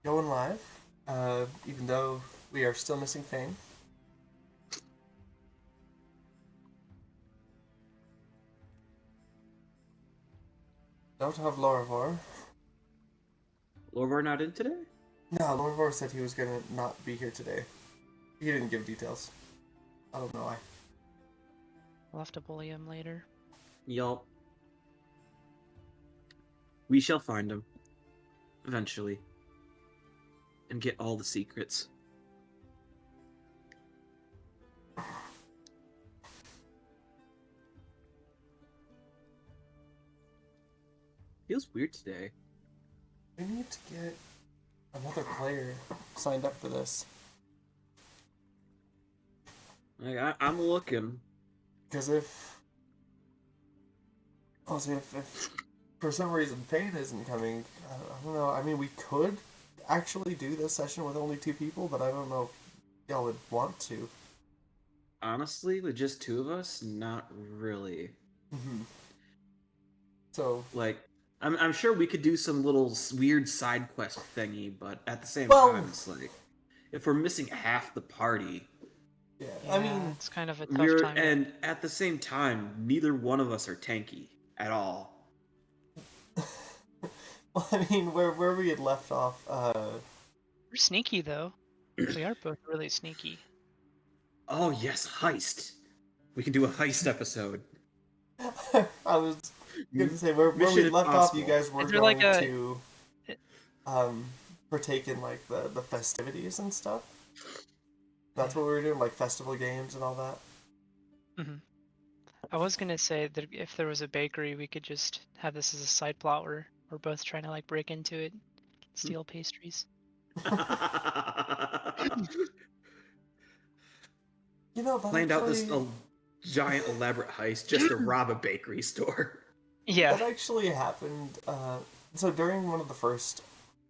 Going live, even though we are still missing Fane. Don't have Lorivor. Lorvar not in today? No, Lorivor said he was gonna not be here today. He didn't give details. I don't know why. I'll have to bully him later. Yup. We shall find him. Eventually. And get all the secrets. Feels weird today. We need to get another player signed up for this. Like, I'm looking. Because if for some reason Fane isn't coming, I don't know. I mean, we could actually do this session with only 2 people, but I don't know if y'all would want to. Honestly, with just 2 of us, not really. So, like, I'm sure we could do some little weird side quest thingy, but at the same well, time, it's like, if we're missing half the party, yeah, Yeah, I mean, it's kind of a tough time. and at the same time, neither one of us are tanky at all. well, I mean, where we had left off, We're sneaky though. We are both really sneaky. Oh yes, heist. We can do a heist episode. I was gonna say where we Mission left off, you Impossible. guys were Is there going like a- to partake in like the festivities and stuff. That's what we were doing, like festival games and all that. I was gonna say that if there was a bakery, we could just have this as a side plot where we're both trying to like break into it, steal pastries. You know, that Planned out this actually giant elaborate heist just to rob a bakery store. Yeah. that actually happened. So during one of the first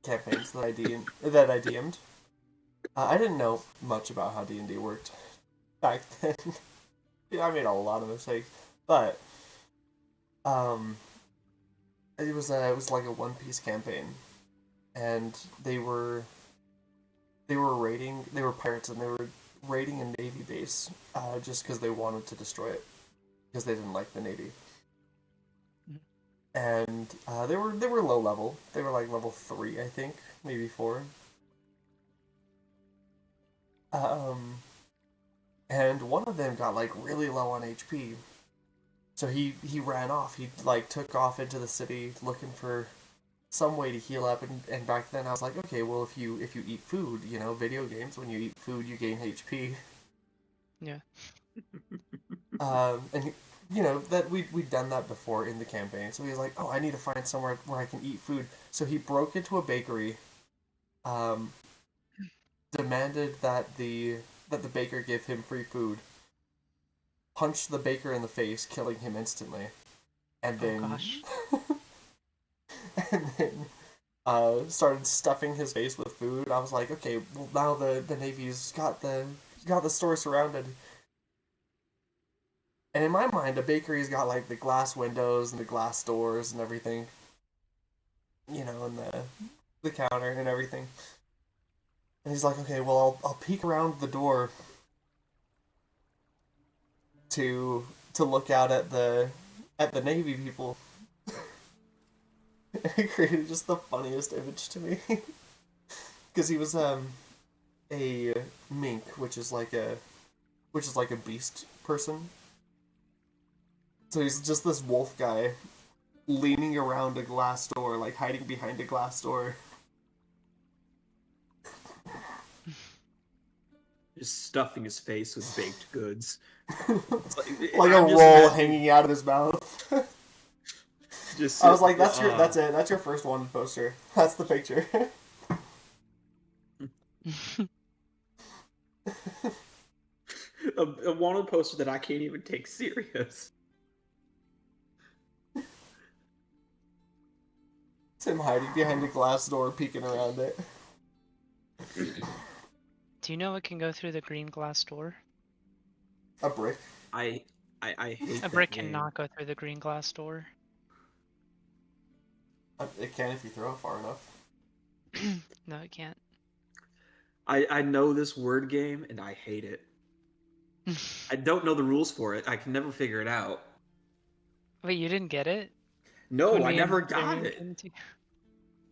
campaigns that I DM'd, I didn't know much about how D&D worked back then. Yeah, I made a lot of mistakes, but it was like a One Piece campaign, and they were pirates, and they were raiding a Navy base just because they wanted to destroy it because they didn't like the Navy. And they were low level. They were like level 3, I think, maybe 4. And one of them got like really low on HP, so he ran off. He like took off into the city looking for some way to heal up. And back then I was like, okay, well if you eat food, you know, video games, when you eat food you gain HP. Yeah. And you know that we'd done that before in the campaign, so he was like, oh, I need to find somewhere where I can eat food. So he broke into a bakery, demanded that the baker give him free food, punched the baker in the face, killing him instantly, and then Oh gosh. and then started stuffing his face with food. I was like, okay, well now the Navy's got the store surrounded. And in my mind, a bakery's got like the glass windows and the glass doors and everything, you know, and the counter and everything. And he's like, okay, well I'll peek around the door to look out at the Navy people. It created just the funniest image to me, because he was a mink, which is like a beast person. So he's just this wolf guy leaning around a glass door, like hiding behind a glass door. Just stuffing his face with baked goods. Like a roll hanging out of his mouth. Just I was like, that's it. That's your first one poster. That's the picture. a wanted poster that I can't even take serious. It's him hiding behind a glass door, peeking around it. Do you know what can go through the green glass door? A brick. I hate A brick that game. cannot go through the green glass door. It can if you throw it far enough. No, it can't. I know this word game and I hate it. I don't know the rules for it. I can never figure it out. Wait, you didn't get it No, when I me never and got Damian it. came into.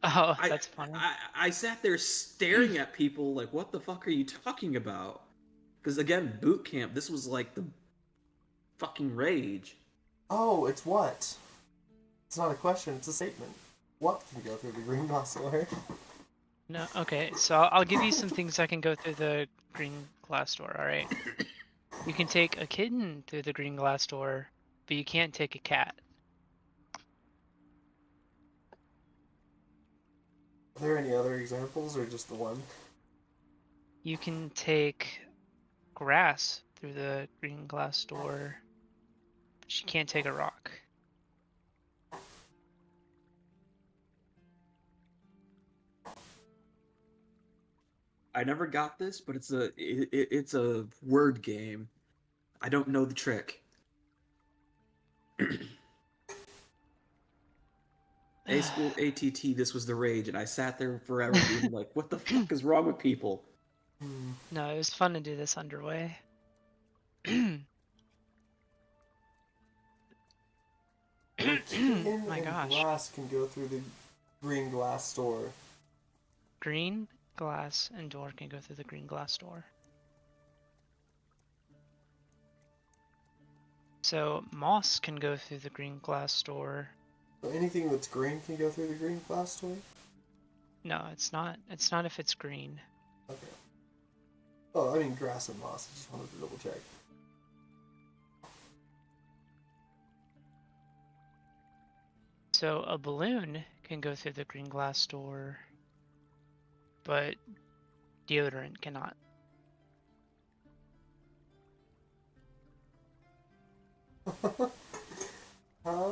Oh, I, that's funny. I sat there staring at people like, what the fuck are you talking about? Because again, boot camp, this was like the fucking rage. Oh, it's what? It's not a question, it's a statement. What can go through the green glass door? No, okay, so I'll give you some things that can go through the green glass door, alright? You can take a kitten through the green glass door, but you can't take a cat. Are there any other examples or just the one? You can take grass through the green glass door, but you can't take a rock. I never got this, but it's a word game. I don't know the trick. A school ATT, this was the rage, and I sat there forever being like, what the fuck is wrong with people? Hmm. No, it was fun to do this underway. A kitten My and gosh. glass can go through the green glass door. Green glass and door can go through the green glass door. So moss can go through the green glass door. So anything that's green can go through the green glass door? No, it's not. It's not if it's green. Okay. Oh, I mean grass and moss. I just wanted to double check. So a balloon can go through the green glass door, but deodorant cannot. Huh?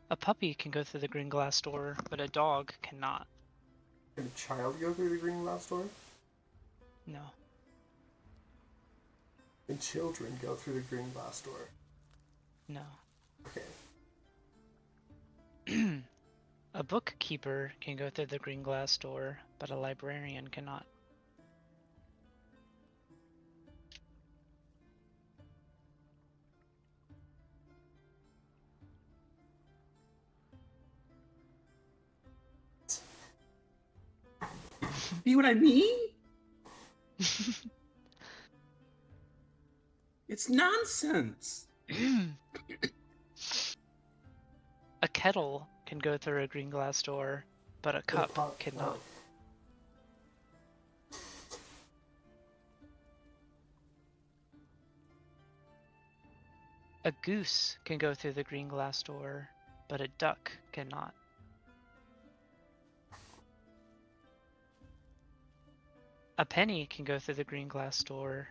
A puppy can go through the green glass door, but a dog cannot. Can a child go through the green glass door? No. Can children go through the green glass door? No. Okay. A bookkeeper can go through the green glass door, but a librarian cannot. See what I mean? It's nonsense. A kettle can go through a green glass door, but a cup cannot. A goose can go through the green glass door, but a duck cannot. A penny can go through the green glass door,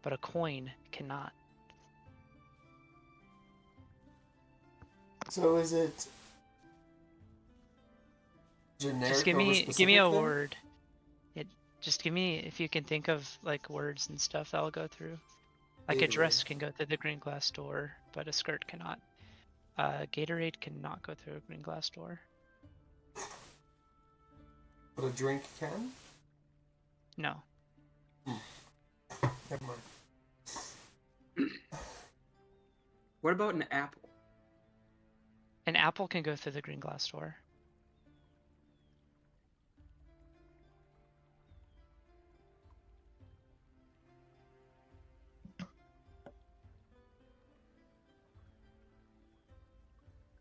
but a coin cannot. So is it generic Just give over me specific a then? word. Just give me, if you can think of like words and stuff that'll go through. Like a dress can go through the green glass door, but a skirt cannot. Gatorade cannot go through a green glass door. But a drink can? No. Never mind. What about an apple? An apple can go through the green glass door.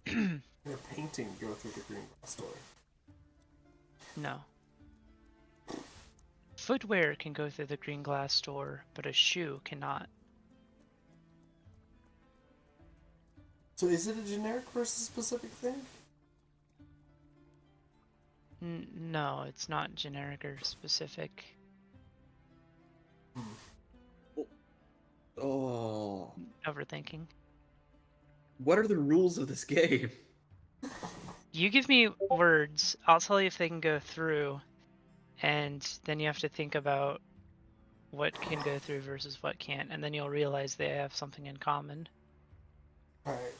Can a painting go through the green glass door? No. Footwear can go through the green glass door, but a shoe cannot. So is it a generic versus specific thing? No, it's not generic or specific. Oh. Overthinking. What are the rules of this game? You give me words, I'll tell you if they can go through, and then you have to think about what can go through versus what can't, and then you'll realize they have something in common. Alright.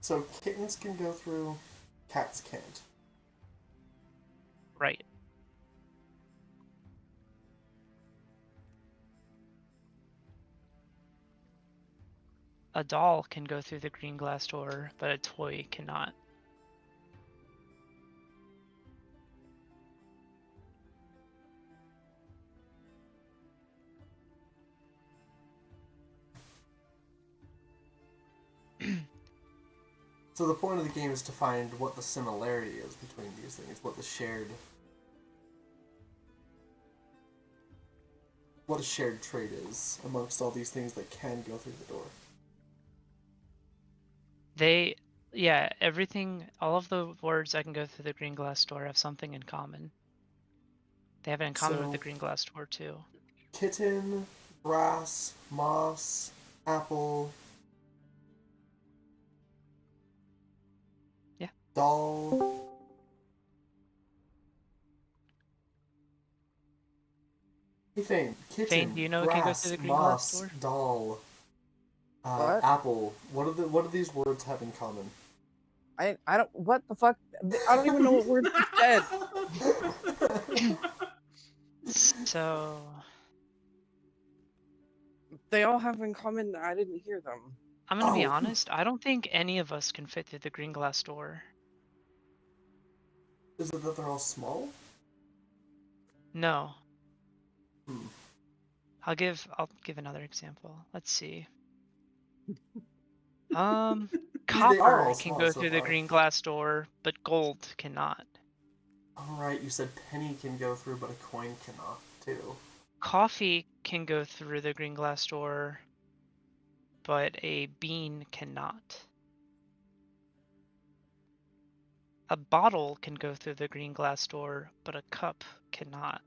So kittens can go through, cats can't. Right. A doll can go through the green glass door, but a toy cannot. So the point of the game is to find what the similarity is between these things, what a shared trait is amongst all these things that can go through the door. Yeah, everything, all of the words that can go through the green glass door have something in common. They have it in common with the green glass door too. Kitten, grass, moss, apple. Yeah. Doll. Hey Fane, kitten, Fane, do you know it can go through grass, the green glass moss, door? doll, What? apple. What do these words have in common? I don't. What the fuck? I don't even know what words you said. So, They all have in common that I didn't hear them. I'm gonna be Oh. honest, I don't think any of us can fit through the green glass door. Is it that they're all small? No. Hmm. I'll give another example. Let's see. They are Copper all can small go so through the far. green glass door, but gold cannot. Alright, you said penny can go through, but a coin cannot, too. Coffee can go through the green glass door, but a bean cannot. A bottle can go through the green glass door, but a cup cannot.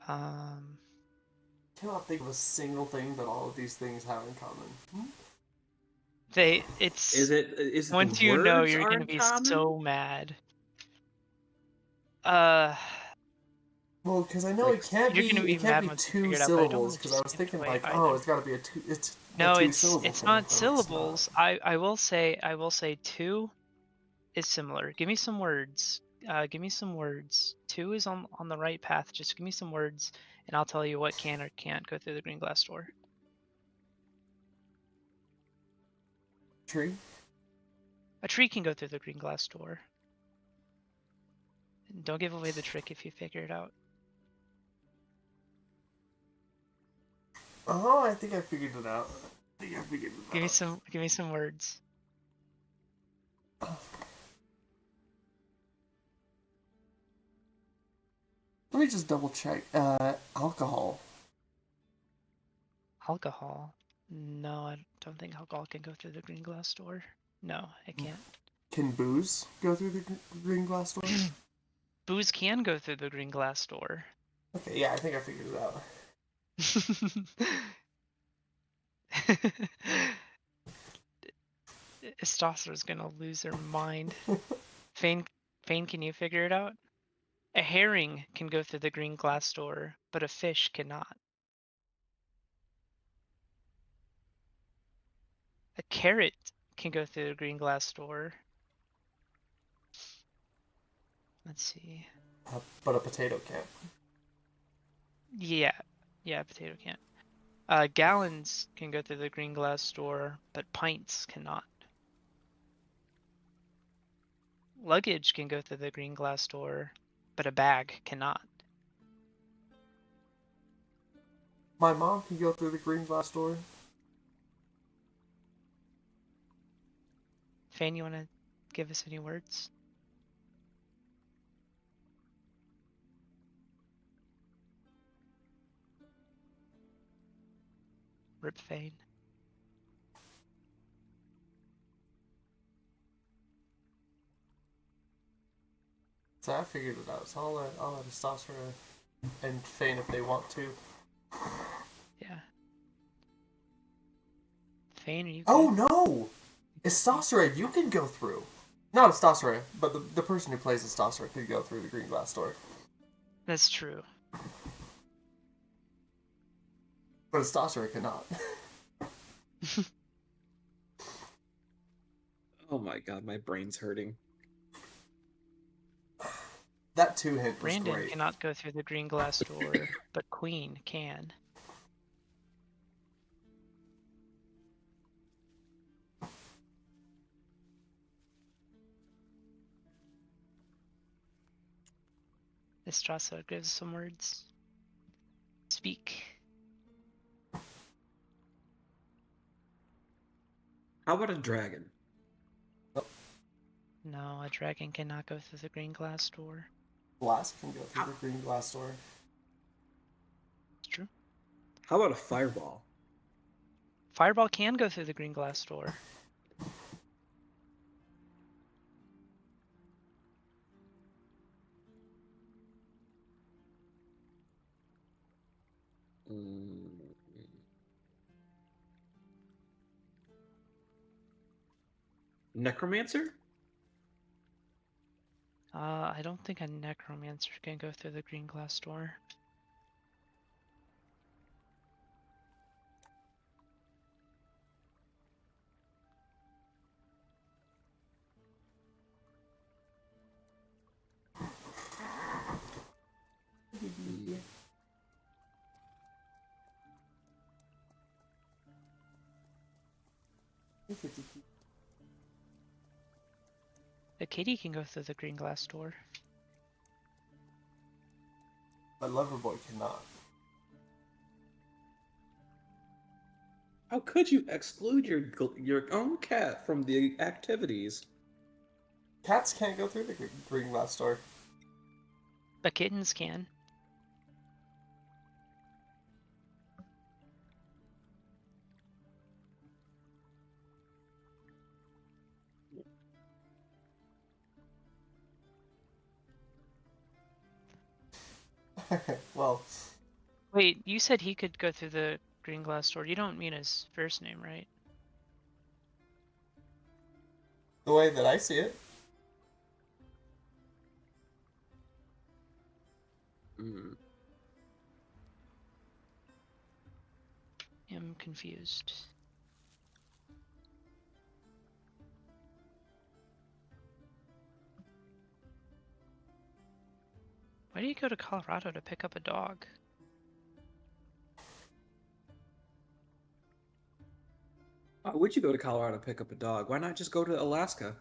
Cannot think of a single thing that all of these things have in common. It's Is it once the you know, words you're are gonna in be common? so mad. Well, because I know Like, it can't You're gonna be be mad once you two figure it out, but I don't syllables. want to Because I was just give it thinking away like, either. oh, it's got to be it's No, a it's two-syllable it's thing, not but it's syllables. I will say two is similar. Give me some words. Give me some words. Two is on the right path. Just give me some words, and I'll tell you what can or can't go through the green glass door. Tree. A tree can go through the green glass door. And don't give away the trick if you figure it out. Oh, I think I figured it out. Give me some words. Let me just double check. Alcohol. Alcohol. No, I don't think alcohol can go through the green glass door. No, it can't. Can booze go through the green glass door? Booze can go through the green glass door. Okay, yeah, I think I figured it out. Estosser's gonna lose her mind. Fane, can you figure it out? A herring can go through the green glass door, but a fish cannot. A carrot can go through the green glass door. Let's see. But a potato can't. Yeah, potato can't. Gallons can go through the green glass door, but pints cannot. Luggage can go through the green glass door, but a bag cannot. My mom can go through the green glass door. Fane, you want to give us any words? Rip Fane. So I figured it out. So I'll let Estosser and Fane if they want to. Yeah. Fane, are you Oh good? no! Estosser, you can go through. Not Estosser, but the person who plays Estosser could go through the green glass door. That's true. But Estosser cannot. my god, my brain's hurting. That 2 hint was Brandon great. cannot go through the green glass door, but Queen can. Estrasa gives some words. Speak. How about a dragon? No, a dragon cannot go through the green glass door. Glass can go through the green glass door. It's true. How about a fireball? Fireball can go through the green glass door. Necromancer? I don't think a necromancer can go through the green glass door. A kitty can go through the green glass door. But Loverboy cannot. How could you exclude your own cat from the activities? Cats can't go through the green glass door. But kittens can. Well, Wait, you said he could go through the green glass door. You don't mean his first name, right? the way that I see it. I'm confused. Why do you go to Colorado to pick up a dog? Why would you go to Colorado to pick up a dog? Why not just go to Alaska?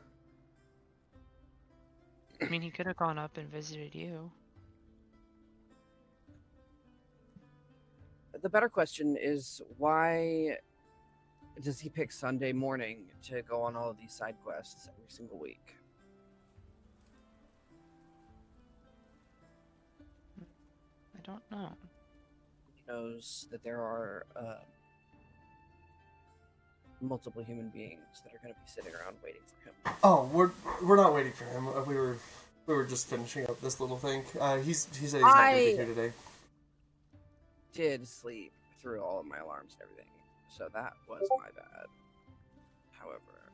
I mean, he could have gone up and visited you. The better question is, why does he pick Sunday morning to go on all of these side quests every single week? I don't know. He knows that there are multiple human beings that are going to be sitting around waiting for him. Oh, we're not waiting for him. We were just finishing up this little thing. He said he's not going to be here today. Did sleep through all of my alarms and everything, so that was my bad. However,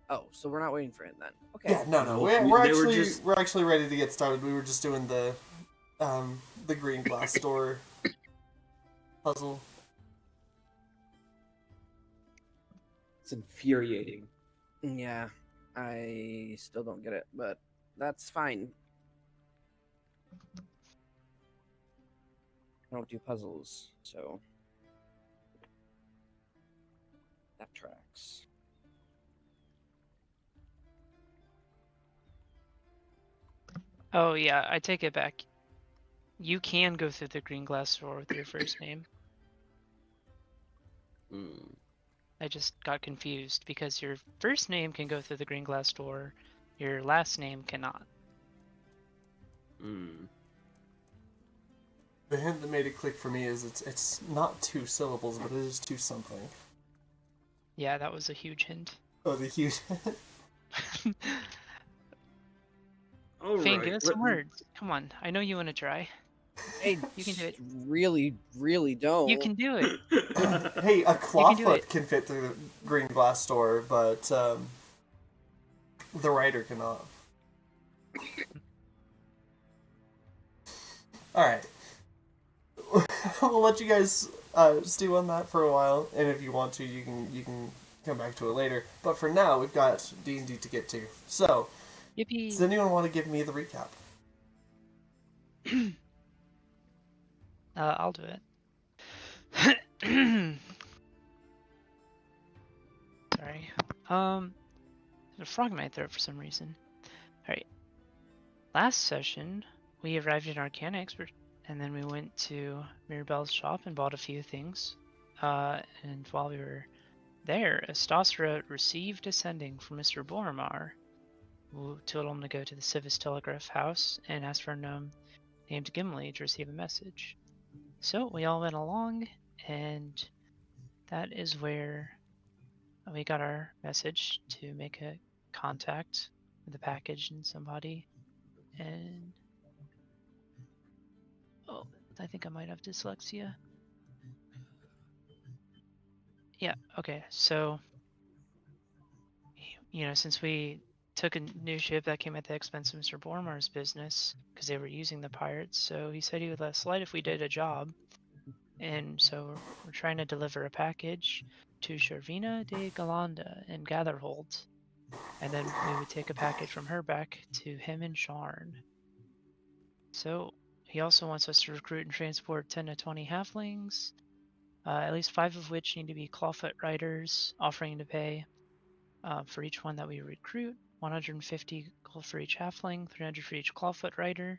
oh, so we're not waiting for him then? Okay. Yeah, no, we're actually ready to get started. We were just doing the green glass door puzzle. It's infuriating. Yeah, I still don't get it, but that's fine. I don't do puzzles, so that tracks. Oh yeah, I take it back. You can go through the green glass door with your first name. I just got confused because your first name can go through the green glass door, your last name cannot. The hint that made it click for me is it's not 2 syllables, but it is 2 something. Yeah, that was a huge hint. Oh, the huge. Fane, give us some words. Come on, I know you want to try. Hey, you can do it. Really, really don't. You can do it. Hey, a clawfoot can fit through the green glass door, but the writer cannot. Alright. we'll let you guys stew on that for a while, and if you want to, you can come back to it later. But for now, we've got D&D to get to. So, Yippee! does anyone want to give me the recap? I'll do it. Sorry. There's a frog in my throat for some reason. Alright. Last session, we arrived in Arcana Expert, and then we went to Mirabelle's shop and bought a few things. And while we were there, Astasra received a sending from Mr. Boromar, who told him to go to the Civis Telegraph House and ask for a gnome named Gimli to receive a message. So we all went along, and that is where we got our message to make a contact with a package and somebody. And oh, I think I might have dyslexia. Yeah, okay, so since we took a new ship that came at the expense of Mr. Bormar's business because they were using the pirates, so he said he would let us slide if we did a job. And so we're trying to deliver a package to Shervina de Galanda in Gatherhold, and then we would take a package from her back to him in Sharn. So he also wants us to recruit and transport 10 to 20 halflings, at least 5 of which need to be clawfoot riders, offering to pay for each one that we recruit, 150 gold for each halfling, 300 for each clawfoot rider.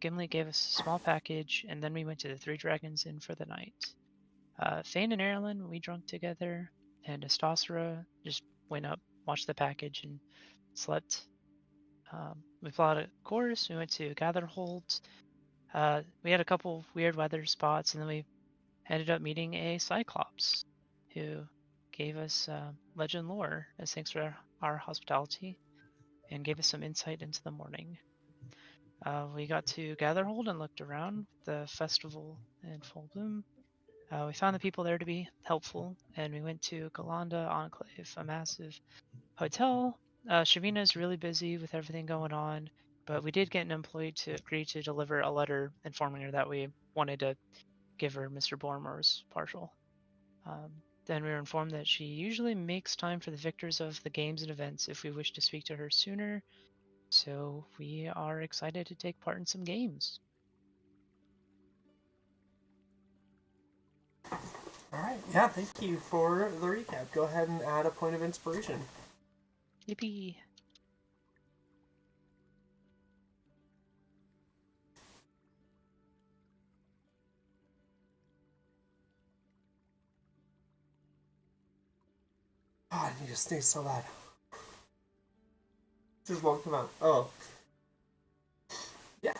Gimli gave us a small package, and then we went to the Three Dragons Inn for the night. Thane and Erlin, we drank together, and Astasra just went up, watched the package, and slept. We plotted a course, we went to Gatherhold. We had a couple weird weather spots, and then we ended up meeting a Cyclops who gave us legend lore as thanks for our hospitality and gave us some insight into the morning. We got to Gatherhold and looked around the festival in full bloom. We found the people there to be helpful, and we went to Galanda Enclave, a massive hotel. Shavina is really busy with everything going on, but we did get an employee to agree to deliver a letter informing her that we wanted to give her Mr. Bormar's partial. Then we were informed that she usually makes time for the victors of the games and events if we wish to speak to her sooner, so we are excited to take part in some games. Alright, yeah, thank you for the recap. Go ahead and add a point of inspiration. Yippee! Oh, I need to sneeze so bad. Just won't come out. Oh. Yeah.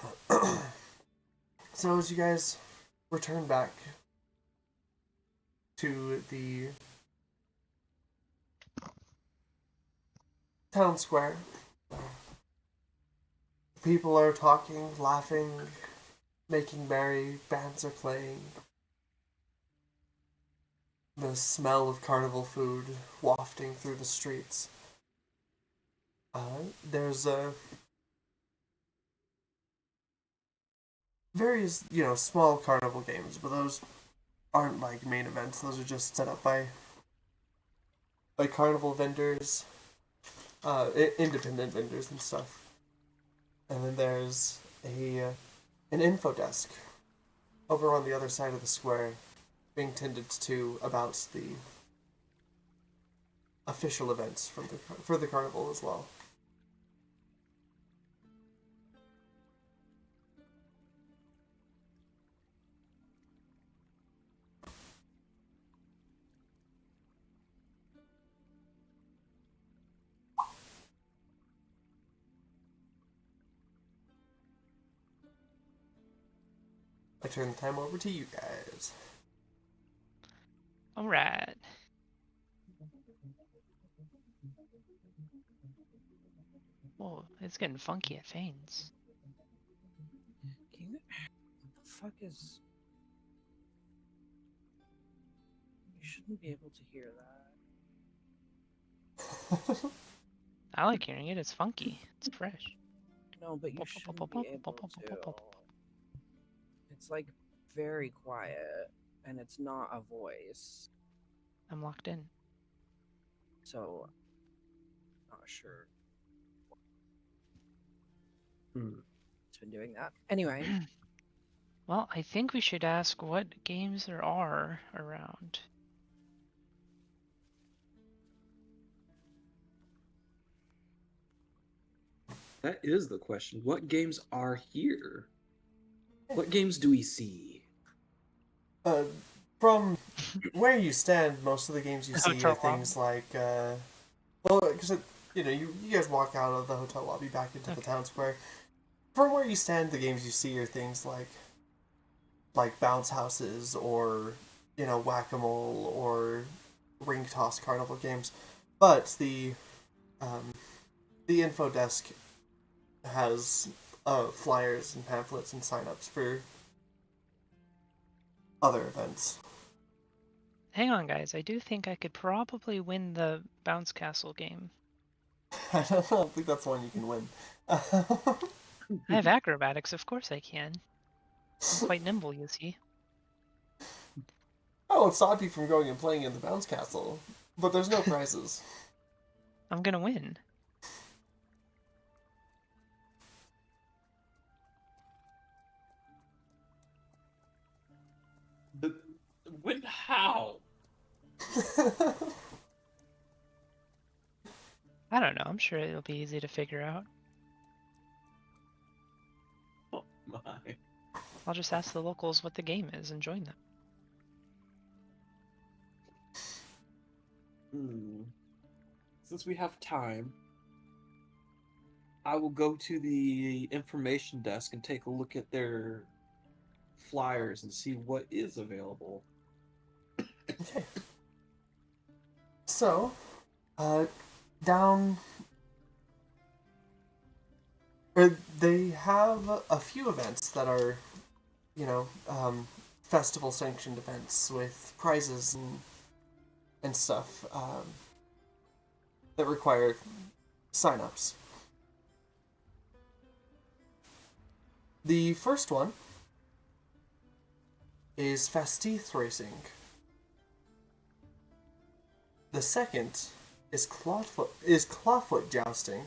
So as you guys return back to the town square, people are talking, laughing, making merry, bands are playing. The smell of carnival food wafting through the streets. There's various, small carnival games, but those aren't like main events. Those are just set up by carnival vendors, independent vendors and stuff. And then there's an info desk over on the other side of the square, being tended to about the official events for the carnival as well. I turn the time over to you guys. Alright. Whoa, it's getting funky at Fane's. What the fuck is... You shouldn't be able to hear that. I like hearing it, it's funky. It's fresh. No, but you shouldn't be able to. It's like very quiet, and it's not a voice. I'm locked in. So, not sure Hmm. it's been doing that. Anyway, Well, I think we should ask what games there are around. That is the question. What games are here? What games do we see? From where you stand, most of the games you The see hotel are things like, well, because you guys walk out of the hotel lobby back into the Okay. town square. From where you stand, the games you see are things like bounce houses or whack-a-mole or ring toss carnival games. But the info desk has flyers and pamphlets and sign-ups for other events. Hang on, guys. I do think I could probably win the bounce castle game. I don't think that's one you can win. I have acrobatics, of course I can. I'm quite nimble, you see. I won't stop you from going and playing in the bounce castle, but there's no prizes. I'm gonna win. When? How? I don't know. I'm sure it'll be easy to figure out. Oh my. I'll just ask the locals what the game is and join them. Since we have time, I will go to the information desk and take a look at their flyers and see what is available. Okay. So, down. They have a few events that are, festival sanctioned events with prizes and stuff that require sign-ups. The first one is Fastith Racing. The second is clawfoot jousting.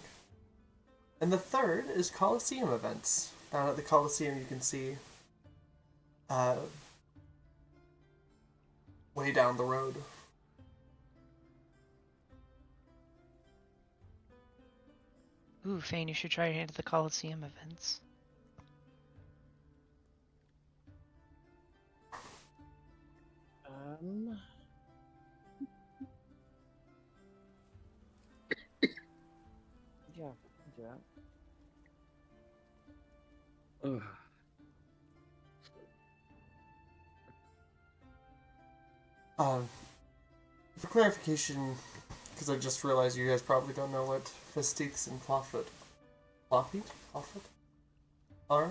And the third is Coliseum events. Down at the Coliseum you can see way down the road. Ooh, Fane, you should try into the Coliseum events. yeah, I'll do that. Ugh. For clarification, because I just realized you guys probably don't know what Fastiths and Clawfoot are.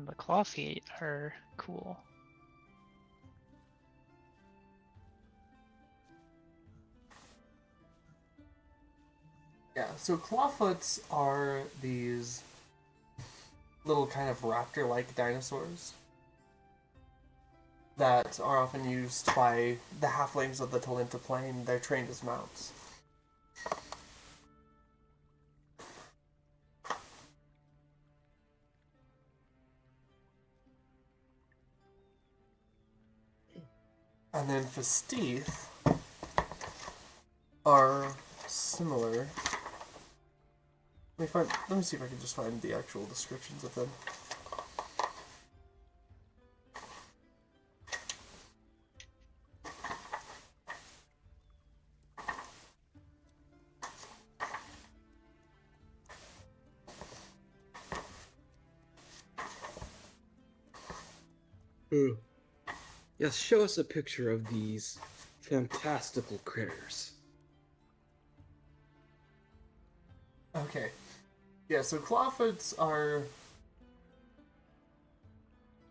The claw feet are cool. Yeah, so clawfoots are these little kind of raptor-like dinosaurs that are often used by the halflings of the Talinta Plain. They're trained as mounts. And then Fastith are similar. Let me see if I can just find the actual descriptions of them. Yes, show us a picture of these fantastical critters. Okay. Yeah, so clawfoots are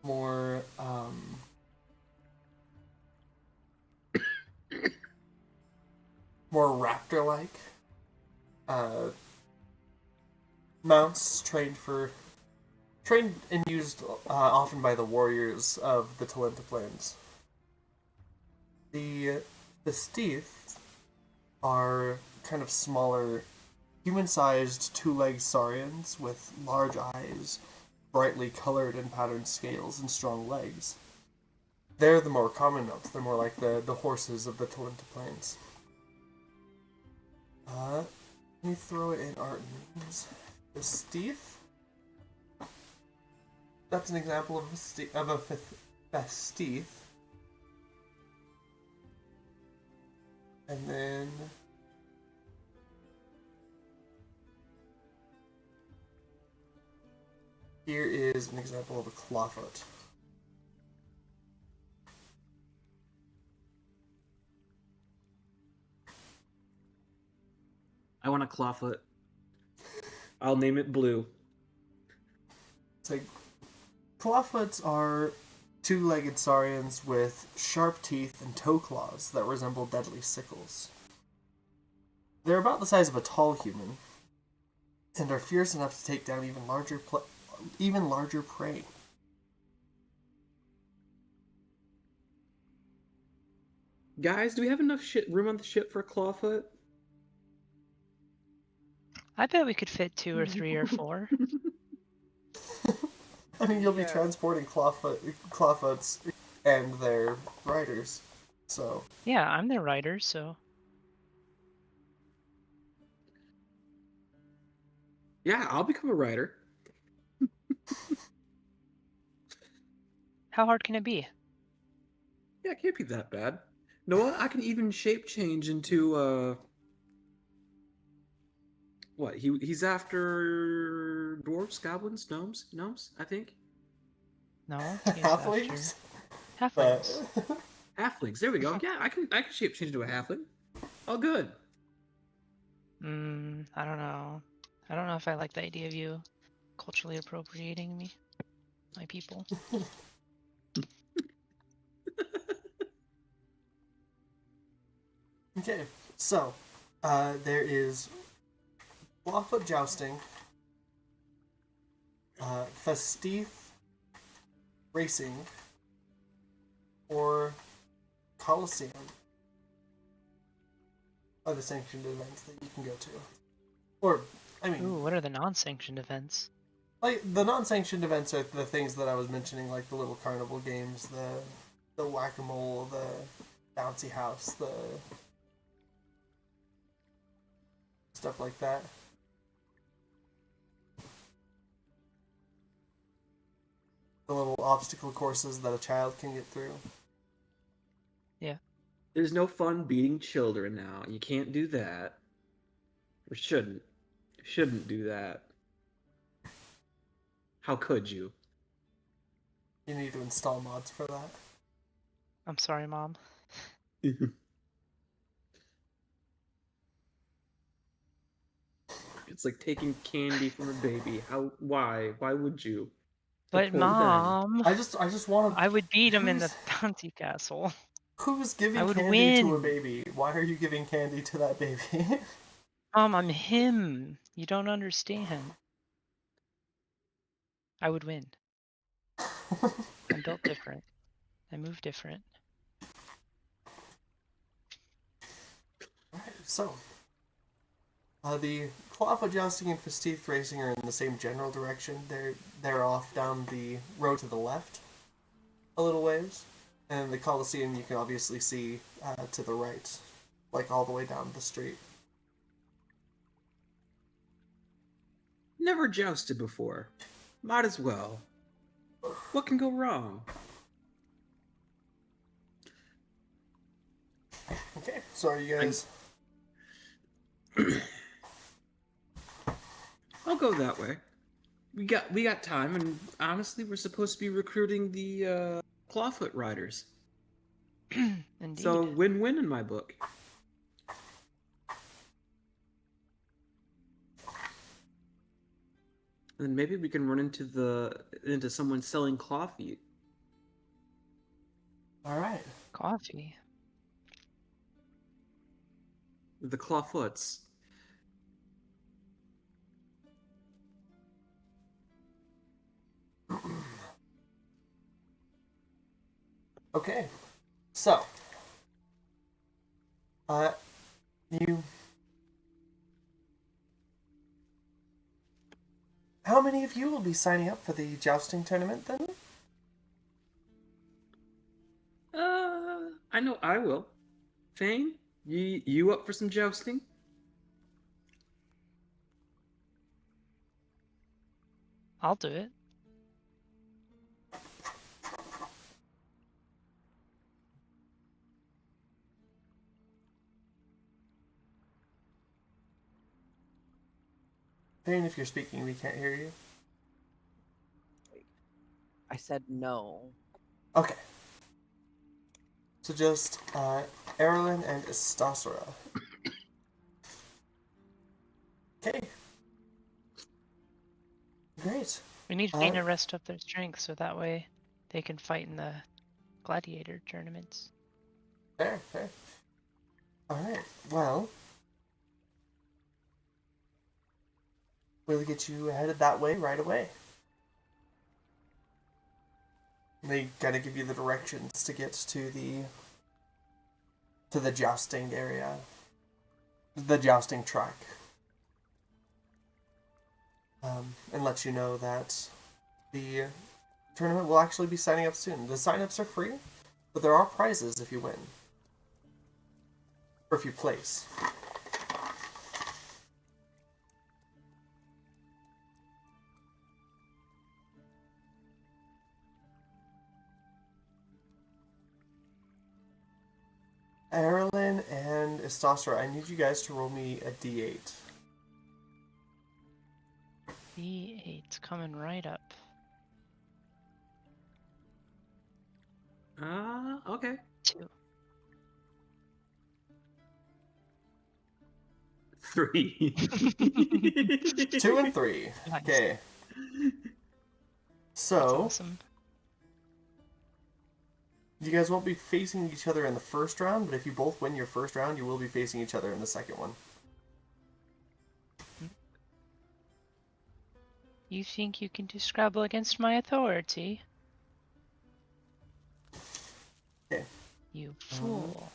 more, more raptor-like. Mounts trained and used often by the warriors of the Talenta Plains. The Steeth are kind of smaller, human-sized two-legged saurians with large eyes, brightly colored and patterned scales, and strong legs. They're the more common notes. They're more like the horses of the Talenta Plains. Let me throw it in art names. The Steeth. That's an example of a Steeth. And then here is an example of a clawfoot. I want a clawfoot. I'll name it Blue. So, clawfoots are two-legged saurians with sharp teeth and toe claws that resemble deadly sickles. They're about the size of a tall human, and are fierce enough to take down even larger prey. Guys, do we have enough room on the ship for a clawfoot? I bet we could fit 2 or 3 or 4. I mean, you'll be transporting clawfoots and their riders, so... Yeah, I'm their rider, so... Yeah, I'll become a rider. How hard can it be? Yeah, it can't be that bad. You know what? I can even shape change into, what? He's after dwarves, goblins, gnomes, I think. No, he's Halflings? after halflings. Halflings. There we go. Yeah, I can shape change into a halfling. All good. I don't know. I don't know if I like the idea of you culturally appropriating me, my people. Okay, so, there is clawfoot jousting, Festive racing, or Coliseum are the sanctioned events that you can go to. Or, I mean... Ooh, what are the non-sanctioned events? Like, the non-sanctioned events are the things that I was mentioning, like the little carnival games, the whack-a-mole, the bouncy house, the... stuff like that. The little obstacle courses that a child can get through. Yeah. There's no fun beating children now. You can't do that. Or shouldn't. Shouldn't do that. How could you? You need to install mods for that. I'm sorry, Mom. It's like taking candy from a baby. Why? Why would you? But poor Mom, I just want to... I would beat him in the bounty castle. Who's I giving would candy to a win. baby? Why are you giving candy to that baby? Mom, I'm him. You don't understand. I would win. I'm built different. I move different. Alright, so... the clawfoot jousting and Festive racing are in the same general direction. They're off down the road to the left a little ways. And the Coliseum you can obviously see to the right, like all the way down the street. Never jousted before. Might as well. What can go wrong? Okay, so are you guys... I'll go that way. We got time, and honestly, we're supposed to be recruiting the clawfoot riders. Indeed. So win-win in my book. And then maybe we can run into someone selling coffee. Alright. Coffee. The clawfoots. Okay. So, you... How many of you will be signing up for the jousting tournament, then? I know I will. Fane, you up for some jousting? I'll do it. Payne, if you're speaking, we can't hear you. I said no. Okay. So just, Eberron and Istasora. Okay. Great. We need Fane to rest up their strength so that way they can fight in the gladiator tournaments. Fair, fair. Alright, well... We'll get you headed that way right away. They gotta give you the directions to get to the jousting area. The jousting track. And let you know that the tournament will actually be signing up soon. The sign-ups are free, but there are prizes if you win. Or if you place. Eberron and Istasora, I need you guys to roll me a d8. D8's coming right up. Okay. 2. 3. 2 and 3. Nice. Okay. That's So, awesome. you guys won't be facing each other in the first round, but if you both win your first round, you will be facing each other in the second one. You think you can do Scrabble against my authority? Okay. You fool.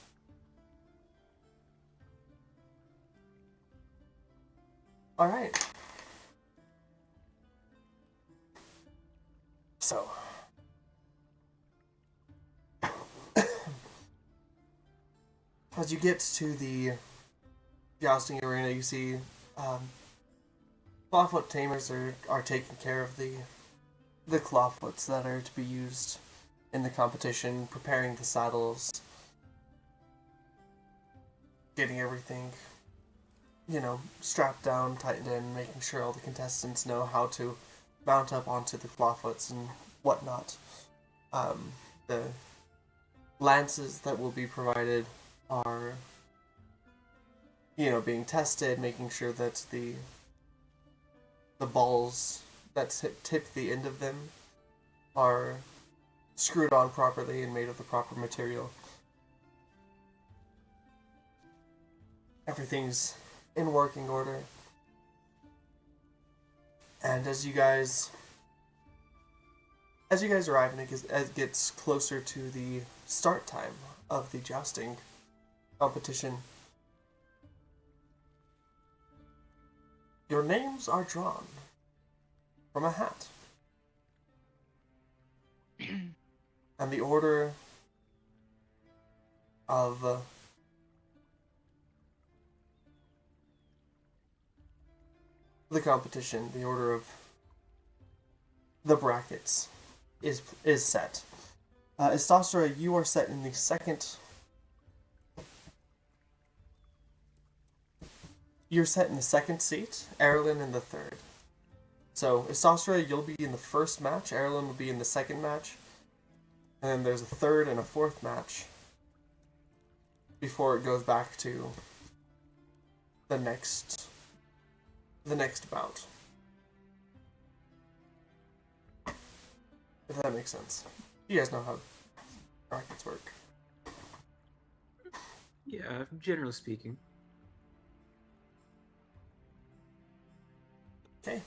Alright. So. As you get to the jousting arena, you see clawfoot tamers are taking care of the clawfoots that are to be used in the competition, preparing the saddles, getting everything, strapped down, tightened in, making sure all the contestants know how to mount up onto the clawfoots and whatnot. The lances that will be provided are, being tested, making sure that the balls that tip the end of them are screwed on properly and made of the proper material. Everything's in working order. And as you guys arrive and it gets closer to the start time of the jousting competition, your names are drawn from a hat. And the order of the competition, the order of the brackets is set. Istasora, you are set in the second. You're set in the second seat, Eberron in the third. So, Istasora, you'll be in the first match, Eberron will be in the second match, and then there's a third and a fourth match before it goes back to the next bout. If that makes sense. You guys know how brackets work. Yeah, generally speaking. Okay.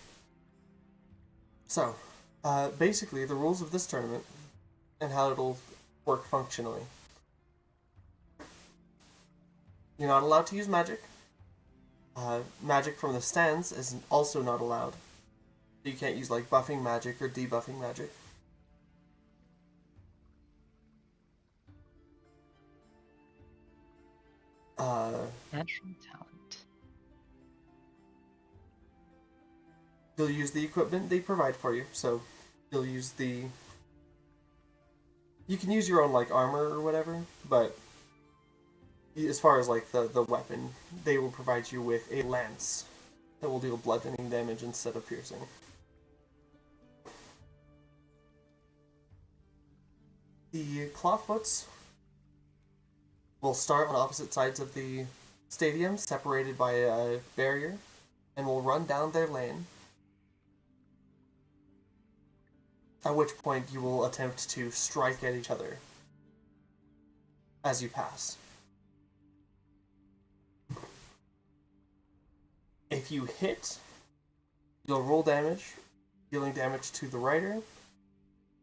So, basically, the rules of this tournament and how it'll work functionally. You're not allowed to use magic. Magic from the stands is also not allowed. You can't use like buffing magic or debuffing magic. Natural talent. You'll use the equipment they provide for you. So you'll use the... You can use your own like armor or whatever, but as far as like the weapon, they will provide you with a lance that will deal bludgeoning damage instead of piercing. The clawfoots will start on opposite sides of the stadium, separated by a barrier, and will run down their lane. At which point you will attempt to strike at each other as you pass. If you hit, you'll roll damage, dealing damage to the rider,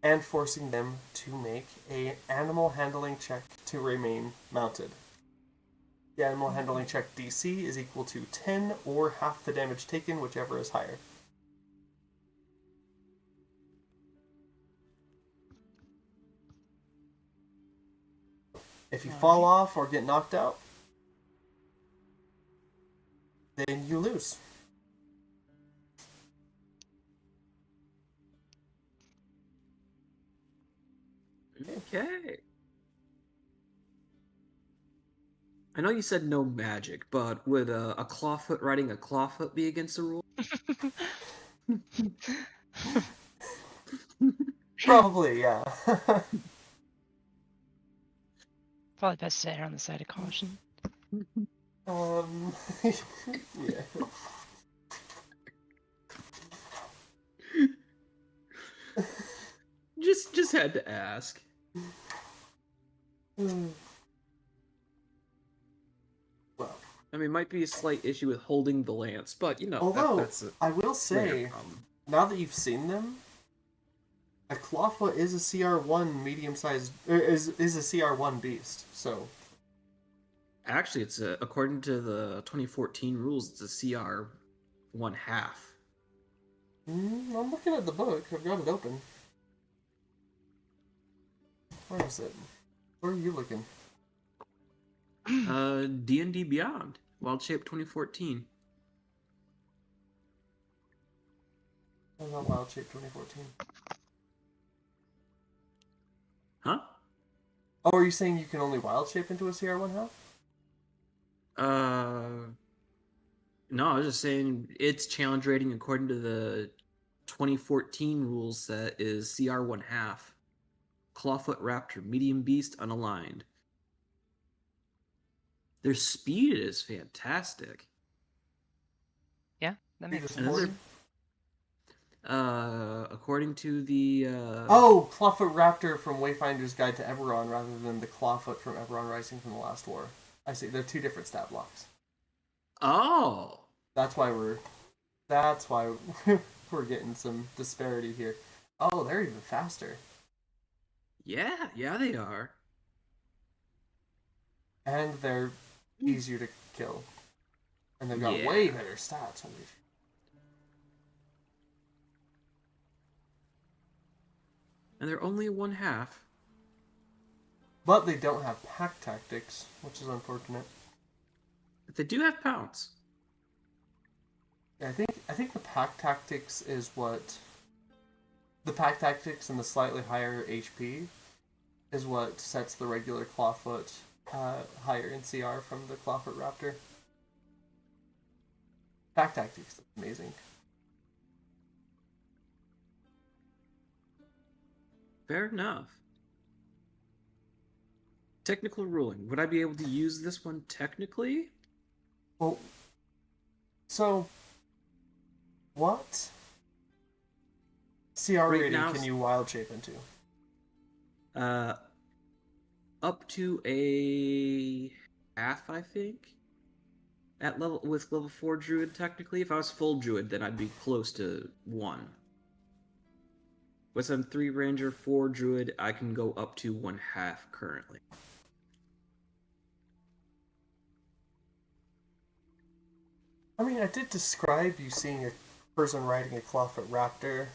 and forcing them to make an animal handling check to remain mounted. The animal handling check DC is equal to 10 or half the damage taken, whichever is higher. If you fall off or get knocked out, then you lose. Okay. I know you said no magic, but would a clawfoot riding a clawfoot be against the rule? Probably, yeah. Probably best to err on the side of caution. Yeah. Just had to ask. Well, I mean, might be a slight issue with holding the lance, but you know, although that's a I will say, rare problem. now that you've seen them, a clawfoot is a CR1 medium-sized, is a CR1 beast. So Actually, it's according to the 2014 rules, it's a CR 1/2. I'm looking at the book. I've got it open. Where is it? Where are you looking? D&D Beyond, Wild Shape 2014. Oh, not Wild Shape 2014. Huh? Oh, are you saying you can only wild shape into a CR1 half? No, I was just saying its challenge rating according to the 2014 rule set is CR 1/2. Clawfoot Raptor, medium beast, unaligned. Their speed is fantastic. Yeah, that makes sense. Another, according to the Oh, Clawfoot Raptor from Wayfinder's Guide to Eberron rather than the Clawfoot from Eberron Rising from the Last War. I see, they're two different stat blocks. Oh, That's why we're getting some disparity here. Oh, they're even faster. yeah, they are. And they're easier to kill. And they've got Yeah. way better stats. Holy shit. And they're only 1/2. But they don't have pack tactics, which is unfortunate. But they do have pounce. Yeah, I think the pack tactics is what the pack tactics and the slightly higher HP is what sets the regular Clawfoot higher in CR from the Clawfoot Raptor. Pack tactics is amazing. Fair enough. Technical ruling. Would I be able to use this one technically? Well, so what CR Right rating now- can you wild shape into? Up to a half, I think. At level 4 druid, technically. If I was full druid, then I'd be close to 1. With some 3 ranger, 4 druid, I can go up to 1/2 currently. I mean, I did describe you seeing a person riding a clawfoot raptor.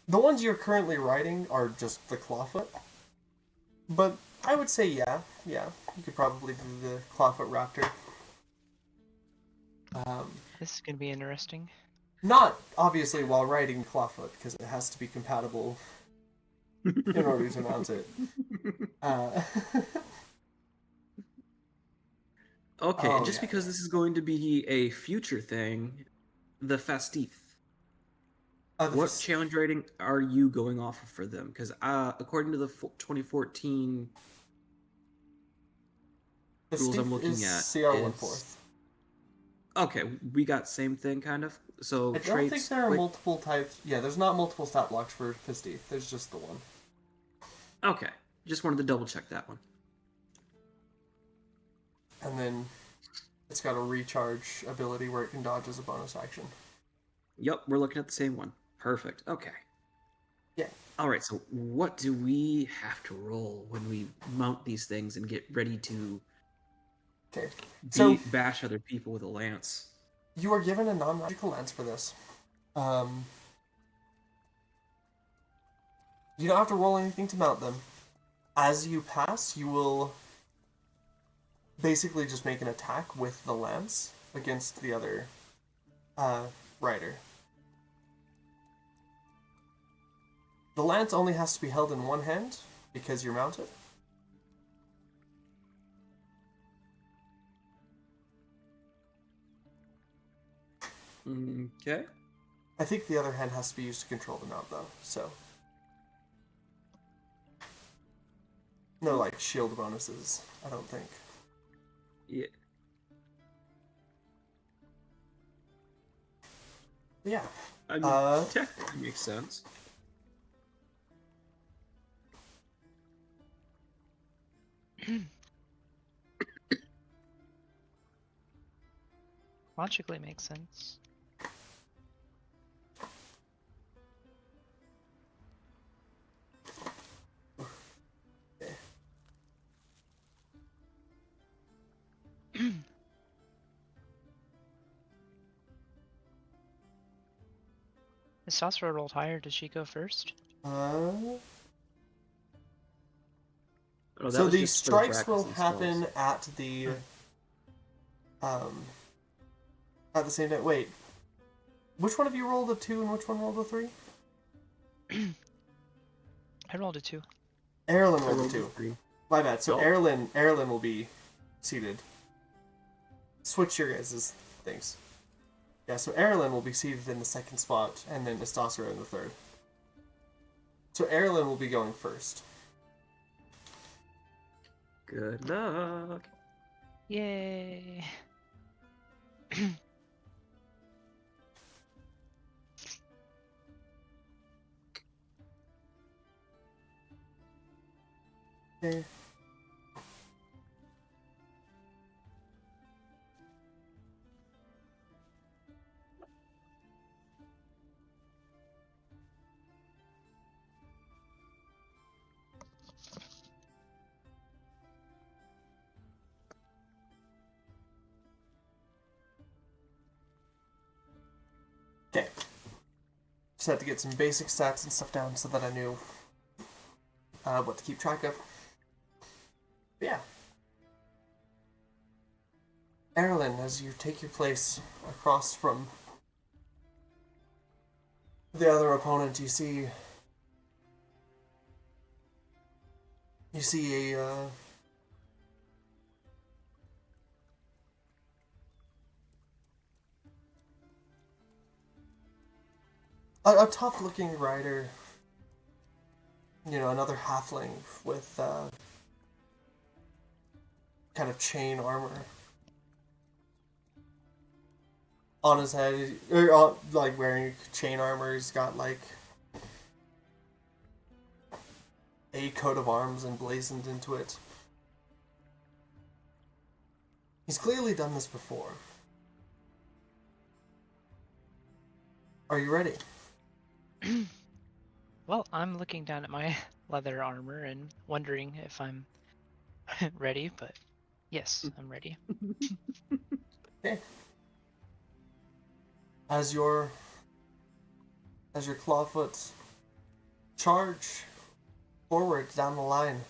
The ones you're currently riding are just the clawfoot. But I would say yeah, you could probably do the clawfoot raptor. This is gonna be interesting. Not obviously while riding clawfoot, because it has to be compatible in order to mount it. Okay, Oh, and just yeah. because this is going to be a future thing, the Fastif. What challenge rating are you going off of for them? Because according to the 2014 rules I'm looking at, CR14. Okay, we got same thing kind of. So I traits. don't think there are multiple types. Yeah, there's not multiple stat blocks for Fistif. There's just the one. Okay, just wanted to double check that one. And then it's got a recharge ability where it can dodge as a bonus action. Yep, we're looking at the same one. Perfect. Okay. Yeah. All right. So what do we have to roll when we mount these things and get ready to bash other people with a lance? You are given a non-magical lance for this. You don't have to roll anything to mount them. As you pass, you will basically just make an attack with the lance against the other rider. The lance only has to be held in one hand because you're mounted. Okay. I think the other hand has to be used to control the mount, though, so. No, like, shield bonuses, I don't think. Yeah. Yeah. I mean, technically makes sense. Logically makes sense. Is Sasra rolled higher? Does she go first? So the strikes will happen at the same time. Wait, which one of you rolled a 2 and which one rolled a 3? I rolled a 2. Eberron rolled a 2. 3. My bad. So Eberron will be seated. Switch your guys' things. Yeah, so Eberron will be seated in the second spot, and then Istasra in the third. So Eberron will be going first. Good luck. Yay. Okay. Okay. Just had to get some basic stats and stuff down so that I knew what to keep track of. But yeah. Eberron, as you take your place across from the other opponent, you see a tough-looking rider, another halfling with kind of chain armor on his head, or like wearing chain armor. He's got like a coat of arms emblazoned into it. He's clearly done this before. Are you ready? Well, I'm looking down at my leather armor and wondering if I'm ready, but yes, I'm ready. Okay. As your clawfoot charge forward down the line,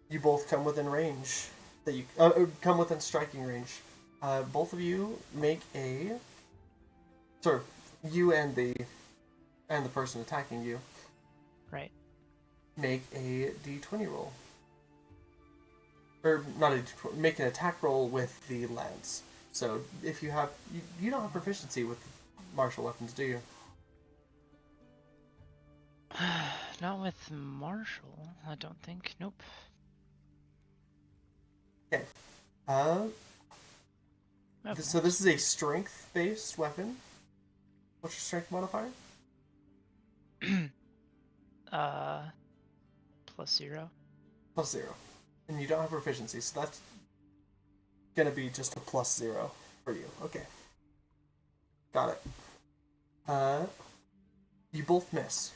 you both come within range. That you come within striking range. Both of you make a. Sorry, you and the person attacking you Right. make a d20 roll. Or not a d20, make an attack roll with the lance. So if you have, you don't have proficiency with martial weapons, do you? Not with martial, I don't think. Nope. Okay. Oh, So this is a strength-based weapon. What's your strength modifier? +0. +0. And you don't have proficiency, so that's gonna be just a +0 for you. Okay. Got it. You both miss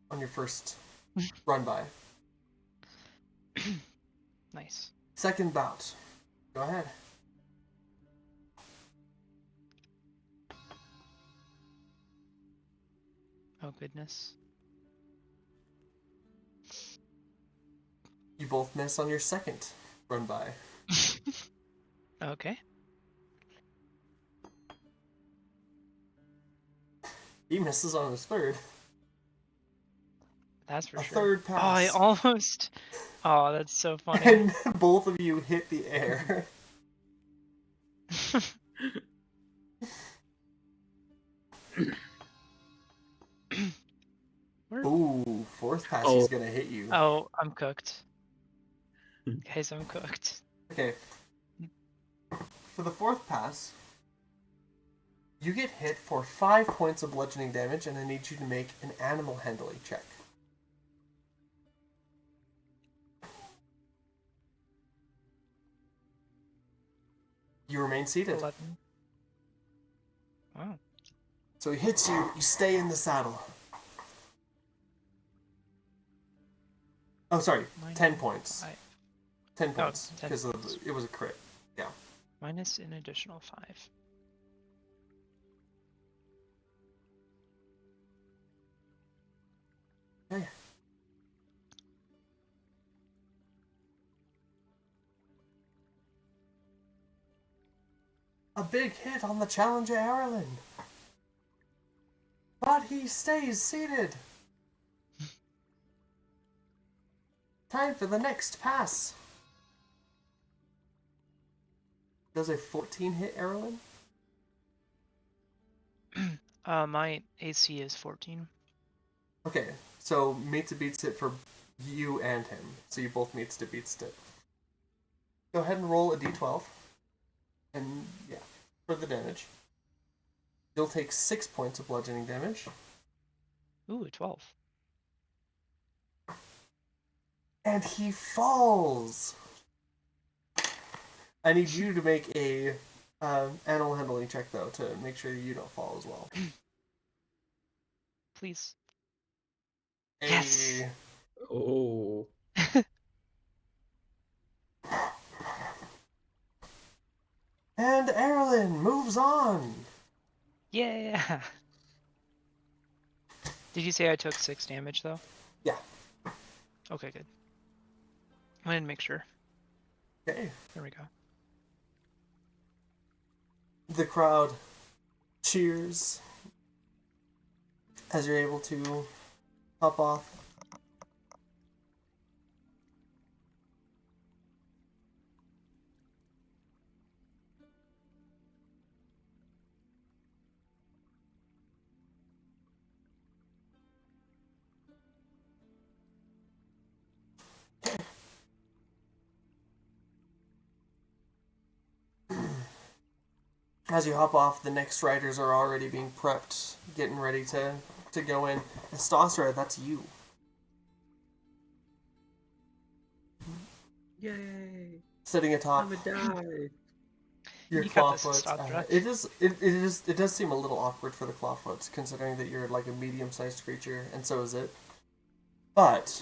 on your first run by. Nice. Second bout. Go ahead. Oh goodness. You both miss on your second run by. Okay. He misses on his third. That's for A sure. third Oh, I pass. almost. Oh, that's so funny. And both of you hit the air. Ooh, fourth pass, he's gonna hit you. Oh, I'm cooked. Guys, I'm cooked. Okay. For the fourth pass, you get hit for 5 points of bludgeoning damage, and I need you to make an animal handling check. You remain seated. 11. Wow. So he hits you, you stay in the saddle. Oh, sorry, 10 points. 5. 10 points, 10 because points. it was a crit. Yeah. Minus an additional 5. Okay. A big hit on the challenger Eberron. But he stays seated. Time for the next pass. Does a 14 hit Eberron? My AC is 14. Okay, so meets to beats it for you and him. So you both meets to beats it. Go ahead and roll a d12. And yeah, for the damage. You'll take 6 points of bludgeoning damage. Ooh, 12. And he falls! I need you to make a animal handling check, though, to make sure you don't fall as well. Please. Hey. Yes! Oh. And Eberron moves on! Yeah! Did you say I took 6 damage, though? Yeah. Okay, good. I didn't make sure. Okay. There we go. The crowd cheers as you're able to hop off. As you hop off, the next riders are already being prepped, getting ready to go in. And Stossra, that's you. Yay! Sitting atop. I'm a die. Your You got this, clawfoot. Sandra. It does seem a little awkward for the clawfoot, considering that you're like a medium-sized creature, and so is it. But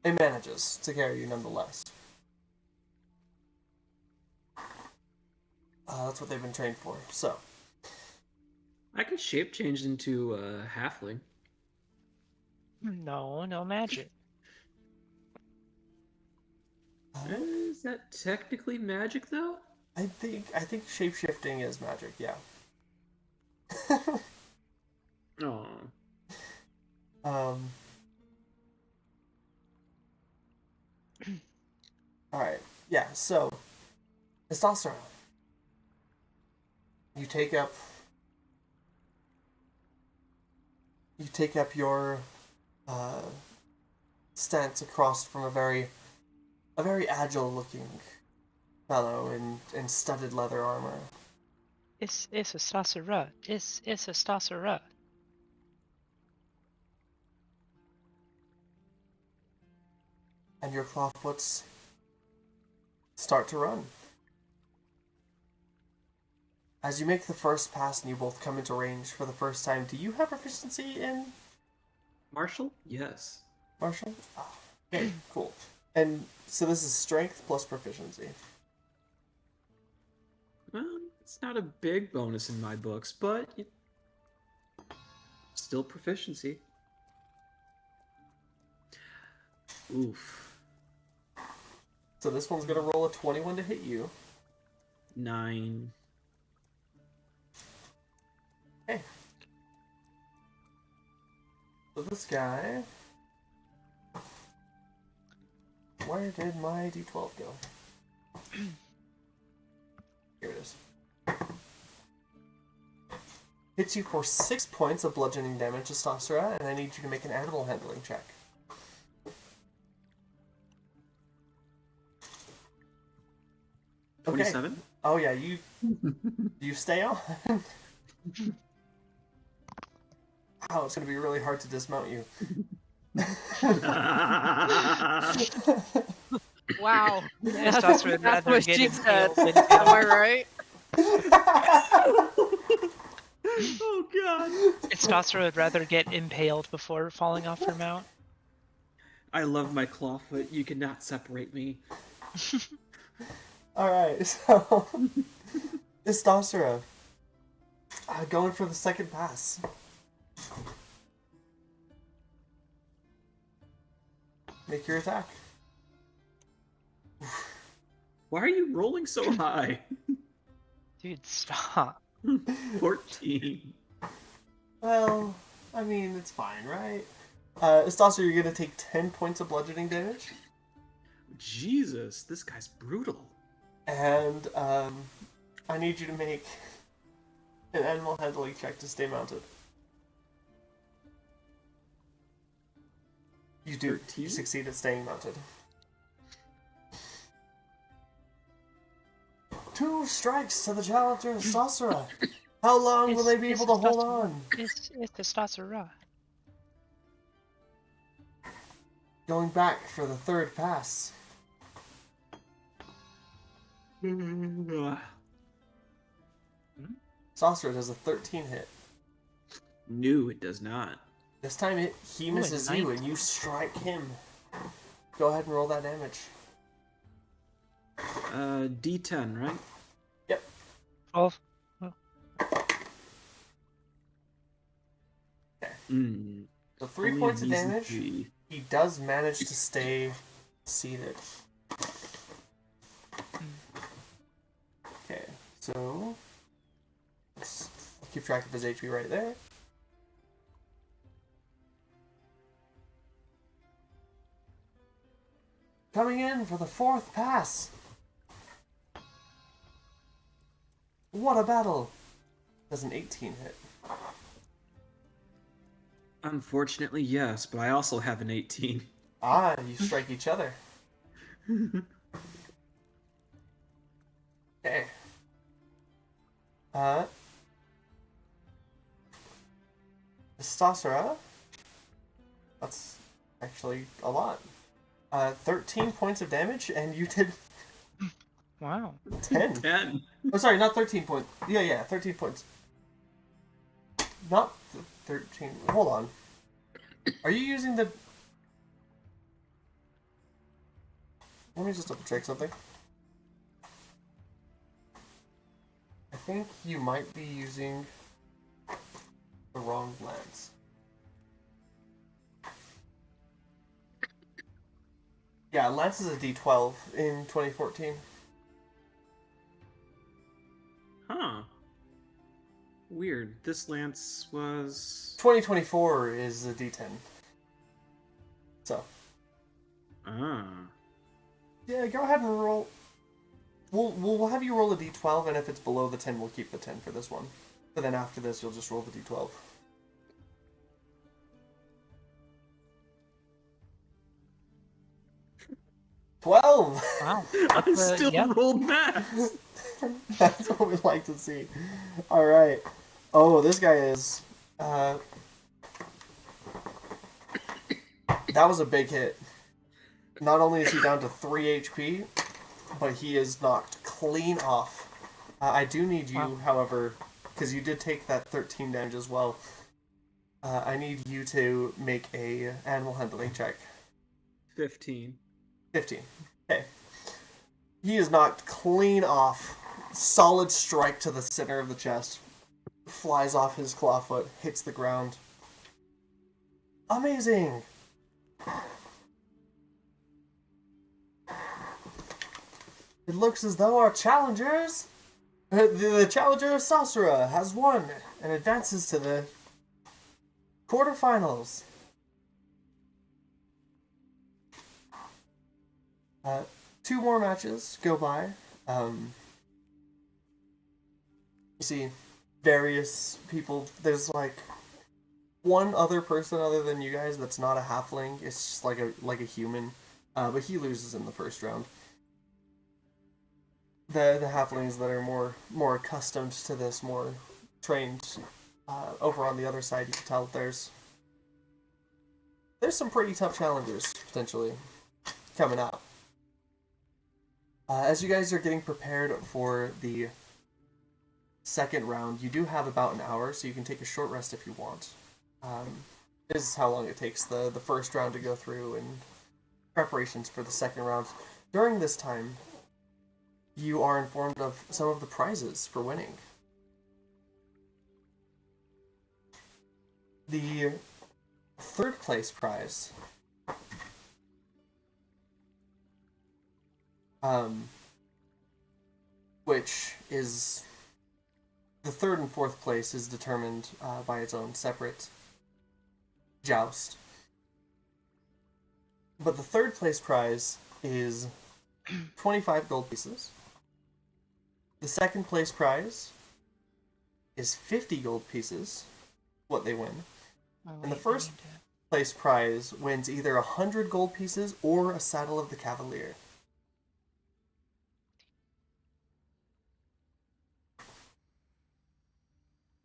it manages to carry you nonetheless. That's what they've been trained for. So I could shape change into a halfling. No, no magic. Is that technically magic though? I think shapeshifting is magic. Yeah. Oh. Um. All right. Yeah. So, testosterone. You take up your stance across from a very agile-looking fellow in studded leather armor. It's a Stasera. It's a Stasera. And your clawfoots start to run. As you make the first pass and you both come into range for the first time, do you have proficiency in Martial? Yes. martial? Oh, okay, cool. And so this is strength plus proficiency. Well, it's not a big bonus in my books, but still proficiency. Oof. So this one's gonna roll a 21 to hit you. 9. Okay. So this guy... Where did my d12 go? Here it is. Hits you for 6 points of bludgeoning damage, Testosterone, and I need you to make an animal handling check. Okay. 27? Oh yeah, you stay on. Wow, it's gonna be really hard to dismount you. Wow. That's what she said. Am I right? Oh god. Stasera would rather get impaled before falling off her mount. I love my clawfoot. You cannot separate me. Alright, so... Istosera. Going for the second pass. Make your attack. Why are you rolling so high? Dude, stop. 14. Well, I mean, it's fine, right? Istosera, you're gonna take 10 points of bludgeoning damage. Jesus, this guy's brutal. And, I need you to make an animal handling check to stay mounted. You do 13? succeed at staying mounted. 2 strikes to the challenger, Istosera. How long will they be able to hold on? It's the Stasera. Going back for the third pass. Saucer does a 13 hit. No, it does not. This time he misses you and you strike him. Go ahead and roll that damage. D10, right? Yep. 12. Okay. Mm. So 3 Only points of a decent damage. 3. He does manage to stay seated. Okay, so let's keep track of his HP right there. Coming in for the 4th pass. What a battle! Does an 18 hit. Unfortunately, yes, but I also have an 18. Ah, you strike each other. Okay. Stosera. That's actually a lot. 13 points of damage, and you did Wow. 10. 10. Oh, sorry, not 13 points. Yeah, 13 points. Not 13. Hold on. Are you using the... Let me just double check something. I think you might be using the wrong lens. Yeah, lens is a D12 in 2014. Huh. Weird. This lance was... 2024 is a D10. So, Ah. yeah, go ahead and roll. We'll have you roll a D12, and if it's below the 10, we'll keep the 10 for this one. But then after this, you'll just roll the D12. $12! Wow. I still yeah. rolled math. That's what we like to see. Alright. Oh, this guy is... that was a big hit. Not only is he down to 3 HP, but he is knocked clean off. I do need you, Wow. however, because you did take that 13 damage as well. I need you to make a animal handling check. 15. 15. Okay. He is knocked clean off. Solid strike to the center of the chest. Flies off his clawfoot, hits the ground. Amazing! It looks as though our challengers... The challenger of Sasura has won and advances to the quarterfinals. Two more matches go by. You see various people. There's like one other person other than you guys that's not a halfling. It's just like a human, but he loses in the first round. The halflings that are more accustomed to this, more trained, over on the other side, you can tell there's some pretty tough challengers potentially coming up. As you guys are getting prepared for the second round, you do have about an hour, so you can take a short rest if you want. This is how long it takes the first round to go through and preparations for the second round. During this time, you are informed of some of the prizes for winning. The third place prize which is the third and fourth place is determined by its own separate joust. But the third place prize is 25 gold pieces. The second place prize is 50 gold pieces, what they win. Oh, And the wait, first I need to- place prize wins either 100 gold pieces or a saddle of the Cavalier.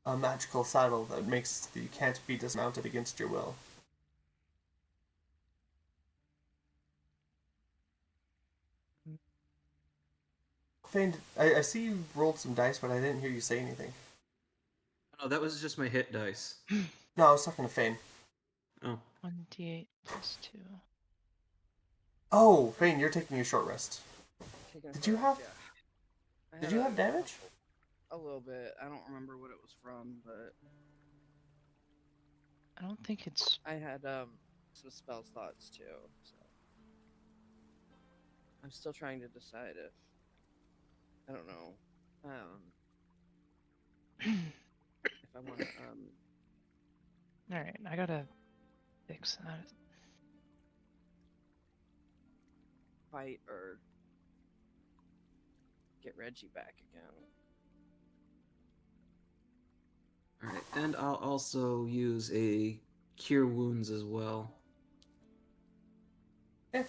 A magical saddle that makes it so that you can't be dismounted against your will. Fane, I see you rolled some dice, but I didn't hear you say anything. Oh, that was just my hit dice. No, I was talking to Fane. Oh. 1d8 plus 2. Oh, Fane, you're taking a short rest. Taking Did you photos, have- yeah. I Did had you have damage? A little bit. I don't remember what it was from, but I don't think it's. I had some spell slots too. So I'm still trying to decide if I don't know if I want to Alright, I gotta fix that. fight or get Reggie back again. Alright, and I'll also use a cure wounds as well. Yeah.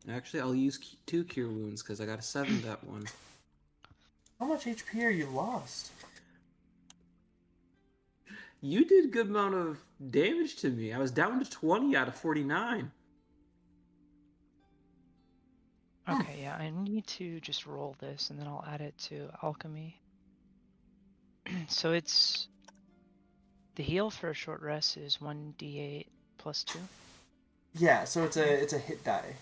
Actually, I'll use 2 cure wounds because I got a 7 that one. How much HP are you lost? You did a good amount of damage to me. I was down to 20 out of 49. Okay, yeah, I need to just roll this and then I'll add it to alchemy. So it's the heal for a short rest is 1d8 plus 2. Yeah, so it's a hit die.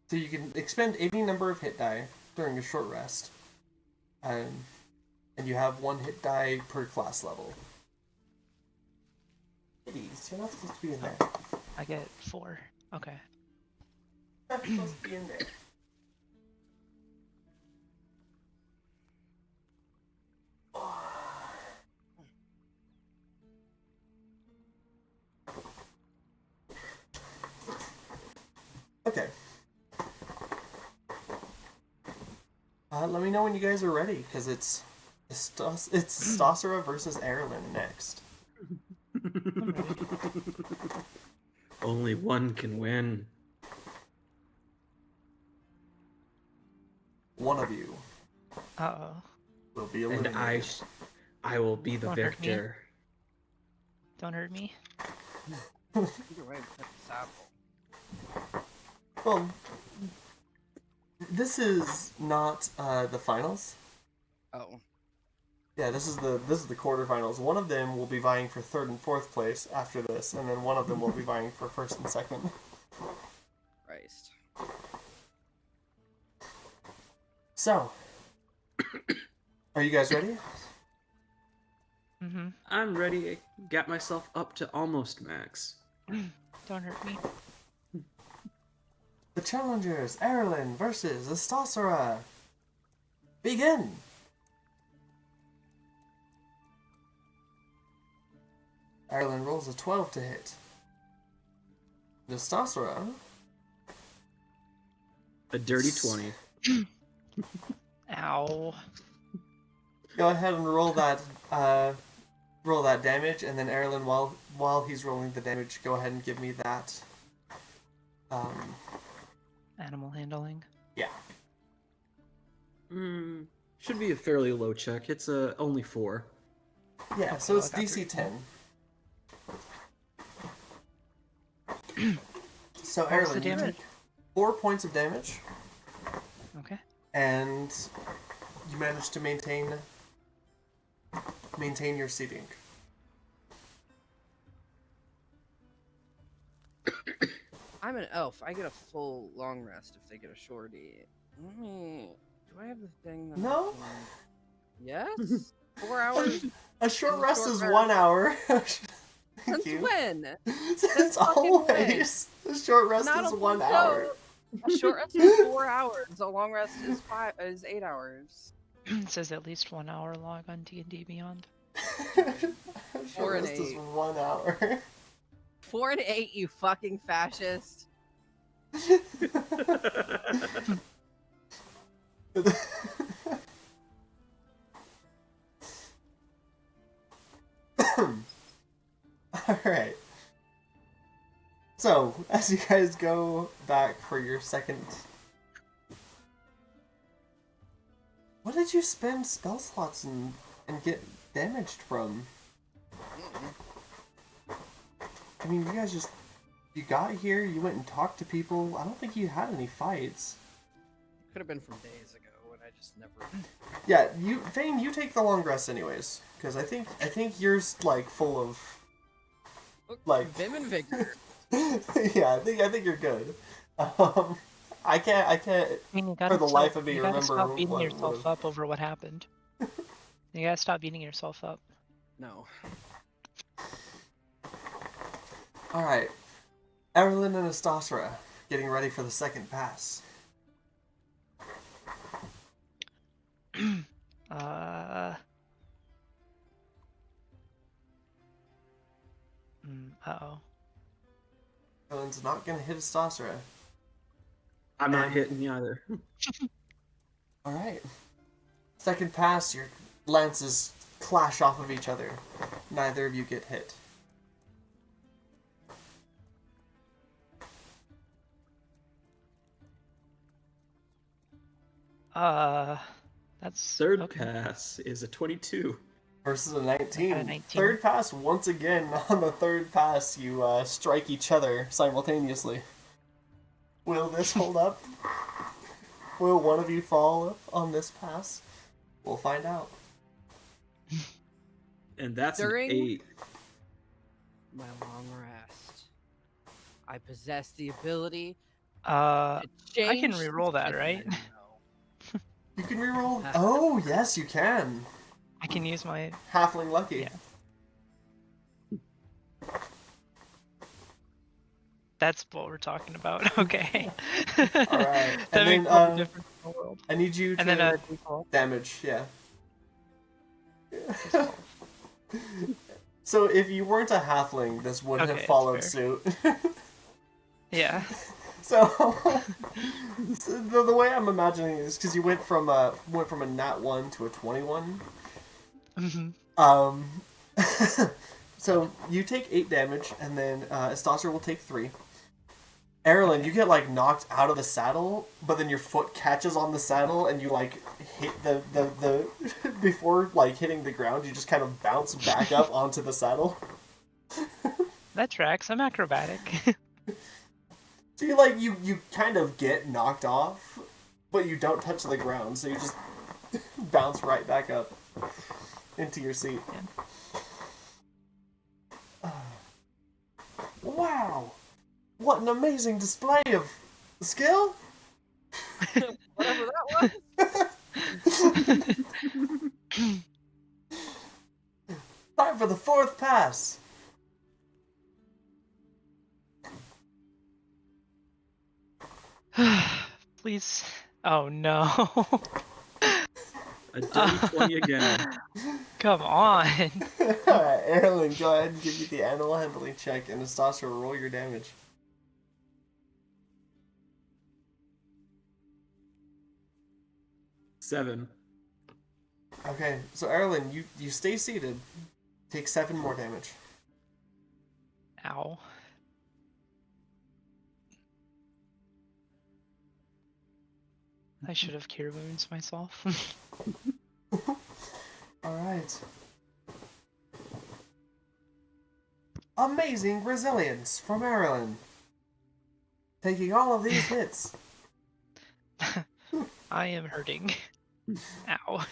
So you can expend any number of hit die during a short rest. And you have 1 hit die per class level. Kitties, you're not supposed to be in there. I get 4. Okay. You're not supposed to be in there. Okay. Let me know when you guys are ready, because it's Stossera versus Eberron next. Only one can win. One of you Uh-oh. will be And eliminated. I will be the Don't hurt me. victor. Don't hurt me. Either way, we cut the saddle. Well, this is not the finals. Oh. Yeah, this is the quarterfinals. One of them will be vying for 3rd and 4th place after this, and then one of them will be vying for 1st and 2nd. Christ. So, are you guys ready? Mm-hmm. I'm ready. I got myself up to almost max. Don't hurt me. The challengers, Eberron versus Stossera. Begin! Eberron rolls a 12 to hit. Stossera A dirty 20. Ow. go ahead and roll that damage, and then Eberron, while he's rolling the damage, go ahead and give me that. Animal handling. Yeah. Should be a fairly low check. It's only 4. Yeah, so it's DC 10. So What was the Eberron, you damage? take 4 points of damage, Okay. and you manage to maintain your seating. I'm an elf. I get a full long rest if they get a shorty. Let me... Do I have the thing that... No. Yes? 4 hours? A short rest is Short 1 hour. Thank Since you. when? Since fucking always. A short rest Not is a 1 no. hour. A short rest is 4 hours. A long rest is 8 hours. It says at least 1 hour log on D&D Beyond. A 4 short and rest is 8. 1 hour. 4 and 8, you fucking fascist. Alright. So, as you guys go back for your second... What did you spend spell slots and get damaged from? I mean, you guys just... You got here, you went and talked to people. I don't think you had any fights. Could have been from days ago, and I just never... Yeah, Thane, you take the long rest anyways. Because I think yours, like, full of... Like... Vim and Vigor. Yeah, I think you're good. I can't I mean, you gotta for the stop, life of me you gotta remember stop beating what yourself would've- up over what happened. You gotta stop beating yourself up. No. Alright. Eberron and Stossera getting ready for the second pass. Uh-oh. Eberron's not gonna hit Stossera. I'm not hitting you either. Alright. Second pass, your lances clash off of each other. Neither of you get hit. That's... Third okay. pass is a 22. Versus a 19. I got a 19. Third pass, once again, on the third pass, you strike each other simultaneously. Will this hold up? Will one of you fall on this pass? We'll find out. And that's During- an 8. My long rest. I possess the ability I to change can re-roll that, the right? menu. You can reroll. Oh, yes, you can. I can use my. Halfling lucky. Yeah. That's what we're talking about. Okay. Alright, That and makes then, all the difference in the world. I need you to And then default. damage, yeah. So if you weren't a halfling, this would have Okay, followed fair. suit. Yeah. So, the way I'm imagining it is because you went from a nat 1 to a 21. Hmm. So you take 8 damage, and then Estasser will take 3. Erlen, you get like knocked out of the saddle, but then your foot catches on the saddle, and you like hit the before like hitting the ground, you just kind of bounce back up onto the saddle. That tracks. I'm acrobatic. So you kind of get knocked off, but you don't touch the ground, so you just bounce right back up into your seat. Yeah. Wow! What an amazing display of skill! Whatever that was. Time for the 4th pass! Please. Oh no. A dirty 20 again. Come on. Alright, Erlen, go ahead and give me the animal handling check, and Estasser, roll your damage. 7. Okay, so Erlen, you stay seated. Take 7 more damage. Ow. I should have cure wounds myself. Alright. Amazing resilience from Erlen. Taking all of these hits. I am hurting. Ow.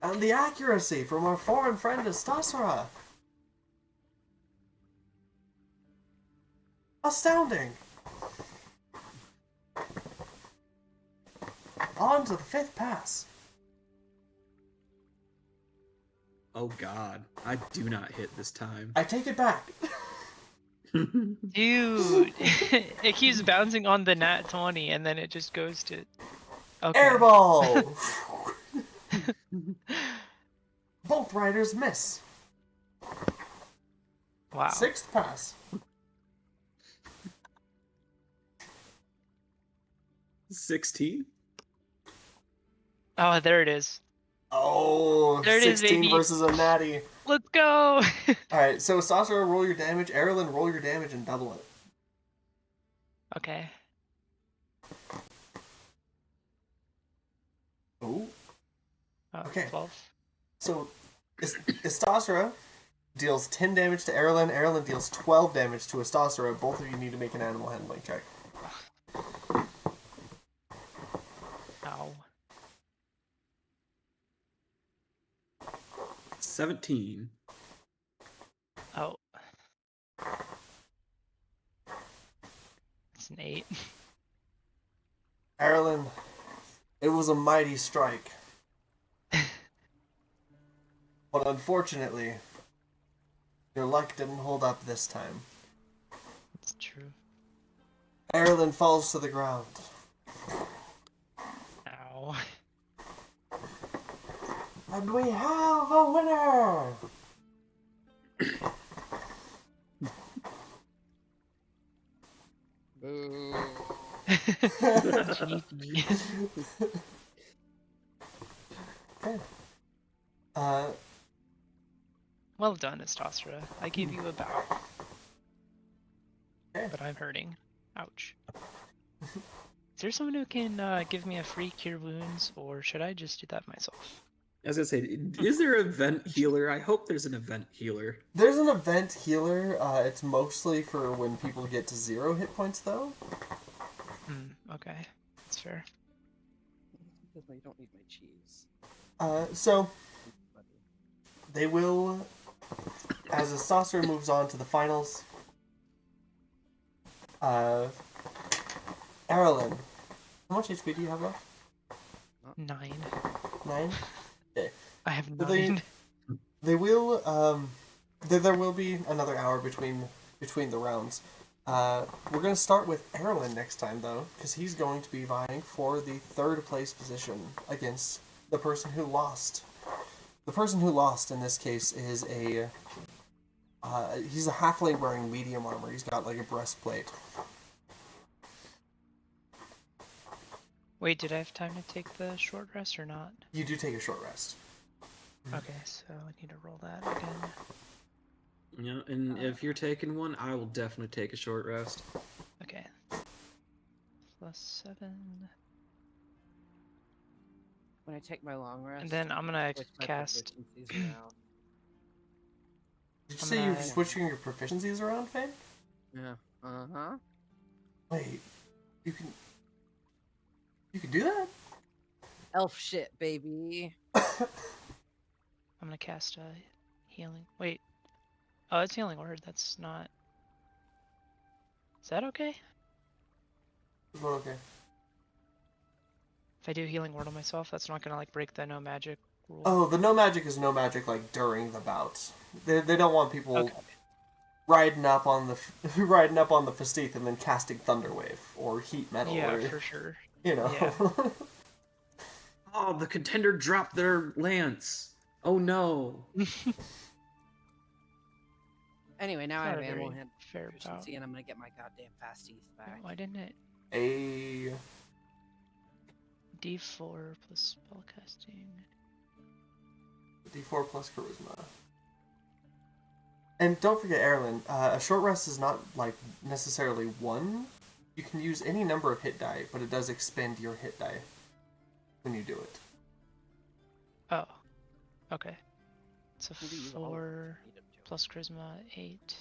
And the accuracy from our foreign friend Estasera. Astounding. On to the 5th pass. Oh god, I do not hit this time. I take it back. Dude. It keeps bouncing on the nat 20 and then it just goes to. Okay. Airball! Both riders miss. Wow. 6th pass. 16? Oh, there it is. Oh, There it is, 16 baby. versus a natty. Let's go. Alright, so Sasha, roll your damage. Erlen, roll your damage and double it. Okay. Oh. Oh, Okay. 12. So, Estasera deals 10 damage to Erlen. Erlen deals 12 damage to Estasera. Both of you need to make an animal handling check. Ow. 17. Oh. It's an 8. Erlen, it was a mighty strike. But unfortunately, your luck didn't hold up this time. It's true. Erlen falls to the ground. Ow. And we have a winner! Boo. GG. Okay. Well done, Estasra. I give you a bow. Okay. But I'm hurting. Ouch. Is there someone who can give me a free cure wounds, or should I just do that myself? I was gonna say, is there an event healer? I hope there's an event healer. There's an event healer. It's mostly for when people get to 0 hit points, though. Okay, that's fair. Because you don't need my cheese. So they will, as the saucer moves on to the finals. Eberron, how much HP do you have left? 9. 9. Okay. I have So 9. They will. There will be another hour between the rounds. We're gonna start with Eberron next time though, because he's going to be vying for the 3rd place position against the person who lost. The person who lost in this case is a. He's a halfling wearing medium armor. He's got like a breastplate. Wait, did I have time to take the short rest or not? You do take a short rest. Okay, so I need to roll that again. Yeah, and if you're taking one, I will definitely take a short rest. Okay. +7. When I take my long rest, And then I'm gonna switch my cast. proficiencies around. Did you I'm say you're gonna- switching your proficiencies around, Fane? Yeah. Uh-huh. Wait, you can do that? Elf shit, baby. I'm gonna cast a healing. Wait. Oh, it's healing word. That's not. Is that okay? Well, okay. If I do healing word on myself, that's not gonna like break the no magic rule. Oh, the no magic is no magic like during the bouts. They don't want people Okay. riding up on the Fastith and then casting Thunderwave or Heat Metal. Yeah, or, for sure. You know. Yeah. Oh, the contender dropped their lance. Oh no. Anyway, now It's I not have a animal very hand fair bout. proficiency, and I'm gonna get my goddamn fast teeth back. Why didn't it? A D4 plus spellcasting. D4 plus charisma. And don't forget, Eberron, a short rest is not like necessarily 1. You can use any number of hit die, but it does expend your hit die when you do it. Oh. Okay. It's a Maybe you all 4 need them to. plus charisma 8.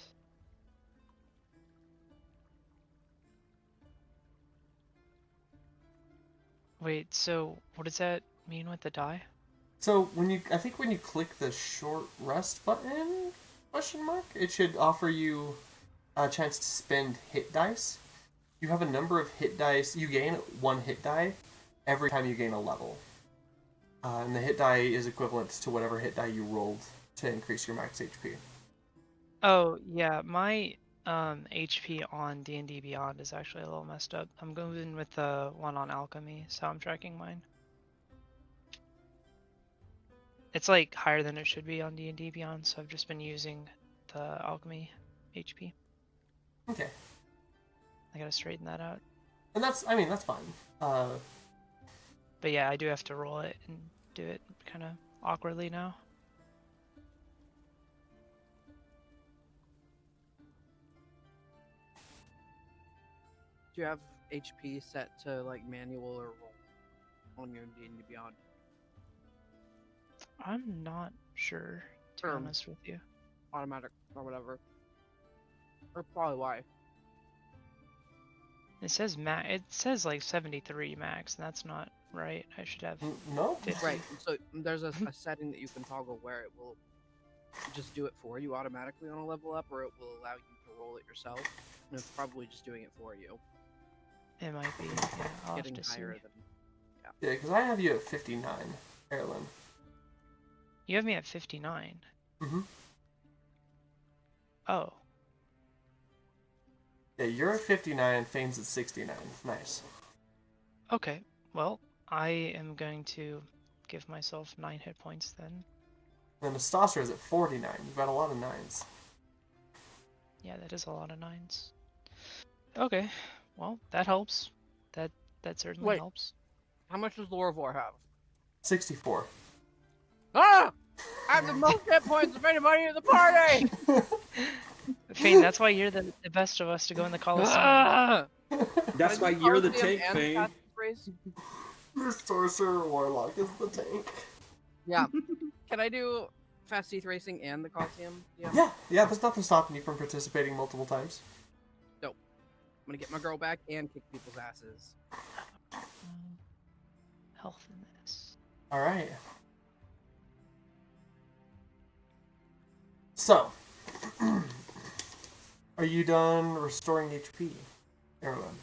Wait, so what does that mean with the die? So I think when you click the short rest button, question mark, it should offer you a chance to spend hit dice. You have a number of hit dice. You gain 1 hit die every time you gain a level. And the hit die is equivalent to whatever hit die you rolled to increase your max HP. Oh, yeah, my HP on D&D Beyond is actually a little messed up. I'm going with the one on alchemy, so I'm tracking mine. It's like higher than it should be on D&D Beyond, so I've just been using the alchemy HP. Okay. I gotta straighten that out. And that's fine. But yeah, I do have to roll it and do it kind of awkwardly now. Do you have HP set to like manual or roll on your D&D Beyond? I'm not sure, to be honest with you. Automatic or whatever. Or probably why. It says it says like 73 max, and that's not right. I should have No? 50. Right. So there's a setting that you can toggle where it will just do it for you automatically on a level up, or it will allow you to roll it yourself. And it's probably just doing it for you. It might be. Yeah, I'll have Getting to see. higher than. Yeah, because I have you at 59, Eberron. You have me at 59. Mm-hmm. Oh. Yeah, you're at 59, Fane's at 69. Nice. Okay. Well, I am going to give myself 9 hit points then. And the Stasser is at 49. You've got a lot of 9s. Yeah, that is a lot of 9s. Okay. Well, that helps. That certainly Wait. helps. How much does Lorvor have? 64. Ah! I have the most hit points of anybody in the party! Fane, that's why you're the best of us to go in the Coliseum. Ah! That's Can I why do you're the Coliseum tank, and Fane. Passive Race? Your Sorcerer Warlock is the tank. Yeah. Can I do Fast Teeth Racing and the Coliseum? Yeah, there's nothing stopping you from participating multiple times. gonna get my girl back and kick people's asses. Health in this. All right. So, are you done restoring HP, Eberron?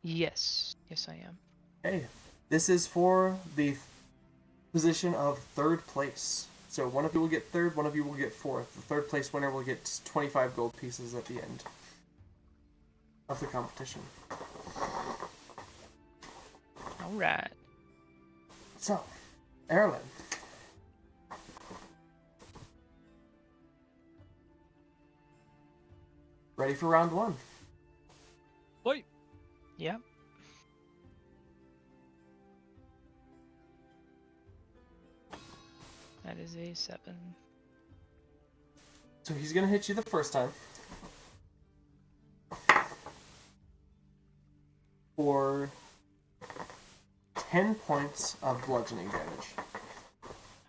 Yes. Yes, I am. Okay. This is for the position of third place. So one of you will get third, one of you will get fourth. The third place winner will get 25 gold pieces at the end of the competition. All right. So, Eberron. Ready for round one? Wait. Yep. That is a 7. So he's gonna hit you the first time. For 10 points of bludgeoning damage.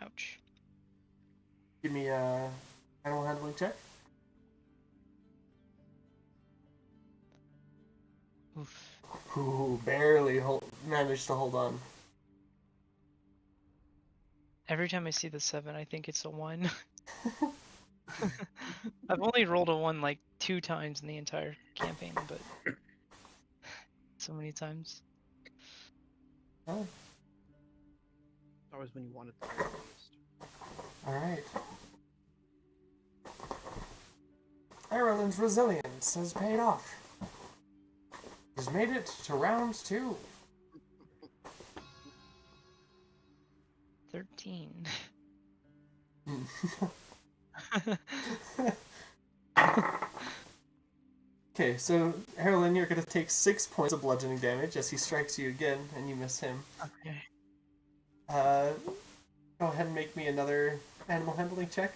Ouch. Give me a animal handling check. Oof. Ooh, barely managed to hold on. Every time I see the 7, I think it's a 1. I've only rolled a 1 like 2 times in the entire campaign, but so many times. Oh, Always when you want it the very least. alright. Ireland's resilience has paid off. He's made it to round 2. 13. Okay, so Harlan, you're gonna take 6 points of bludgeoning damage as he strikes you again, and you miss him. Okay. Go ahead and make me another animal handling check.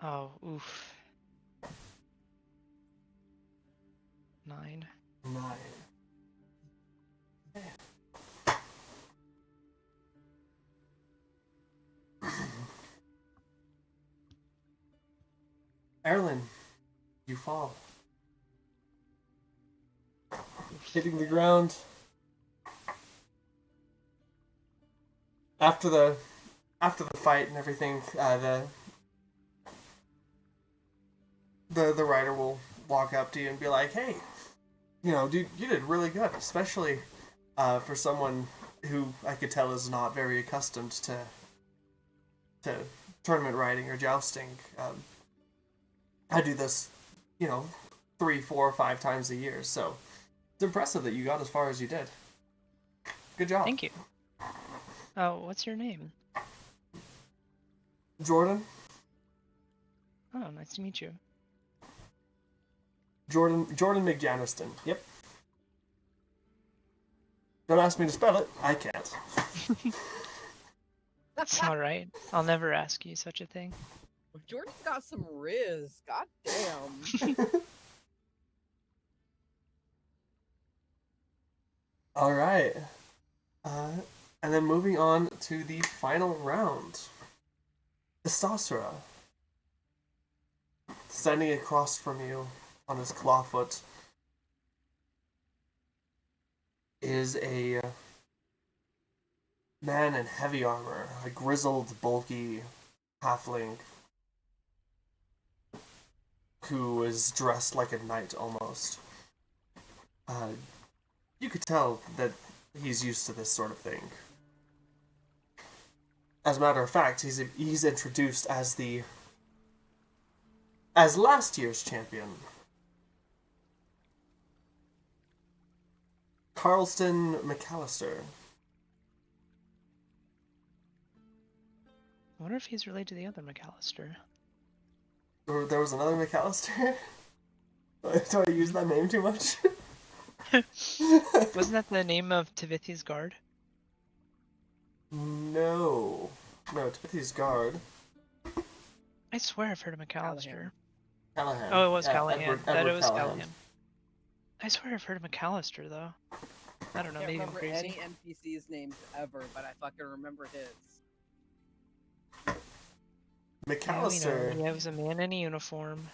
Oh, oof. 9. 9. Okay. Erlen, you fall. Hitting the ground. After the fight and everything, the rider will walk up to you and be like, "Hey, you know, dude, you did really good, especially for someone who I could tell is not very accustomed to tournament riding or jousting. I do this, 3, 4, 5 times a year, so it's impressive that you got as far as you did. Good job." Thank you. Oh, what's your name? Jordan? Oh, nice to meet you. Jordan McJaniston. Yep. Don't ask me to spell it. I can't. It's alright. I'll never ask you such a thing. Jordan's got some riz. God damn. All right. And then moving on to the final round. Istasra. Standing across from you on his clawfoot is a man in heavy armor, a grizzled, bulky halfling who is dressed like a knight almost. You could tell that he's used to this sort of thing. As a matter of fact, he's introduced as last year's champion, Carlston McAllister. I wonder if he's related to the other McAllister. There was another McAllister? Do I use that name too much? Wasn't that the name of Tivithi's guard? No, Timothy's guard. I swear I've heard of McAllister. Callahan. Oh, it was Yeah, Callahan. Edward It was Callahan. Callahan. I swear I've heard of McAllister, though. I don't know, I can't maybe I'm remember crazy. any NPC's names ever, but I fucking remember his. McAllister. He was a man in a uniform.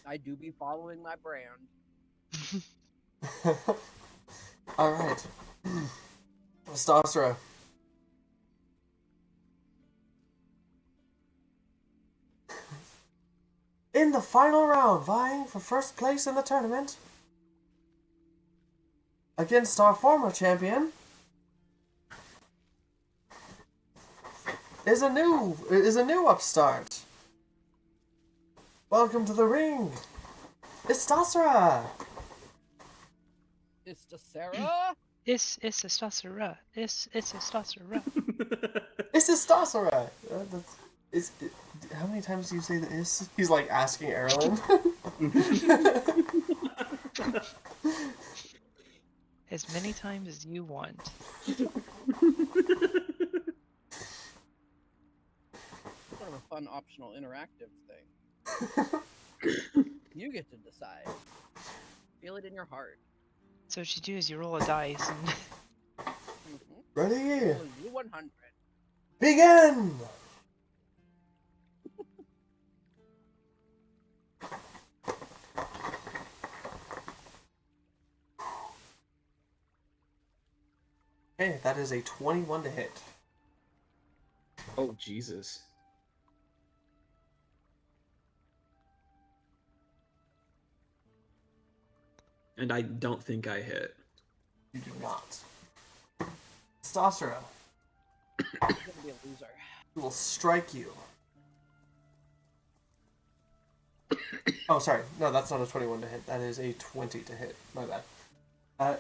I do be following my brand. Alright. Stasra. In the final round, vying for first place in the tournament, against our former champion, is a new upstart. Welcome to the ring. It's Stasra. It's the Sarah. It's a Stasra. It's a Stasra. It's a Stasra. How many times do you say the is? He's like asking Eberron. As many times as you want. Sort of a fun optional interactive thing. You get to decide. Feel it in your heart. So what you do is you roll a dice and Ready? Roll U100. Begin! Okay, that is a 21 to hit. Oh, Jesus. And I don't think I hit. You do not. Stasra, You're gonna be a loser. he will strike you. Oh, sorry. No, that's not a 21 to hit. That is a 20 to hit. My bad.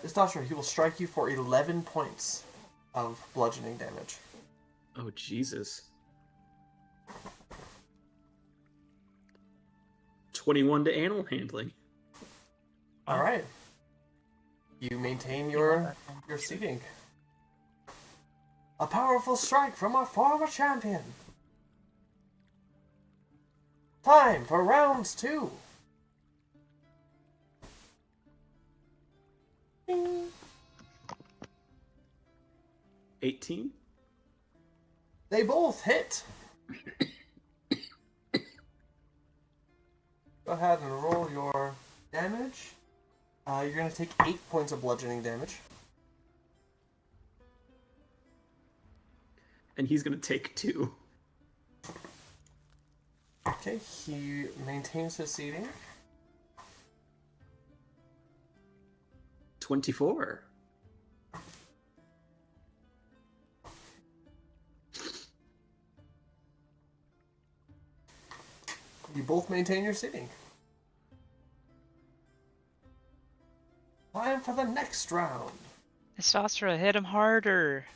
Stasra, he will strike you for 11 points of bludgeoning damage. Oh, Jesus. 21 to animal handling. Alright. You maintain your seating. A powerful strike from our former champion. Time for rounds 2. Bing. 18? They both hit. Go ahead and roll your damage. You're going to take 8 points of bludgeoning damage. And he's gonna take 2. Okay, he maintains his seating. 24. You both maintain your seating. Time for the next round. Stasra, hit him harder.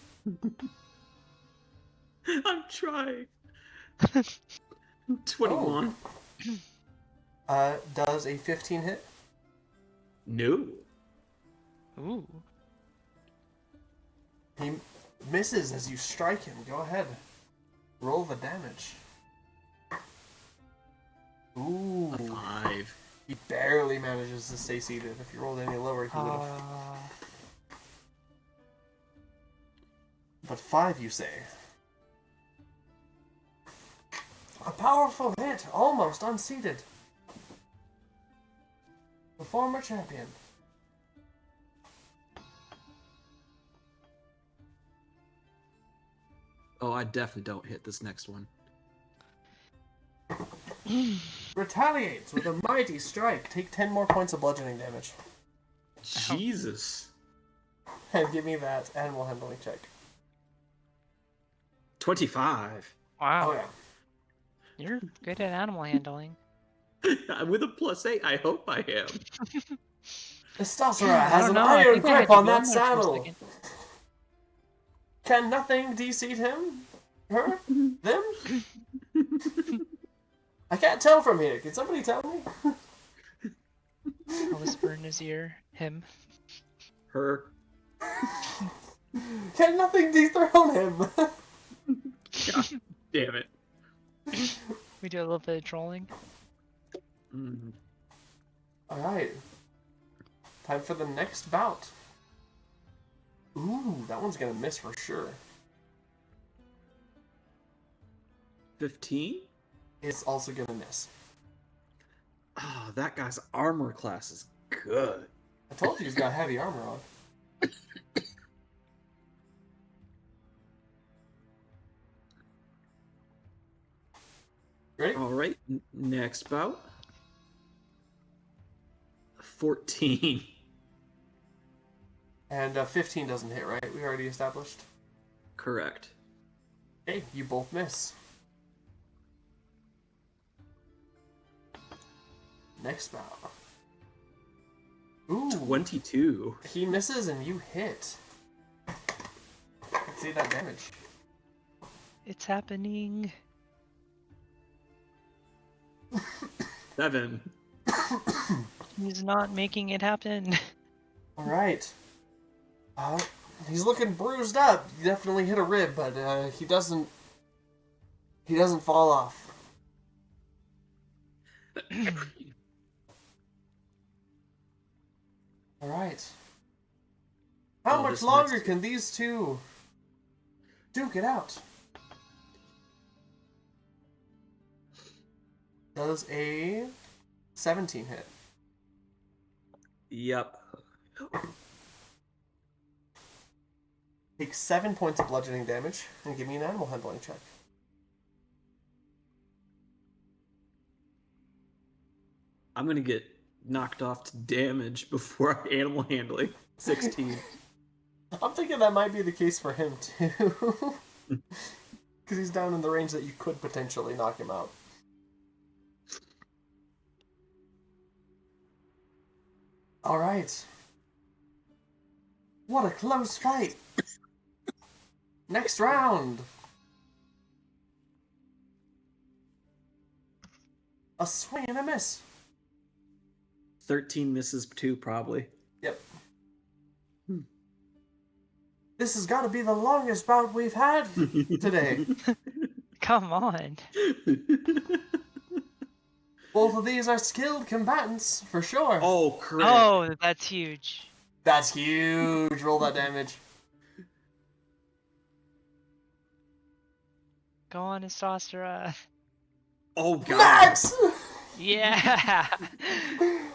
I'm trying. 21. Does a 15 hit? No. Ooh. He misses as you strike him. Go ahead. Roll the damage. Ooh. A 5. He barely manages to stay seated. If you rolled any lower, he would have. But 5, you say? A powerful hit, almost unseated. The former champion. Oh, I definitely don't hit this next one. Retaliates with a mighty strike. Take 10 more points of bludgeoning damage. Jesus. And give me that animal handling check. 25. Wow. Oh yeah. You're good at animal handling. With a +8, I hope I am. Stasra I has don't an know, I iron think I had grip to on go that in there for a saddle. second. Can nothing de-seat him? Her? Them? I can't tell from here. Can somebody tell me? I'll whisper in his ear. Him. Her. Can nothing dethrone him? God damn it. We do a little bit of trolling. Mm. Alright. Time for the next bout. Ooh, that one's gonna miss for sure. 15? is also gonna miss. Oh, that guy's armor class is good. I told you he's got heavy armor on. Ready? All right, next bout. 14. And 15 doesn't hit, right? We already established. Correct. Okay, you both miss. Next bout. Ooh, 22. he misses and you hit. See that damage. It's happening. 7. He's not making it happen. All right. He's looking bruised up. You definitely hit a rib, but he doesn't fall off. All right. How Oh, much this longer next- can these two duke it out? Does a 17 hit? Yep. Take 7 points of bludgeoning damage and give me an animal handling check. I'm going to get knocked off to damage before animal handling. 16. I'm thinking that might be the case for him too. Because he's down in the range that you could potentially knock him out. Alright. What a close fight. Next round. A swing and a miss. 13 misses too, probably. Yep. This has got to be the longest bout we've had today. Come on. Both of these are skilled combatants, for sure. Oh, correct. Oh, that's huge. That's huge. Roll that damage. Go on, Istostra. Oh, God. Max! Yeah.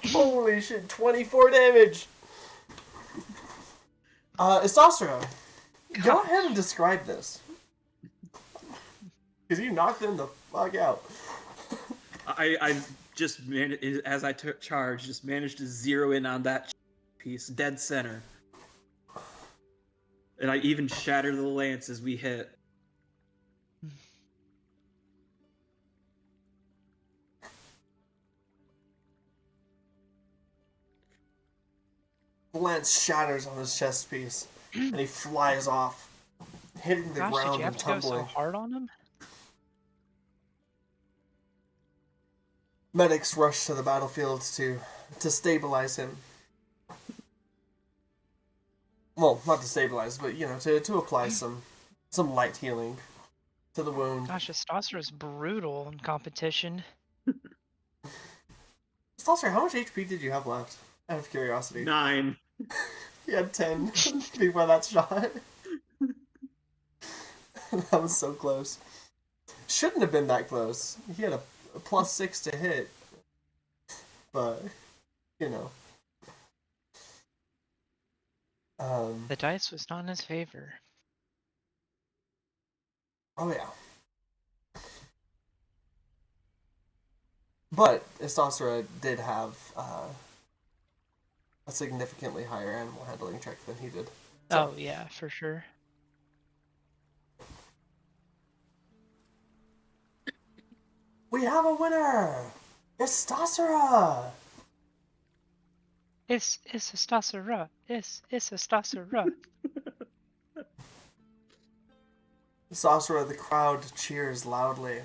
Holy shit, 24 damage. Istostra, go ahead and describe this. Because you knocked him the fuck out. I just, as I charged, just managed to zero in on that piece, dead center. And I even shattered the lance as we hit. The lance shatters on his chest piece, and he flies off, hitting the Gosh, did ground you have and to go so tumbling. hard on him? Medics rush to the battlefield to stabilize him. Well, not to stabilize, but to apply some light healing to the wound. Gosh, Istostra's brutal in competition. Stalcer, how much HP did you have left? Out of curiosity. 9. He had 10 before that shot. That was so close. Shouldn't have been that close. He had a +6 to hit. But, The dice was not in his favor. oh yeah. But Istostra did have a significantly higher animal handling check than he did. So, Oh, yeah, for sure. we have a winner! Istostra! It's Istostra. It's Istostra. Istostra, the crowd cheers loudly.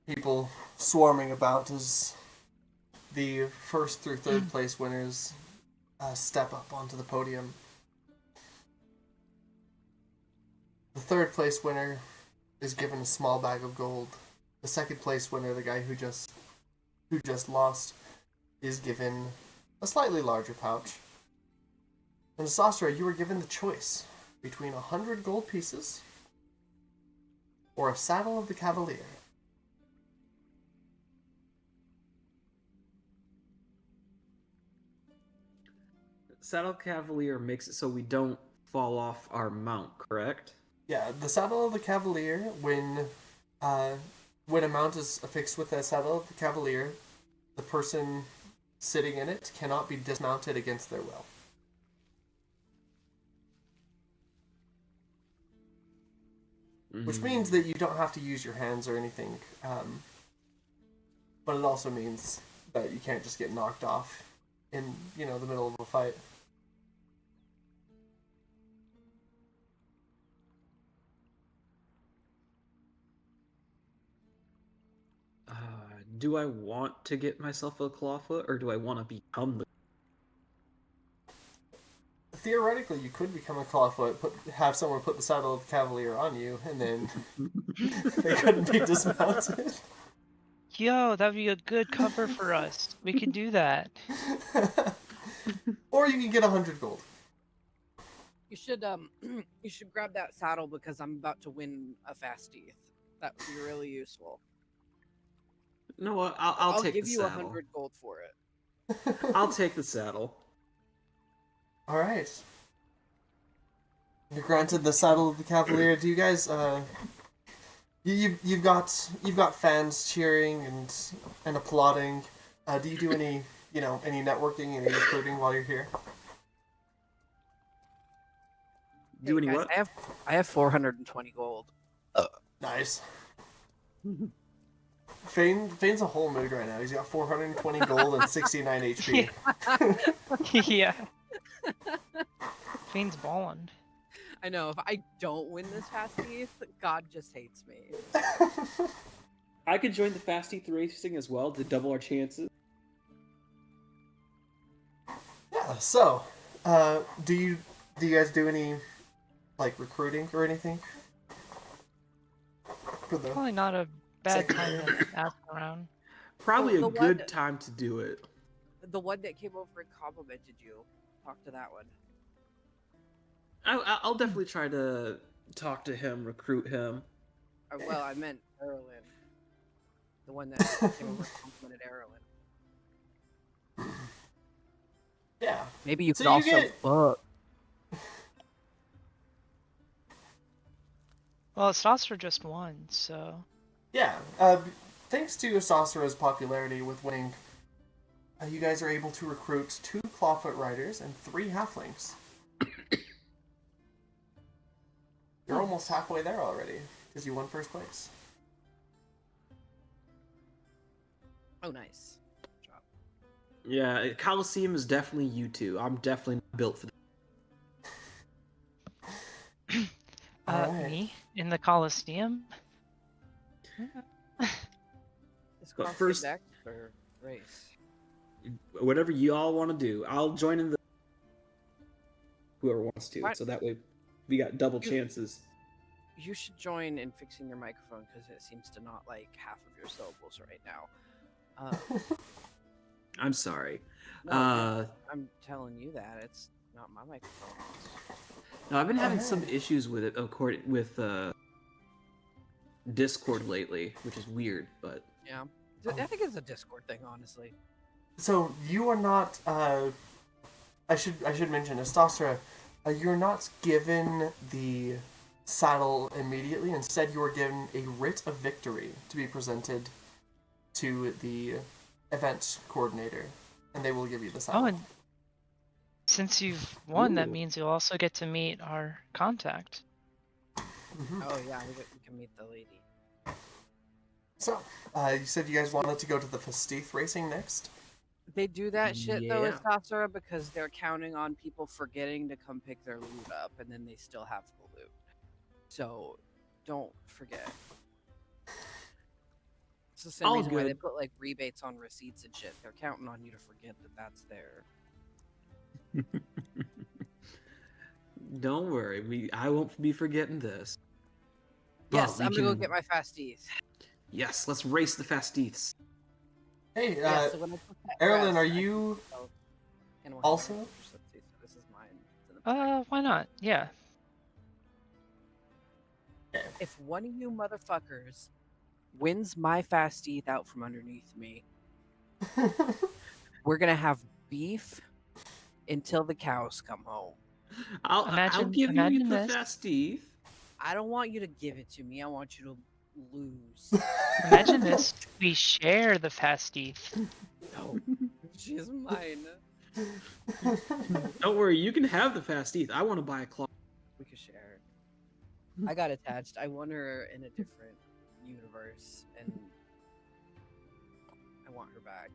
People swarming about as the first through third place winners step up onto the podium. The third place winner is given a small bag of gold. The second place winner, the guy who just lost, is given a slightly larger pouch. And Sastra, you were given the choice. between 100 gold pieces or a saddle of the Cavalier. Saddle Cavalier makes it so we don't fall off our mount, correct? Yeah, the saddle of the Cavalier, when a mount is affixed with a saddle of the Cavalier, the person sitting in it cannot be dismounted against their will. Which means that you don't have to use your hands or anything, but it also means that you can't just get knocked off in, the middle of a fight. Do I want to get myself a clawfoot, or do I want to become the... Theoretically, you could become a clawfoot, have someone put the saddle of the Cavalier on you, and then they couldn't be dismounted. Yo, that'd be a good cover for us. We could do that. Or you can get 100 gold. You should you should grab that saddle because I'm about to win a fast teeth. That would be really useful. No, I'll take give the you saddle. 100 gold for it. I'll take the saddle. All right. You're granted the saddle of the Cavalier. Do you guys you've got fans cheering and applauding. Do you do any networking, any recruiting while you're here? Do any Guys, what? I have 420 gold. Nice. Fane's a whole mood right now. He's got 420 gold and 69 HP. Yeah. Fiend's balling. I know, if I don't win this fast teeth, God just hates me. I could join the fast teeth racing as well to double our chances. Yeah. So, do you guys do any recruiting or anything? For the Probably not a bad time to ask around. Probably The a good one- time to do it. The one that came over and complimented you, talk to that one. I'll definitely try to talk to him, recruit him. Well, I meant Erlin. The one that came over and complimented Erlin. yeah. Maybe you So could you also get- book. Well, it's also just one, so Yeah. Thanks to Asasara's popularity with winning, you guys are able to recruit 2 clawfoot riders and 3 halflings. You're almost halfway there already, because you won first place. Oh, nice. Good job. Yeah, Coliseum is definitely you two. I'm definitely not built for that. Alright. me in the Coliseum. Is But CrossFit first- Dex or race? Whatever you all want to do, I'll join in the whoever wants to. What? So that way, we got double You- chances. You should join in fixing your microphone because it seems to not like half of your syllables right now. I'm sorry. No, I'm telling you that it's not my microphone. No, I've been having some issues with it, with Discord lately, which is weird, but Yeah, I think it's a Discord thing, honestly. So you are not. I should mention, Astasra, you're not given the saddle immediately. Instead, you are given a writ of victory to be presented to the event coordinator, and they will give you the saddle. Oh, and since you've won, that Ooh. means you'll also get to meet our contact. Mhm. Oh yeah, we can meet the lady. So, you said you guys wanted to go to the Fastith racing next? They do that shit though, Yeah. Astasara, because they're counting on people forgetting to come pick their loot up, and then they still have the loot. So, don't forget. It's the same All reason why they good. put like rebates on receipts and shit. They're counting on you to forget that that's there. don't worry, I won't be forgetting this. But Yes, we I'm gonna go can- get my fasties. Yes, let's race the Fastieths. Hey, Yeah, so when I put that Erlen, dress, are I you put myself- Animal also? handling efficiency, so this is mine. It's in the back. Why not? Yeah. if one of you motherfuckers wins my fast teeth out from underneath me, we're gonna have beef until the cows come home. I'll Imagine give you the this. fast teeth. I don't want you to give it to me. I want you to lose. Imagine this. We share the fast teeth. No, she's mine. Don't worry, you can have the fast teeth. I want to buy a claw. We could share. I got attached. I won her in a different universe, and I want her back.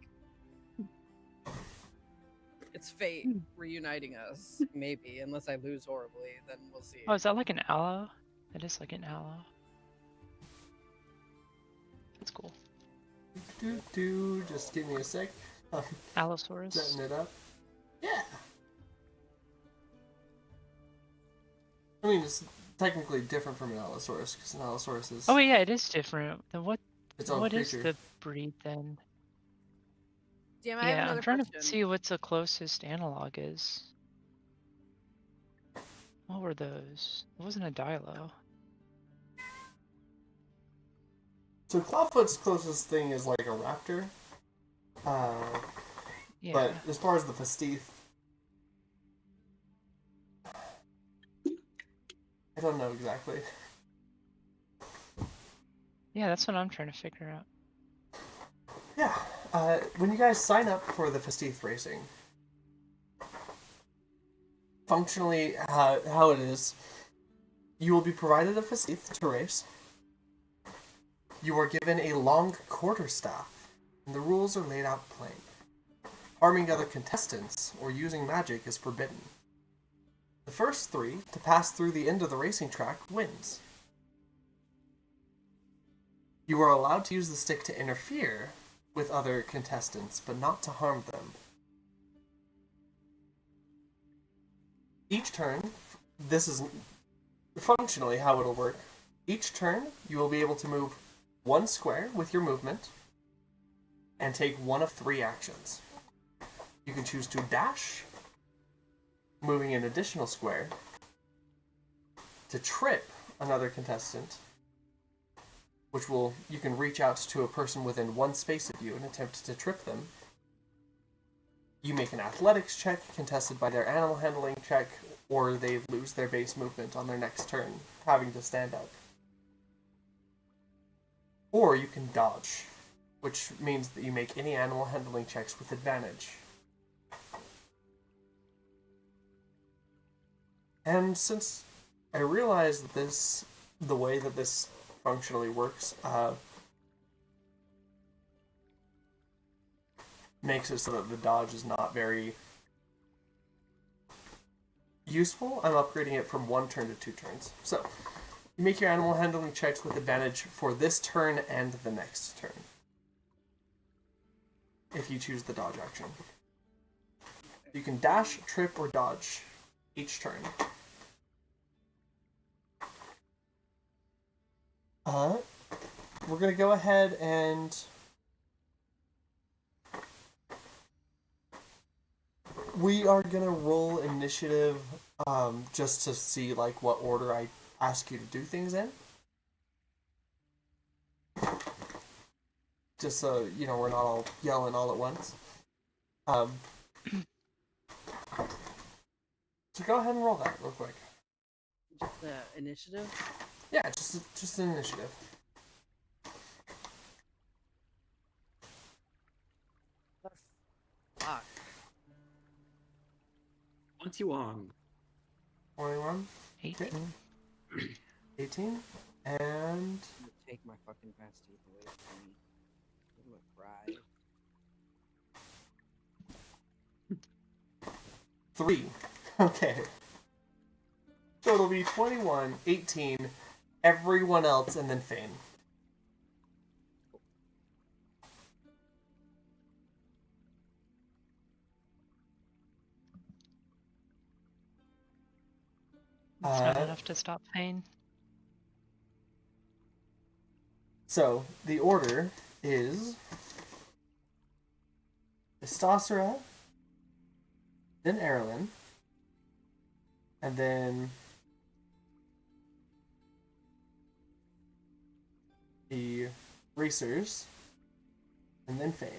It's fate reuniting us, maybe, unless I lose horribly, then we'll see. Oh, is that like an aloe? That is like an aloe. That's cool. Just give me a sec. Allosaurus. Setting it up. Yeah. I mean, it's technically different from an Allosaurus because an Allosaurus is Oh yeah, it is different. Then what? its own What is creature. the breed then? Damn, I have Yeah, another I'm trying question. to see what the closest analog is. What were those? It wasn't a Dilo. So Clawfoot's closest thing is like a raptor. Yeah. But as far as the Fastieth, I don't know exactly. Yeah, that's what I'm trying to figure out. Yeah. When you guys sign up for the Fastieth racing, functionally how it is, you will be provided a Fastieth to race. You are given a long quarterstaff, and the rules are laid out plain. Harming other contestants or using magic is forbidden. The first 3 to pass through the end of the racing track wins. You are allowed to use the stick to interfere with other contestants, but not to harm them. Each turn, this is functionally how it'll work. Each turn, you will be able to move 1 square with your movement and take one of 3 actions. You can choose to dash, moving an additional square, to trip another contestant, which you can reach out to a person within 1 space of you and attempt to trip them. You make an athletics check contested by their animal handling check, or they lose their base movement on their next turn, having to stand up. Or you can dodge, which means that you make any animal handling checks with advantage. And since I realized that the way that this functionally works, makes it so that the dodge is not very useful, I'm upgrading it from 1 turn to 2 turns. So, you make your animal handling checks with advantage for this turn and the next turn, if you choose the dodge action. You can dash, trip, or dodge each turn. We're going to go ahead and we are going to roll initiative just to see like what order I ask you to do things in. Just so, we're not all yelling all at once. So go ahead and roll that real quick. Just the initiative? Yeah, just an initiative. Fuck. 21. 21. 18. 18. And I'm gonna take my fucking fast teeth away from me. I'm gonna cry. 3. Okay. So it'll be 21, 18, everyone else, and then Fane. It's not enough to stop pain. So, the order is Estosera, then Eberron, and then the racers, and then Fane.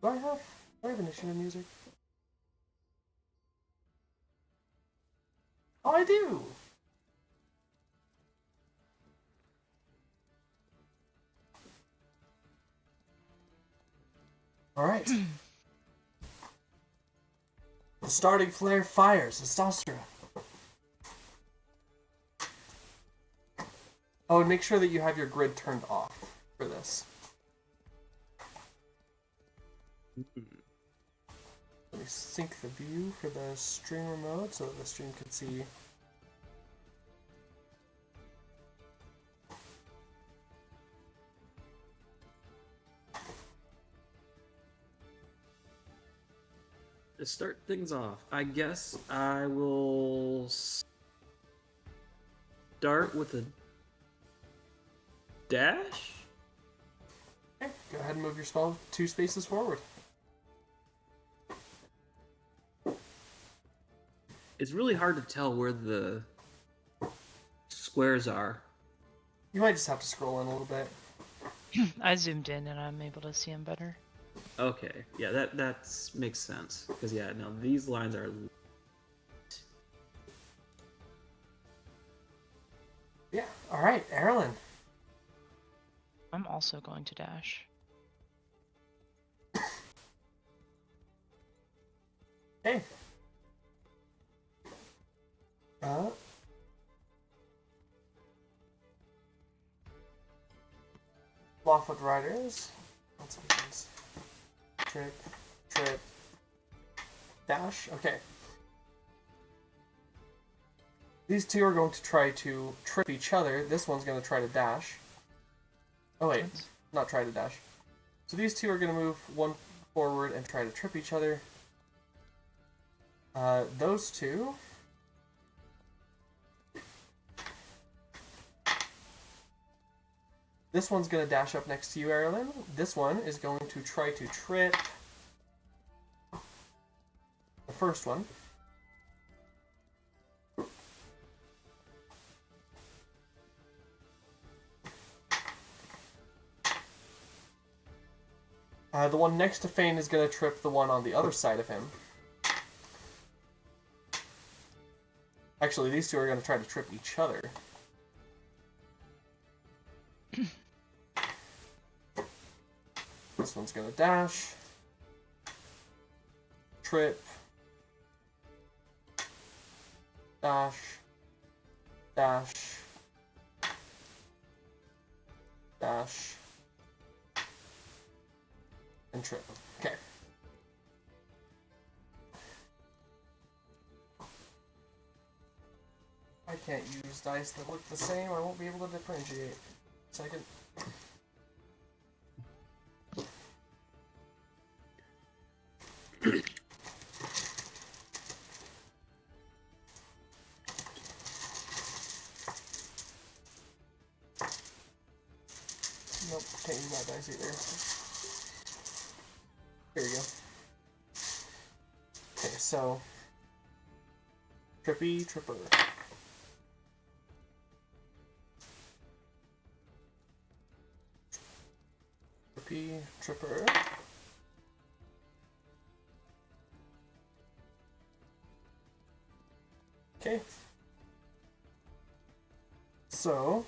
Do I have initiative music? Oh, I do! Alright. The starting flare fires. Testosterone. Oh, and make sure that you have your grid turned off for this. Let me sync the view for the streamer mode so that the stream can see. To start things off, I guess I will start with a dash. Okay, go ahead and move your spell 2 spaces forward. It's really hard to tell where the squares are. You might just have to scroll in a little bit. I zoomed in and I'm able to see him better. Okay, yeah, that makes sense. Because yeah, no, these lines are. Yeah, alright, Eberron. I'm also going to dash. Hey. Lawfoot Riders. Let's see this. Trip, dash. Okay. These two are going to try to trip each other. This one's going to try to dash. Oh wait, not try to dash. So these two are going to move one forward and try to trip each other. Those two. This one's going to dash up next to you, Eberron. This one is going to try to trip the first one. The one next to Fane is going to trip the one on the other side of him. Actually, these two are going to try to trip each other. This one's going to dash. Trip. Dash. Dash. Dash. And trip. Okay. I can't use dice that look the same. I won't be able to differentiate. Second. Nope, can't use that dice either. Here we go. Okay, so Trippy Tripper. Trippy Tripper. Okay. So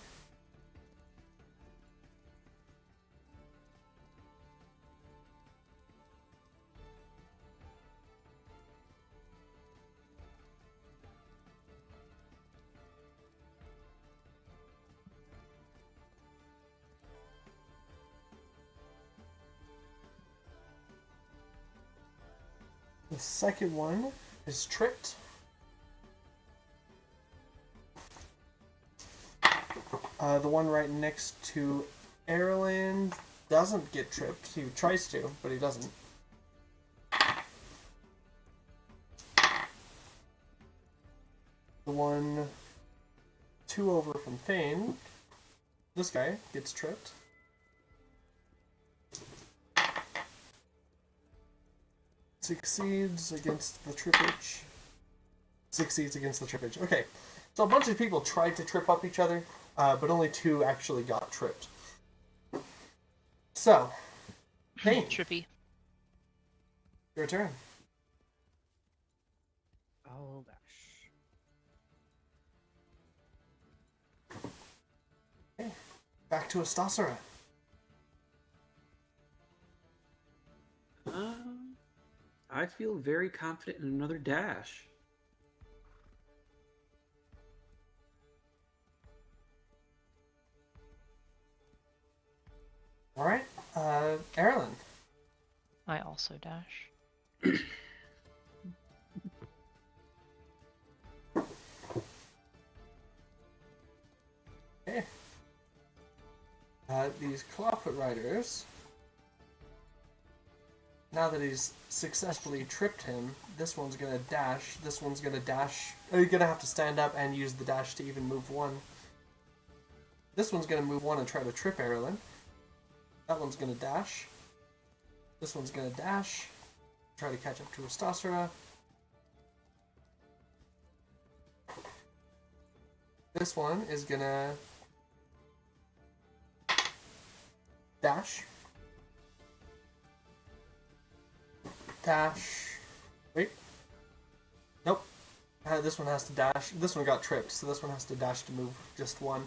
the second one is tripped. The one right next to Eberron doesn't get tripped. He tries to, but he doesn't. The one 2 over from Fane, this guy gets tripped. Succeeds against the trippage. Succeeds against the trippage. Okay. So a bunch of people tried to trip up each other, but only 2 actually got tripped. So, Thane, Trippy. your turn. I'll dash. Back to Astasara. I feel very confident in another dash. All right, Erilyn. I also dash. Okay. These Clawfoot Riders. Now that he's successfully tripped him, this one's gonna dash. This one's gonna dash. Oh, you're gonna have to stand up and use the dash to even move 1. This one's gonna move 1 and try to trip Erilyn. That one's gonna dash. This one's gonna dash. Try to catch up to Astasara. This one is gonna dash. Dash. Wait. Nope. This one has to dash. This one got tripped, so this one has to dash to move just 1.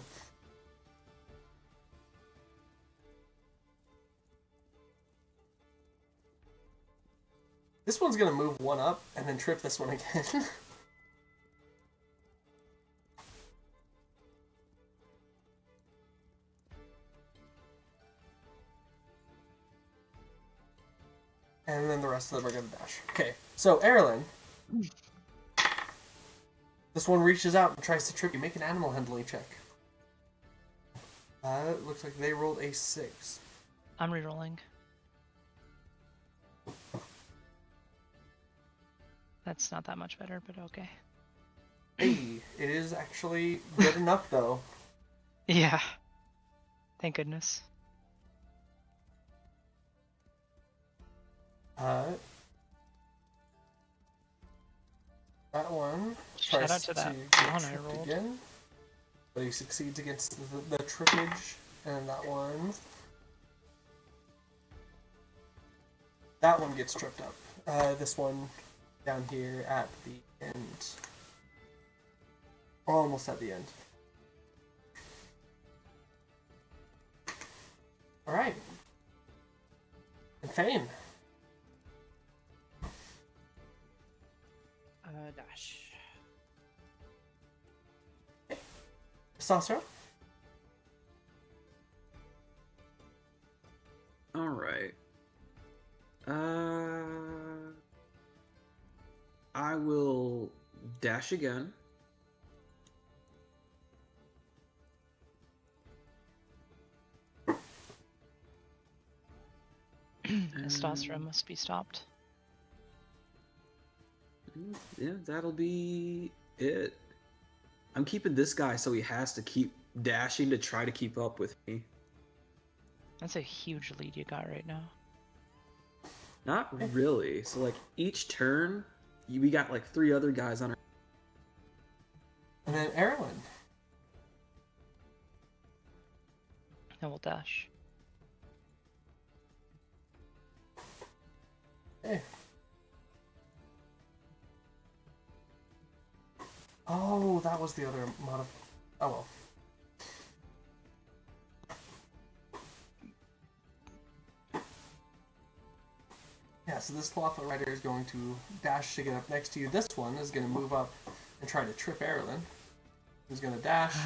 This one's gonna move 1 up and then trip this one again. And then the rest of them are gonna dash. Okay, so Erilyn. This one reaches out and tries to trip you. Make an animal handling check. It looks like they rolled a 6. I'm rerolling. That's not that much better, but okay. Hey, it is actually good enough though. Yeah. Thank goodness. That one Shout tries out to that get one I tripped rolled. again, but he succeeds against the trippage, and that one gets tripped up. This one down here at the end, almost at the end. All right, and Fane. Dash. Sasra? All right. I will dash again. Testosterone must be stopped. Yeah, that'll be it. I'm keeping this guy so he has to keep dashing to try to keep up with me. That's a huge lead you got right now. Not really. So like each turn, we got like 3 other guys on our. And then Erilyn. I will dash. Hey. Oh, that was the other mod. Oh well. Yeah, so this Clawfoot Rider is going to dash to get up next to you. This one is going to move up and try to trip Erilyn. He's going to dash.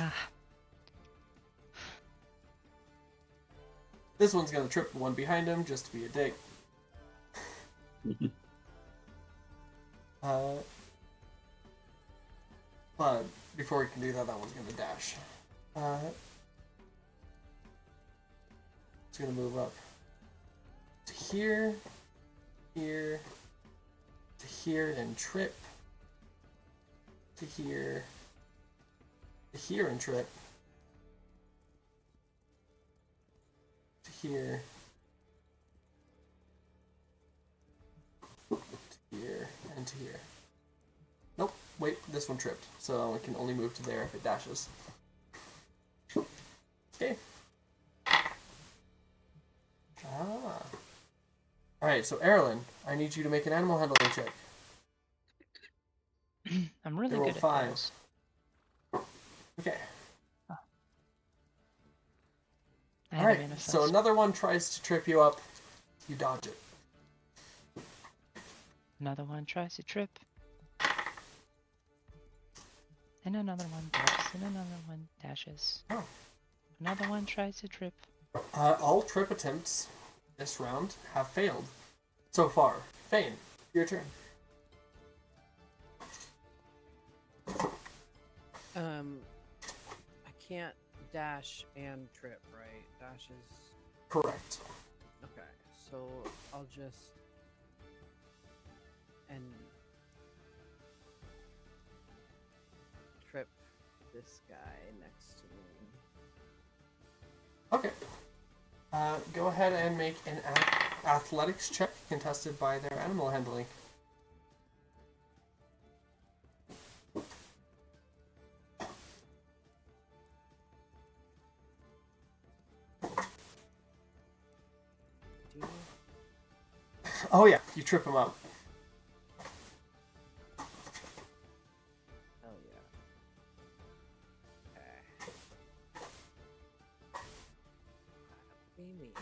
This one's going to trip the one behind him just to be a dick. But before he can do that, that one's going to dash. It's going to move up to here, here, to here, and trip. To here and trip. To here. To here, and to here. Nope, wait, this one tripped, so it can only move to there if it dashes. Okay. Ah. Alright, so Erilyn, I need you to make an animal handling check. I'm really Roll good at 5. those. Okay. I had a Alright, manifest. so another one tries to trip you up. You dodge it. Another one tries to trip. And another one dashes, and another one dashes. Oh. Another one tries to trip. All trip attempts this round have failed. So far. Fane, your turn. I can't dash and trip, right? Dash is Correct. okay. So I'll just and trip this guy next to me. Okay. Go ahead and make an athletics check contested by their animal handling. Do you? Oh yeah, you trip him up. Oh yeah. Okay. Be me.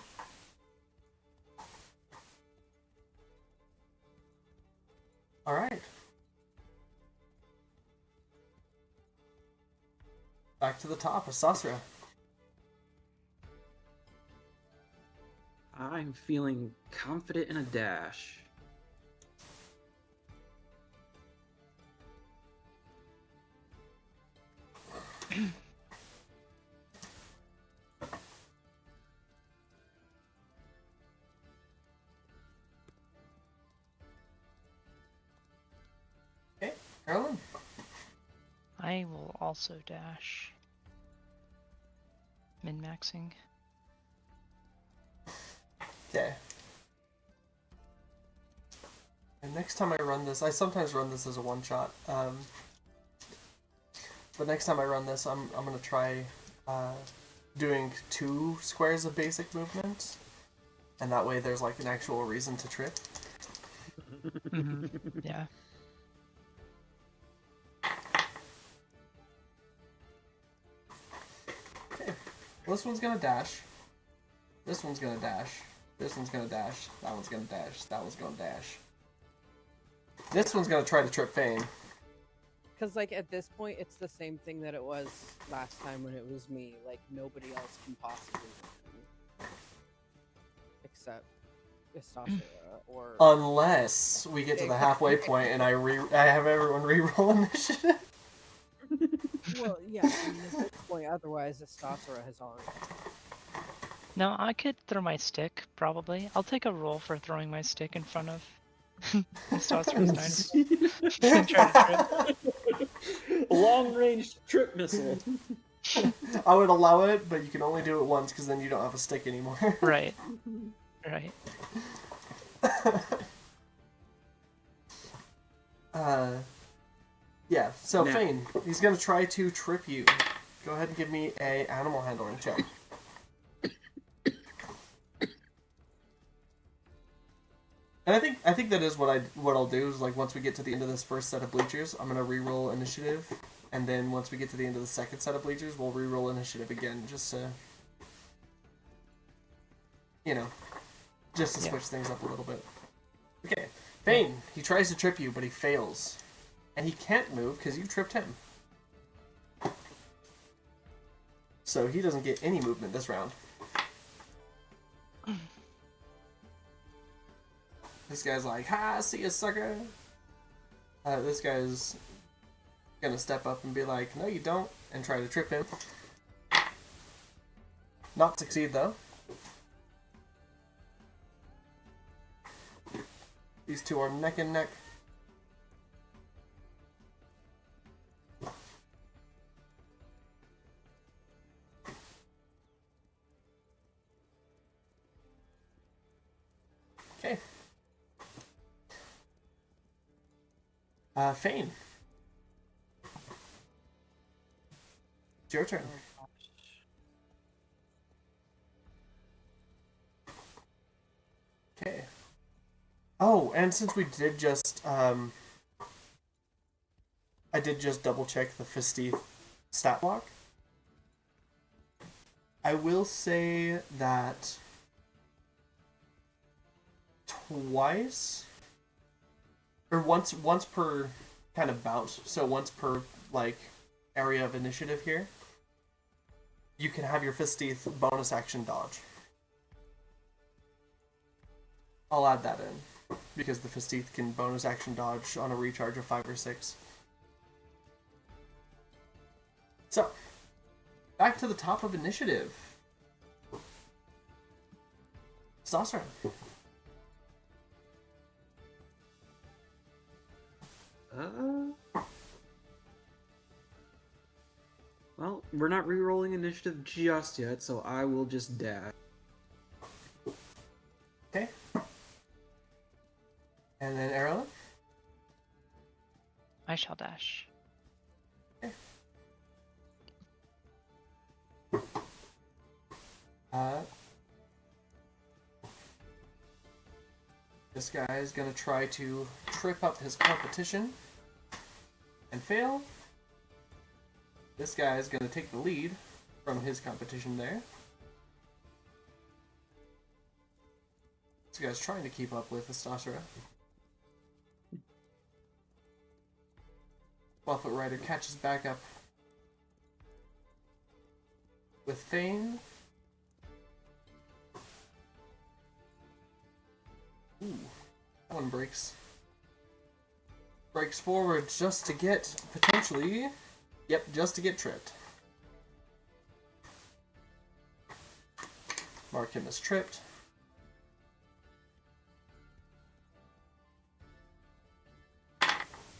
Alright. Back to the top of Sasra. I'm feeling confident in a dash. Okay, Carolyn. I will also dash. Min-maxing. Okay. And next time I run this, I sometimes run this as a one-shot. But next time I run this, I'm gonna try doing 2 squares of basic movement, and that way there's like an actual reason to trip. Yeah. Okay. Well, this one's gonna dash. This one's gonna dash. This one's gonna dash. That one's gonna dash. That one's gonna dash. This one's gonna try to trip Fane. Because, like, at this point, it's the same thing that it was last time when it was me. Like, nobody else can possibly win. Except Istasura or... Unless we get to the halfway point and I have everyone re-roll initiative. Well, yeah, I mean, at this point, otherwise, Istasura has already... No, I could throw my stick, probably. I'll take a roll for throwing my stick in front of Testosterone's dinosaur. And try to trip. Long range trip missile. I would allow it, but you can only do it once because then you don't have a stick anymore. Right. Right. Yeah, so Now- Fane, he's gonna try to trip you. Go ahead and give me a animal handling check. And I think that is what I'll do is like once we get to the end of this first set of bleachers, I'm gonna re-roll initiative, and then once we get to the end of the second set of bleachers, we'll re-roll initiative again, just to just to Yeah. switch things up a little bit. Okay, Fane, he tries to trip you, but he fails, and he can't move because you tripped him. So he doesn't get any movement this round. This guy's like, ha, see ya, sucker. This guy's gonna step up and be like, no you don't, and try to trip him. Not succeed, though. These two are neck and neck. Okay. Fane. It's your turn. Oh, gosh. Okay. Oh, and since we did just, I did just double check the Fisteeth stat block. I will say that twice, or once per kind of bout, so once per, like, area of initiative here, you can have your Fisteeth bonus action dodge. I'll add that in, because the Fisteeth can bonus action dodge on a recharge of 5 or 6. So, back to the top of initiative. Saucer. Well, we're not re-rolling initiative just yet, so I will just dash. Okay. And then Eberron. I shall dash. This guy is going to try to trip up his competition and fail. This guy is going to take the lead from his competition there. This guy's trying to keep up with the Stasera. Buffett Rider catches back up with Fane. Ooh, that one breaks. Breaks forward just to get, potentially, yep, just to get tripped. Mark him as tripped.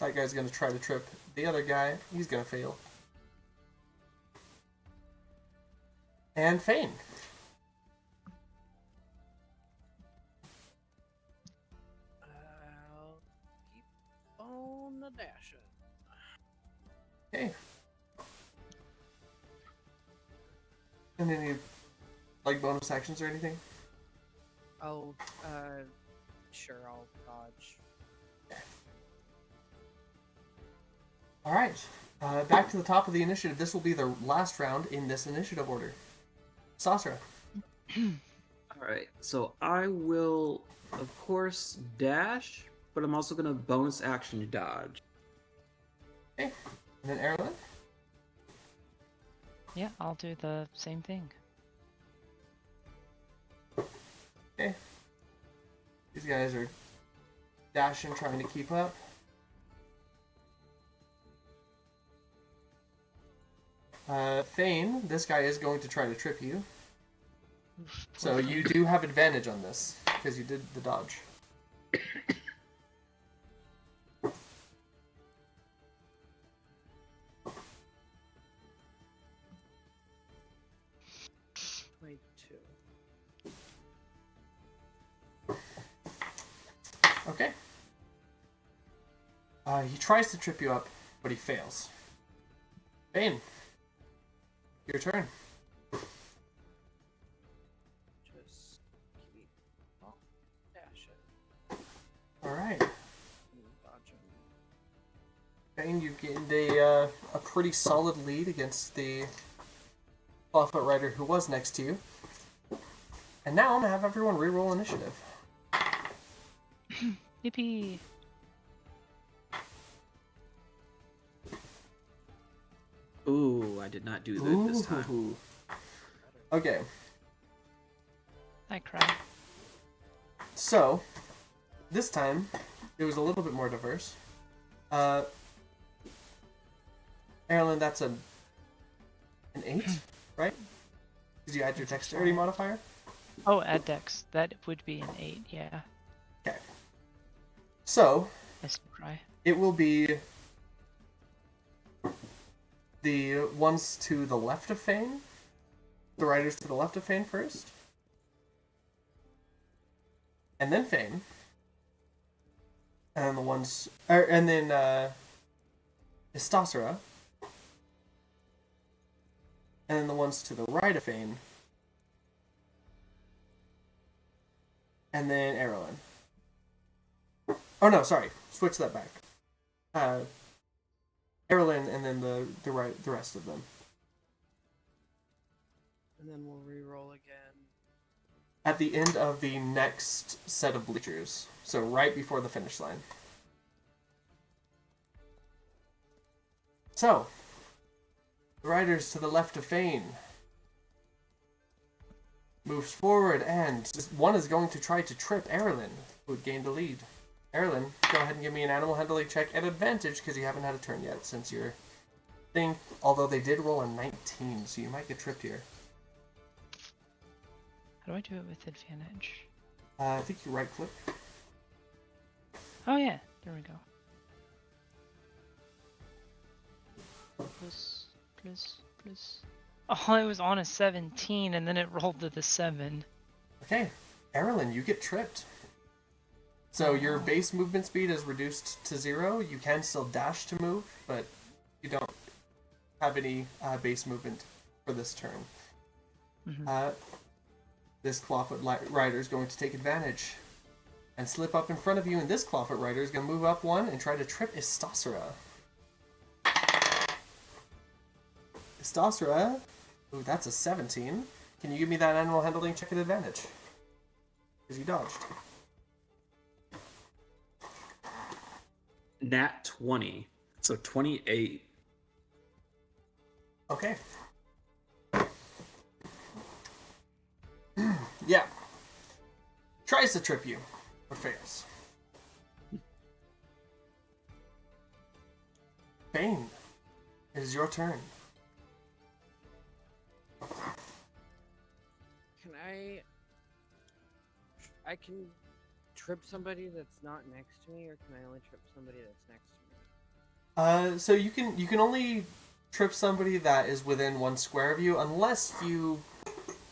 That guy's gonna try to trip the other guy. He's gonna fail. And Fane. I'll keep on the dashing. Okay. And any, like, bonus actions or anything? Oh, sure, I'll dodge. Alright. Back to the top of the initiative. This will be the last round in this initiative order. Sasra. Alright, so I will, of course, dash, but I'm also going to bonus action dodge. Okay. And then Eberron. Yeah, I'll do the same thing. Okay. These guys are dashing, trying to keep up. Thane, this guy is going to try to trip you. So you do have advantage on this, because you did the dodge. Wait, 2. Okay. He tries to trip you up, but he fails. Thane, your turn. Just keep on dashing. Alright. And dodging. Thane, you've gained a pretty solid lead against the Buffett Rider who was next to you. And now I'm going to have everyone reroll initiative. Yippee! Ooh, I did not do that this time. Ooh. Okay, I cry. so this time it was a little bit more diverse. Eberron, that's an 8, right? Did you add your dexterity modifier? Oh, add dex. That would be an 8, yeah. Okay. So I still cry. it will be the ones to the left of Fane. The riders to the left of Fane first. And then Fane. And then the ones... and then Istasera. And then the ones to the right of Fane. And then Eberron. Oh no, sorry. Switch that back. Eberron and then the rest of them. And then we'll re-roll again. At the end of the next set of bleachers. So right before the finish line. So, the riders to the left of Fane moves forward, and one is going to try to trip Eberron, who would gain the lead. Eberron, go ahead and give me an animal handling check at advantage, because you haven't had a turn yet since your thing. Although they did roll a 19, so you might get tripped here. How do I do it with advantage? I think you right click. Oh yeah, there we go. Plus. Oh, it was on a 17, and then it rolled to the 7. Okay, Eberron, you get tripped. So your base movement speed is reduced to 0. You can still dash to move, but you don't have any base movement for this turn. Mm-hmm. This Clawfoot rider is going to take advantage and slip up in front of you, and this Clawfoot rider is going to move up one and try to trip Istosera. Istosera, ooh, that's a 17. Can you give me that animal handling check at advantage? Because you dodged. Nat 20. So 28. Okay. Yeah. Tries to trip you, but fails. Bane, it is your turn. Can I can trip somebody that's not next to me, or can I only trip somebody that's next to me? So you can only trip somebody that is within 1 square of you, unless you,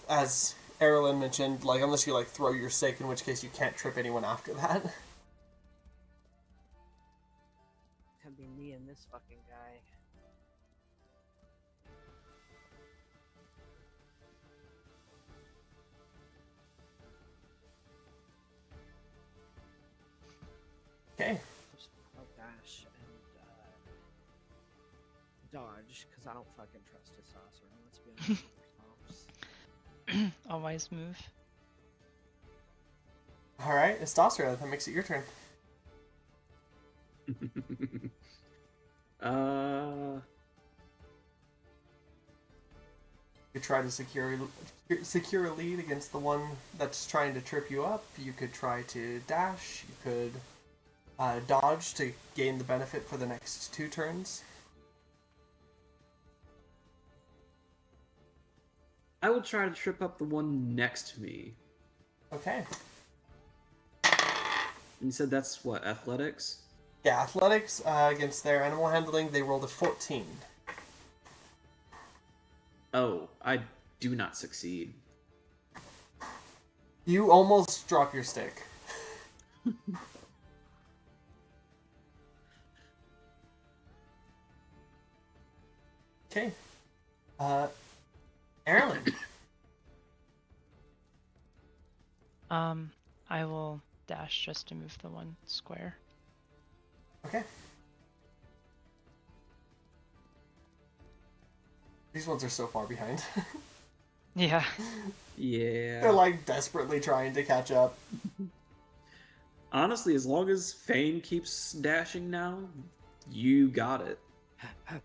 as Eberron mentioned, like unless you like throw your stake, in which case you can't trip anyone after that. It's gonna be me and this fucking guy. Okay. I'll dash and dodge, because I don't fucking trust his saucer. Let's be honest with ourselves. A wise move. Alright, Istosera, that makes it your turn. You could try to secure a lead against the one that's trying to trip you up. You could try to dash. You could dodge to gain the benefit for the next 2 turns. I will try to trip up the one next to me. Okay. And you said that's what, athletics? Yeah, athletics against their animal handling, they rolled a 14. Oh, I do not succeed. You almost drop your stick. Okay. Eberron. I will dash just to move the 1 square. Okay. These ones are so far behind. Yeah. Yeah. They're like desperately trying to catch up. Honestly, as long as Fane keeps dashing now, you got it. I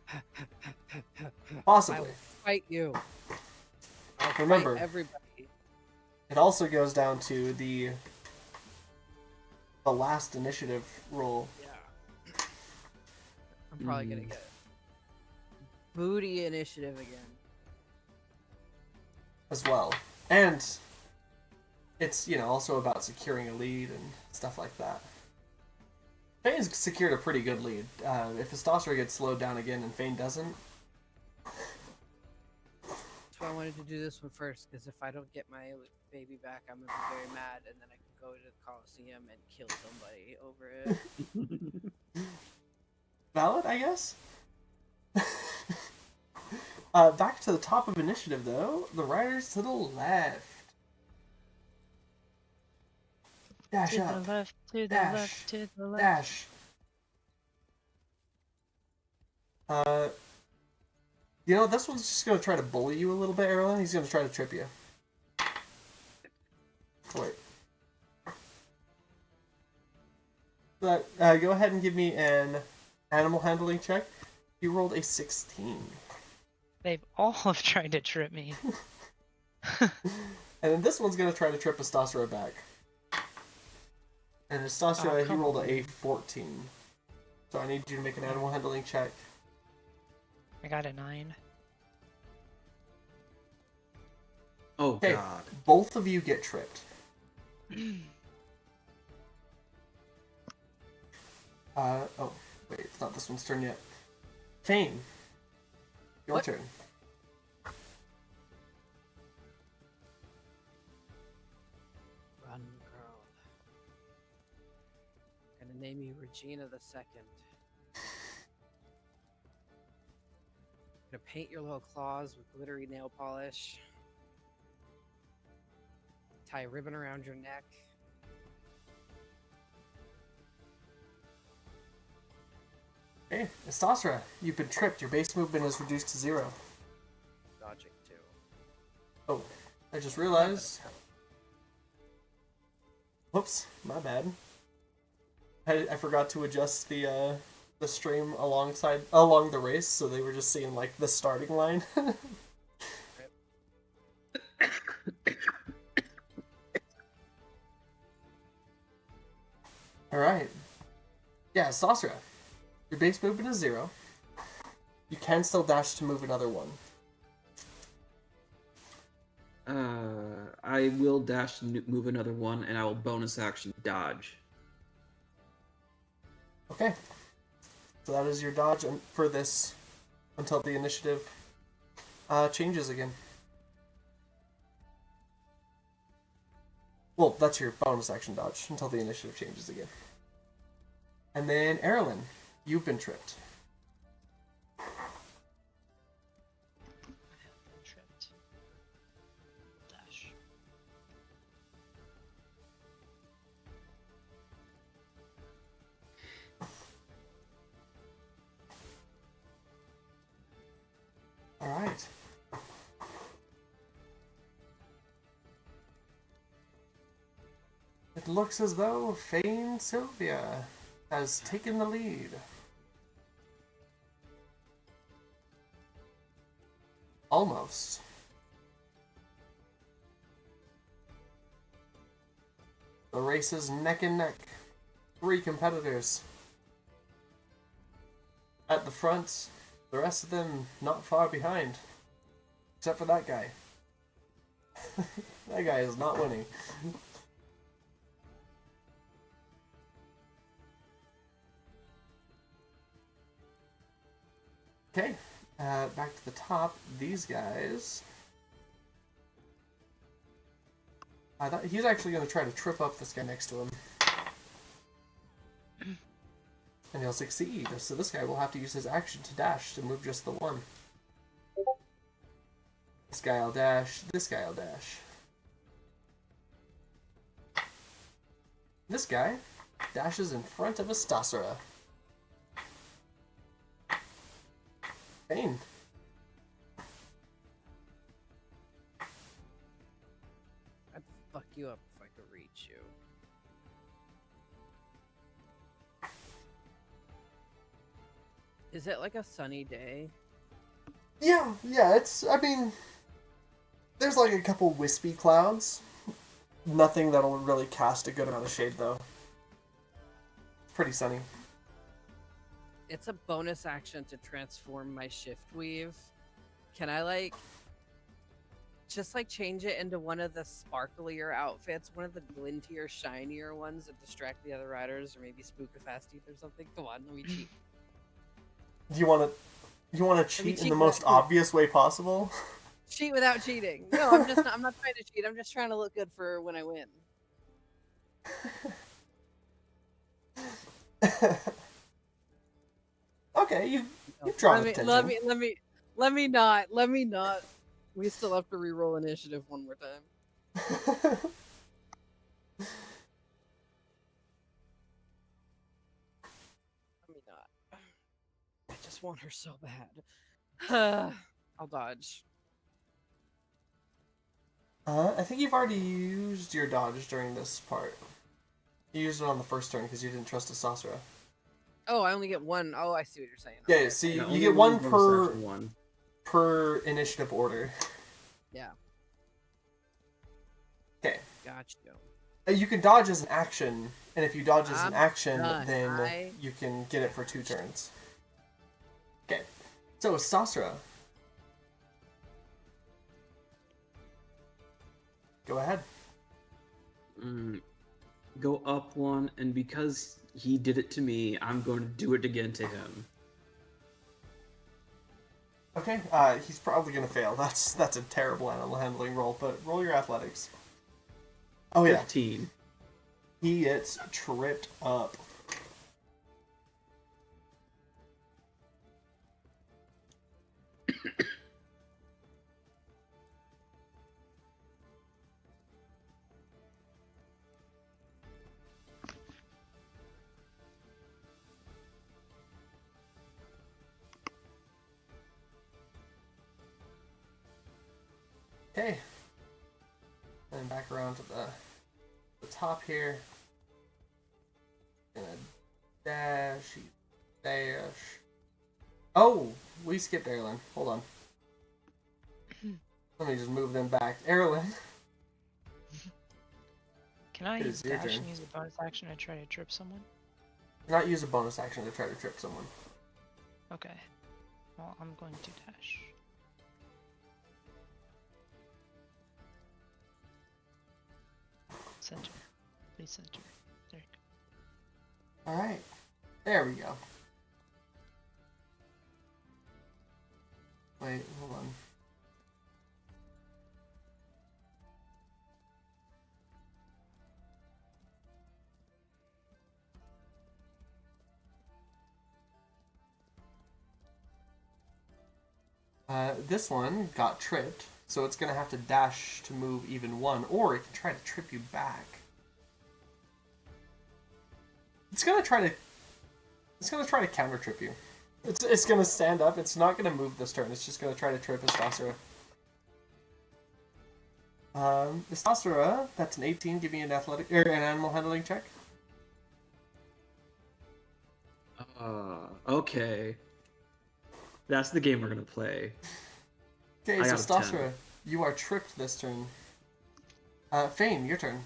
Possibly. will fight you. I'll Remember, fight everybody. it also goes down to the last initiative roll. Yeah. I'm probably gonna get booty initiative again. As well. And it's, also about securing a lead and stuff like that. Fane's secured a pretty good lead. If Istosera gets slowed down again and Fane doesn't... That's why I wanted to do this one first, because if I don't get my baby back, I'm gonna be very mad, and then I can go to the Coliseum and kill somebody over it. Valid, I guess? Back to the top of initiative, though. The riders to the left. Dash To up. the left, to the Dash. left, to the left. Dash. You know, this one's just going to try to bully you a little bit, Eberron. He's going to try to trip you. Wait. But, go ahead and give me an animal handling check. You rolled a 16. They've all have tried to trip me. And then this one's going to try to trip Astasra back. And Astasra, he come rolled on. a 14. So I need you to make an animal handling check. I got a 9. Oh Okay, god. both of you get tripped. Oh, wait, it's not this one's turn yet. Fane, your What? turn. Run, girl. Gonna name you Regina the Second. Gonna paint your little claws with glittery nail polish. Tie a ribbon around your neck. Okay, Astasra, you've been tripped. Your base movement is reduced to 0. Dodging too. Oh, I just realized. Whoops, my bad. I forgot to adjust the stream along the race, so they were just seeing like the starting line. All right. Yeah, Astasra, your base movement is 0. You can still dash to move another one. I will dash to move another one, and I will bonus action dodge. Okay. So that is your dodge for this until the initiative changes again. Well, that's your bonus action dodge until the initiative changes again. And then, Eberron, you've been tripped. I have been tripped. Dash. Alright. It looks as though Fane Sylvia has taken the lead. Almost. The race is neck and neck. 3 competitors. At the front, the rest of them not far behind. Except for that guy. That guy is not winning. Okay, back to the top. These guys. I thought he's actually going to try to trip up this guy next to him. And he'll succeed. So this guy will have to use his action to dash to move just the one. This guy will dash. This guy will dash. This guy dashes in front of Astasra. Fane. I'd fuck you up if I could reach you. Is it like a sunny day? Yeah, it's, I mean, there's like a couple wispy clouds. Nothing that'll really cast a good amount of shade, though. Pretty sunny. It's a bonus action to transform my shift weave. Can I like just like change it into one of the sparklier outfits, one of the glintier, shinier ones that distract the other riders, or maybe spook a fast teeth or something? Come on, let me cheat. Do you want to cheat in cheat the most that. obvious way possible? Cheat without cheating. No, I'm not trying to cheat. I'm just trying to look good for when I win. Okay, you've drawn Let attention. me Let me not. Let me not. We still have to re-roll initiative one more time. Let me not. I just want her so bad. I'll dodge. I think you've already used your dodge during this part. You used it on the first turn because you didn't trust Asasura. Oh, I only get one. Oh, I see what you're saying. Yeah, Okay, see, okay. Yeah, you only get one bonus action, one. per initiative order. Yeah. Okay. Gotcha. You can dodge as an action, and if you dodge as an I'm action, done. then you can get it for 2 turns. Okay. So, Asasura. Go ahead. Go up one, and because he did it to me, I'm going to do it again to him. Okay, he's probably gonna fail. That's a terrible animal handling roll, but roll your athletics. Oh yeah, 15. he gets tripped up. Okay. And back around to the top here. Gonna dash. Oh, we skipped Erlen. Hold on. Let me just move them back. Erlen. Can I It is your dash turn. and use a bonus action to try to trip someone? Not use a bonus action to try to trip someone. Okay. Well, I'm going to dash. Center. Please center. There you go. Alright. There we go. Wait, hold on. This one got tripped, so it's gonna have to dash to move even one, or it can try to trip you back. It's gonna try to counter trip you. It's gonna stand up. It's not gonna move this turn. It's just gonna try to trip Astasura. Astasura, that's an 18. Give me an athletic or an animal handling check. Okay. That's the game we're gonna play. Okay, I so got a 10. Astasura, you are tripped this turn. Fane, your turn.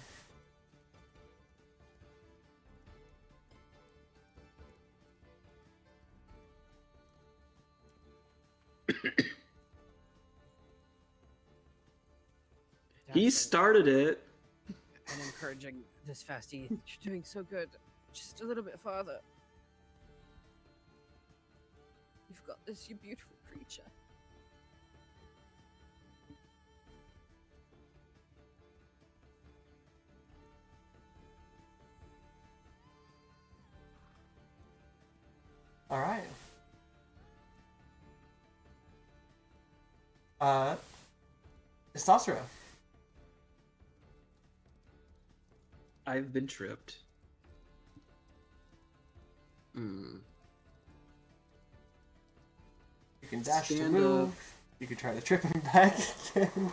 He started it. And encouraging this fasty. You're doing so good. Just a little bit farther. You've got this, you beautiful creature. All right. Astasura. I've been tripped. You can dash to Stand move. up. You can try to trip him back again.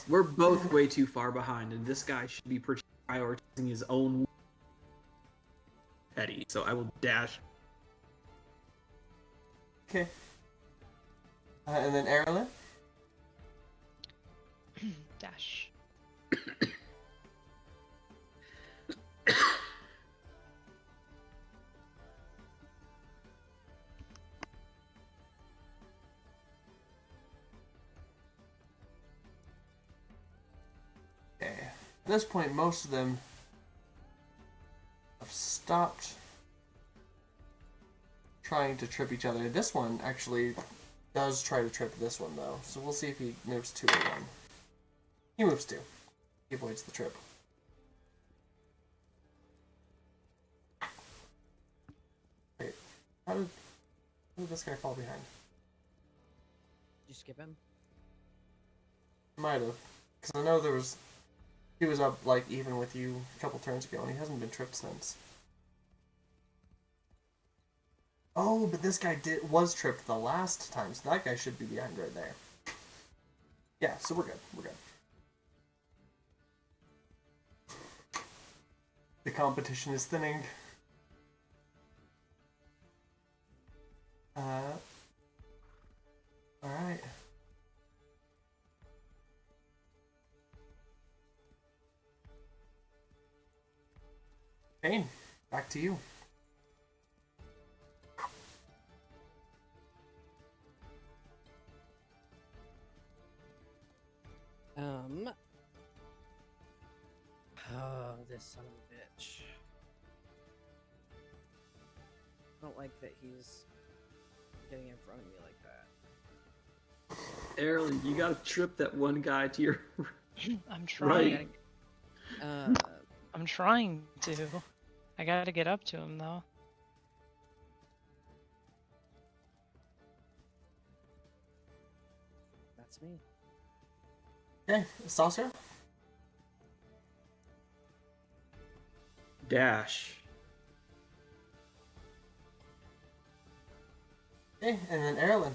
We're both way too far behind, and this guy should be prioritizing his own petty. So I will dash. Okay. And then Erlen. Dash. Okay. At this point, most of them have stopped trying to trip each other. This one actually does try to trip this one, though. So we'll see if he moves 2 or 1. He moves 2. He avoids the trip. Wait, how did this guy fall behind? you skip him? Might have. Because I know he was up, like, even with you a couple turns ago, and he hasn't been tripped since. Oh, but this guy was tripped the last time, so that guy should be behind right there. Yeah, so we're good. We're good. The competition is thinning. Alright. Bane, back to you. Oh, this son of a bitch. I don't like that he's getting in front of me like that. Eberron, you gotta trip that one guy to your I'm trying. right. I'm trying to. I gotta get up to him though. That's me. Okay, Saucer? Dash. Okay, and then Eberron.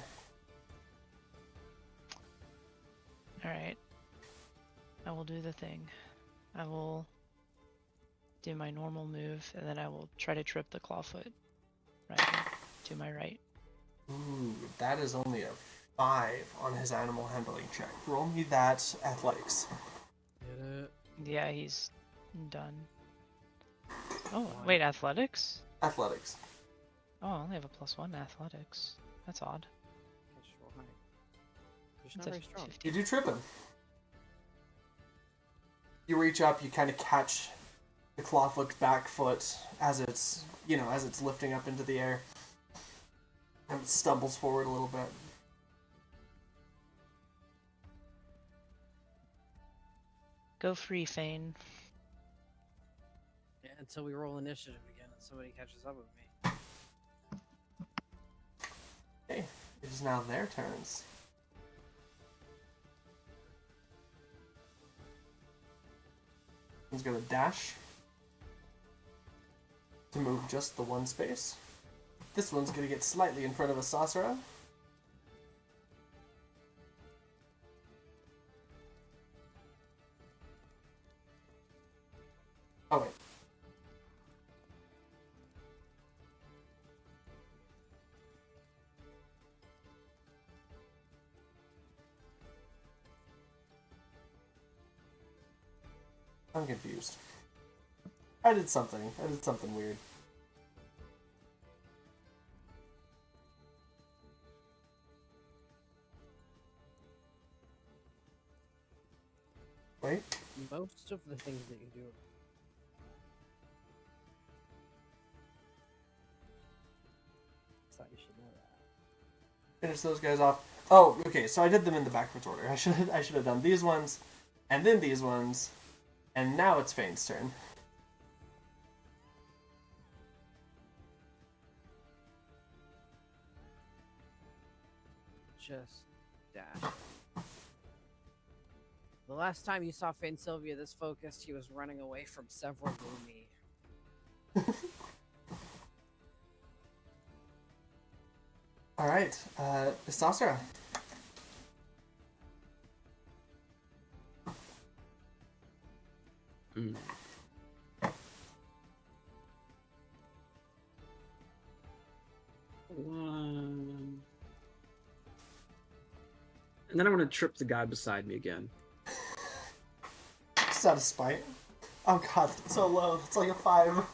Alright. I will do the thing. I will do my normal move, and then I will try to trip the clawfoot rider to my right. Ooh, that is only a 5 on his animal handling check. Roll me that athletics. Get it? Yeah, he's done. Oh, wait, athletics? Athletics. Oh, I only have a +1 athletics. That's odd. I just roll high. You're just It's not a very strong. 50. You do trip him. You reach up, you kind of catch the clawfoot's back foot as it's, as it's lifting up into the air. And it stumbles forward a little bit. Go free, Fane. Yeah, until we roll initiative again and somebody catches up with me. Okay, it is now their turns. He's gonna dash to move just the one space. This one's gonna get slightly in front of a Sasra. Oh wait. I'm confused. I did something weird. Wait. Most of the things that you do. I thought you should know that. Finish those guys off. Oh, okay, so I did them in the backwards order. I should have done these ones, and then these ones, and now it's Fane's turn. Just dash. The last time you saw Fane Sylvia this focused, he was running away from several Lumi. Alright, Sasra. One. And then I'm gonna trip the guy beside me again. Just out of spite. Oh god, it's so low. It's like a 5.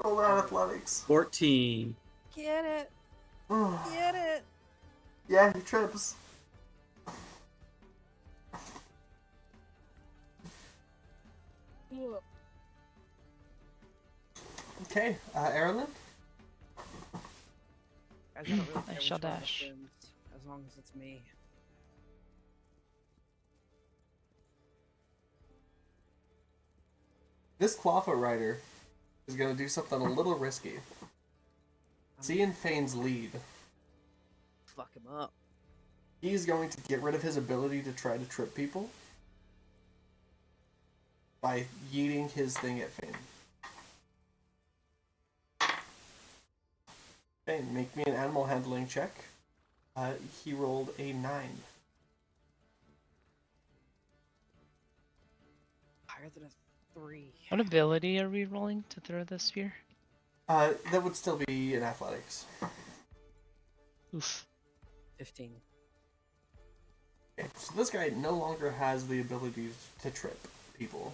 Roll that athletics. 14. Get it! Get it! Yeah, he trips. Ugh. Okay, Eberron. Guys, I don't really care I which shall one of us dash. wins, as long as it's me. This Clawfoot Rider is gonna do something a little risky. Seeing Fane's lead, fuck him up. He's going to get rid of his ability to try to trip people by yeeting his thing at Fane. Fane, make me an animal handling check. He rolled a 9. Higher than a 3. What ability are we rolling to throw the spear? That would still be in athletics. Oof. 15. Okay, so this guy no longer has the ability to trip people.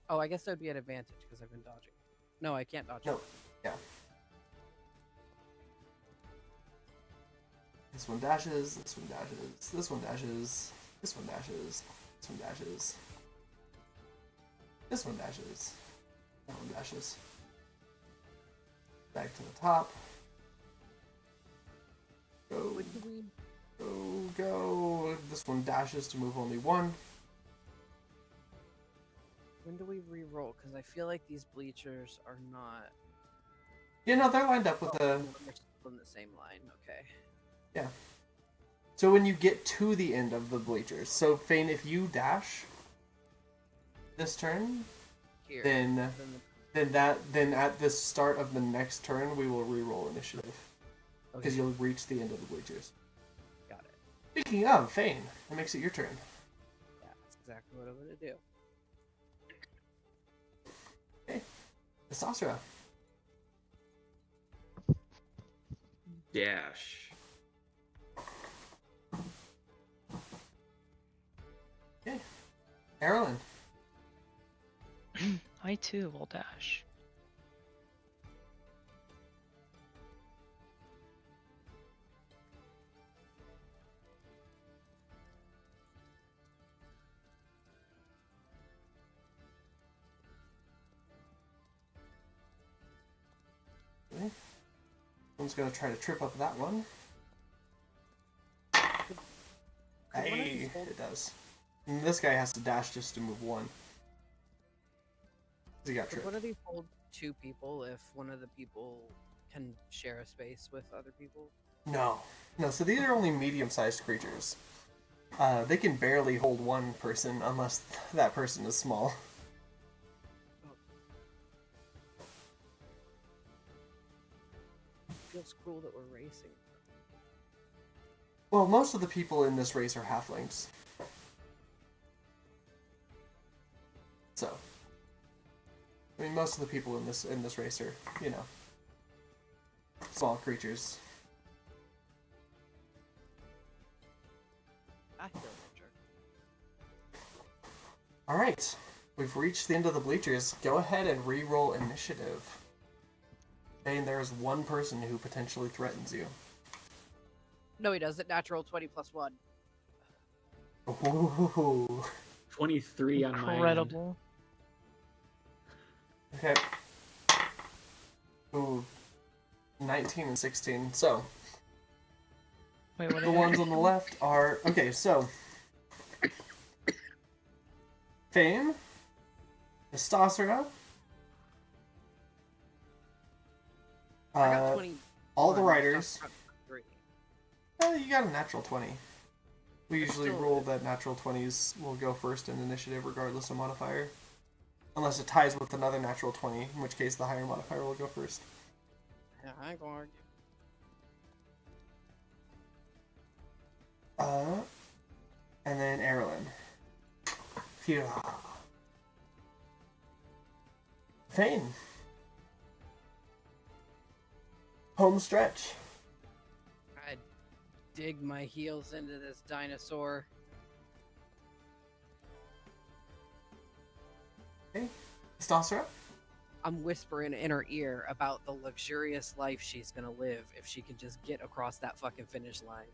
Oh, I guess that would be an advantage because I've been dodging. No, I can't dodge. No, yeah. This one dashes, this one dashes, this one dashes, this one dashes, this one dashes. This one dashes. That one dashes. Back to the top. Go, When do we... go. This one dashes to move only 1. When do we re-roll? Because I feel like these bleachers are not... Yeah, no, they're lined up with the... They're still in the same line, okay. Yeah. So when you get to the end of the bleachers, so Fane, if you dash this turn, Here. then the- then at the start of the next turn we will re-roll initiative because okay, you'll reach the end of the bleachers. got it. Speaking of Fane, that makes it your turn. Yeah, that's exactly what I'm gonna do. Okay, Sasra. Dash. Okay, Eberron. I too will dash. Okay. One's gonna try to trip up that one. Could one of Hey, these hold- it does. And this guy has to dash just to move 1. He got Could tripped. one of these hold 2 people if one of the people can share a space with other people? No. No, so these are only medium-sized creatures. They can barely hold 1 person unless that person is small. Feels cool that we're racing. Well, most of the people in this race are halflings. So, I mean, most of the people in this race are, you know, small creatures. I feel nature. All right, we've reached the end of the bleachers. Go ahead and re-roll initiative. And there's 1 person who potentially threatens you. No, he doesn't. Natural 20 plus 1. Ooh. 23 on my end. Incredible. Okay. Ooh. 19 and 16. So, Wait, what? the ones on the left are... Okay, so... Fame. Testosterone. I got 20. all the riders... 3. You got a natural 20. We usually still- rule that natural 20s will go first in initiative regardless of modifier. Unless it ties with another natural 20, in which case the higher modifier will go first. Yeah, I ain't gonna argue. And then Eberron. Phew. Fane. Home stretch. I dig my heels into this dinosaur. Okay. Testosterone. I'm whispering in her ear about the luxurious life she's gonna live if she can just get across that fucking finish line.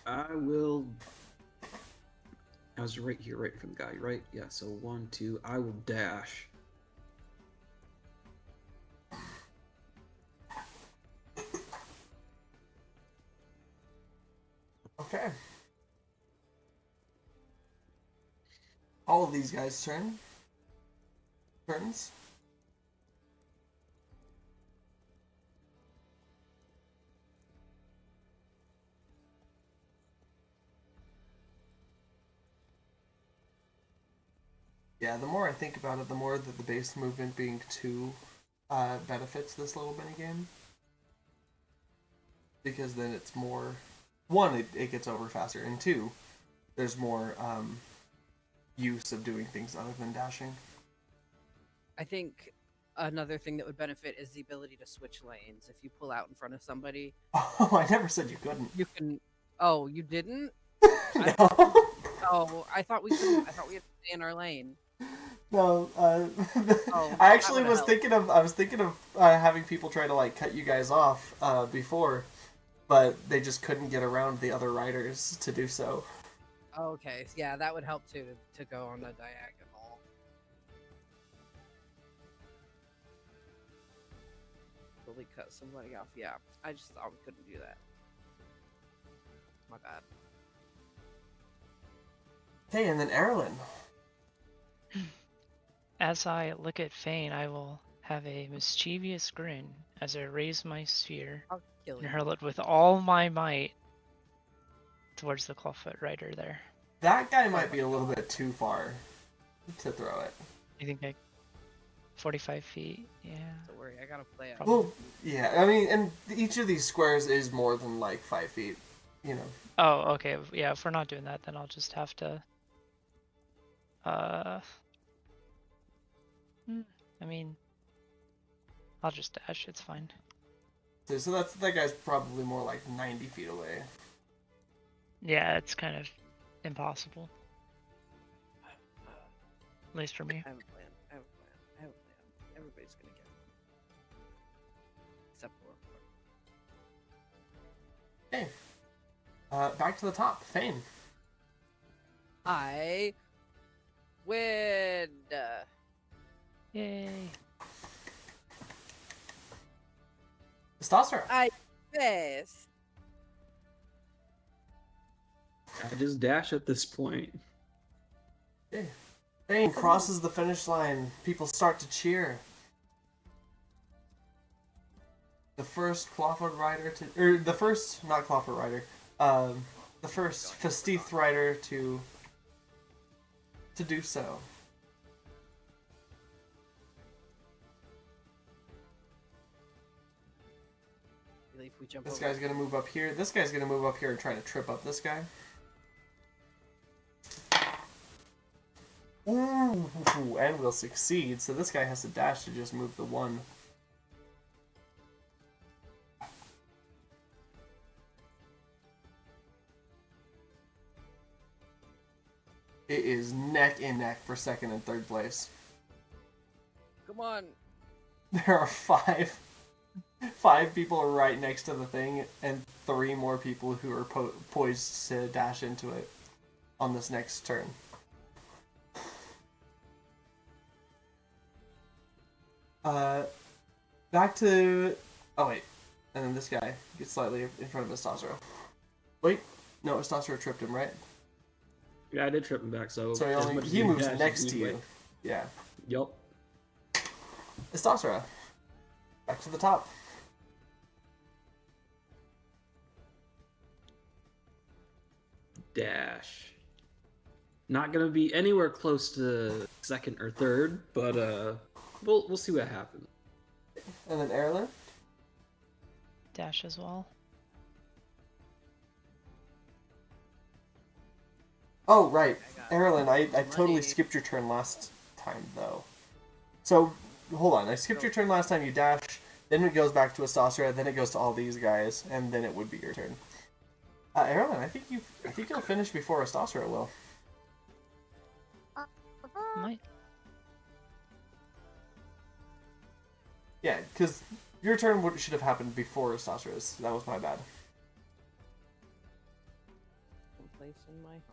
I will. I was right here, right from the guy, right? Yeah, so 1, 2. I will dash. Okay. All of these guys turns. Yeah, the more I think about it, the more that the base movement being 2 benefits this little minigame. Because then it's more... 1, it gets over faster, and 2, there's more use of doing things other than dashing. I think another thing that would benefit is the ability to switch lanes. If you pull out in front of somebody, Oh, I never said you couldn't. you can. Oh, you didn't? No. Oh, I thought we couldn't. I thought we had to stay in our lane. No, Oh, I actually that was would've thinking of having people try to like cut you guys off before, but they just couldn't get around the other riders to do so. Okay, yeah, that would help too to go on a diagonal. Really cut somebody off. Yeah, I just thought we couldn't do that. My bad. Hey, and then Eberron. As I look at Fane, I will have a mischievous grin as I raise my sphere I'll kill and you. hurl it with all my might towards the Clawfoot Rider there. That guy might be a little bit too far to throw it. You think like 45 feet? Yeah. Don't worry, I gotta play it. Well, yeah, I mean, and each of these squares is more than like 5 feet, you know. Oh, okay. Yeah, if we're not doing that, then I'll just have to... I mean... I'll just dash, it's fine. So that guy's probably more like 90 feet away. Yeah, it's kind of impossible. At least for me. I have a plan. I have a plan. I have a plan. Everybody's gonna get one. Except for... Okay. Back to the top. Fane. I win. Yay. Stasra. I best. I just dash at this point. Okay. Fane crosses the finish line. People start to cheer. The first Clawfoot rider to... Or the first... Not Clawfoot rider. The first Festith rider to do so. Really, if we jump This over- guy's gonna move up here. This guy's gonna move up here and try to trip up this guy. Ooh, and will succeed. So this guy has to dash to just move the 1. It is neck and neck for 2nd and 3rd place. Come on. There are 5 people right next to the thing, and 3 more people who are poised to dash into it on this next turn. Back to... Oh, wait. And then this guy gets slightly in front of Estosro. Wait. No, Estosro tripped him, right? Yeah, I did trip him back, so... So as much as he moves dashes next to anyway. you. Yeah. Yup. Estosra. Back to the top. Dash. Not gonna be anywhere close to 2nd or 3rd, but we'll see what happens. And then Eberron. Dash as well. Oh, right. I got Eberron, I totally money. skipped your turn last time, though. So, hold on. I skipped your turn last time. You dash, then it goes back to Estosra, then it goes to all these guys, and then it would be your turn. Eberron, I think you'll finish before Estosra will. Might. Yeah, because your turn should have happened before Estosra's. That was my bad. Place in my heart.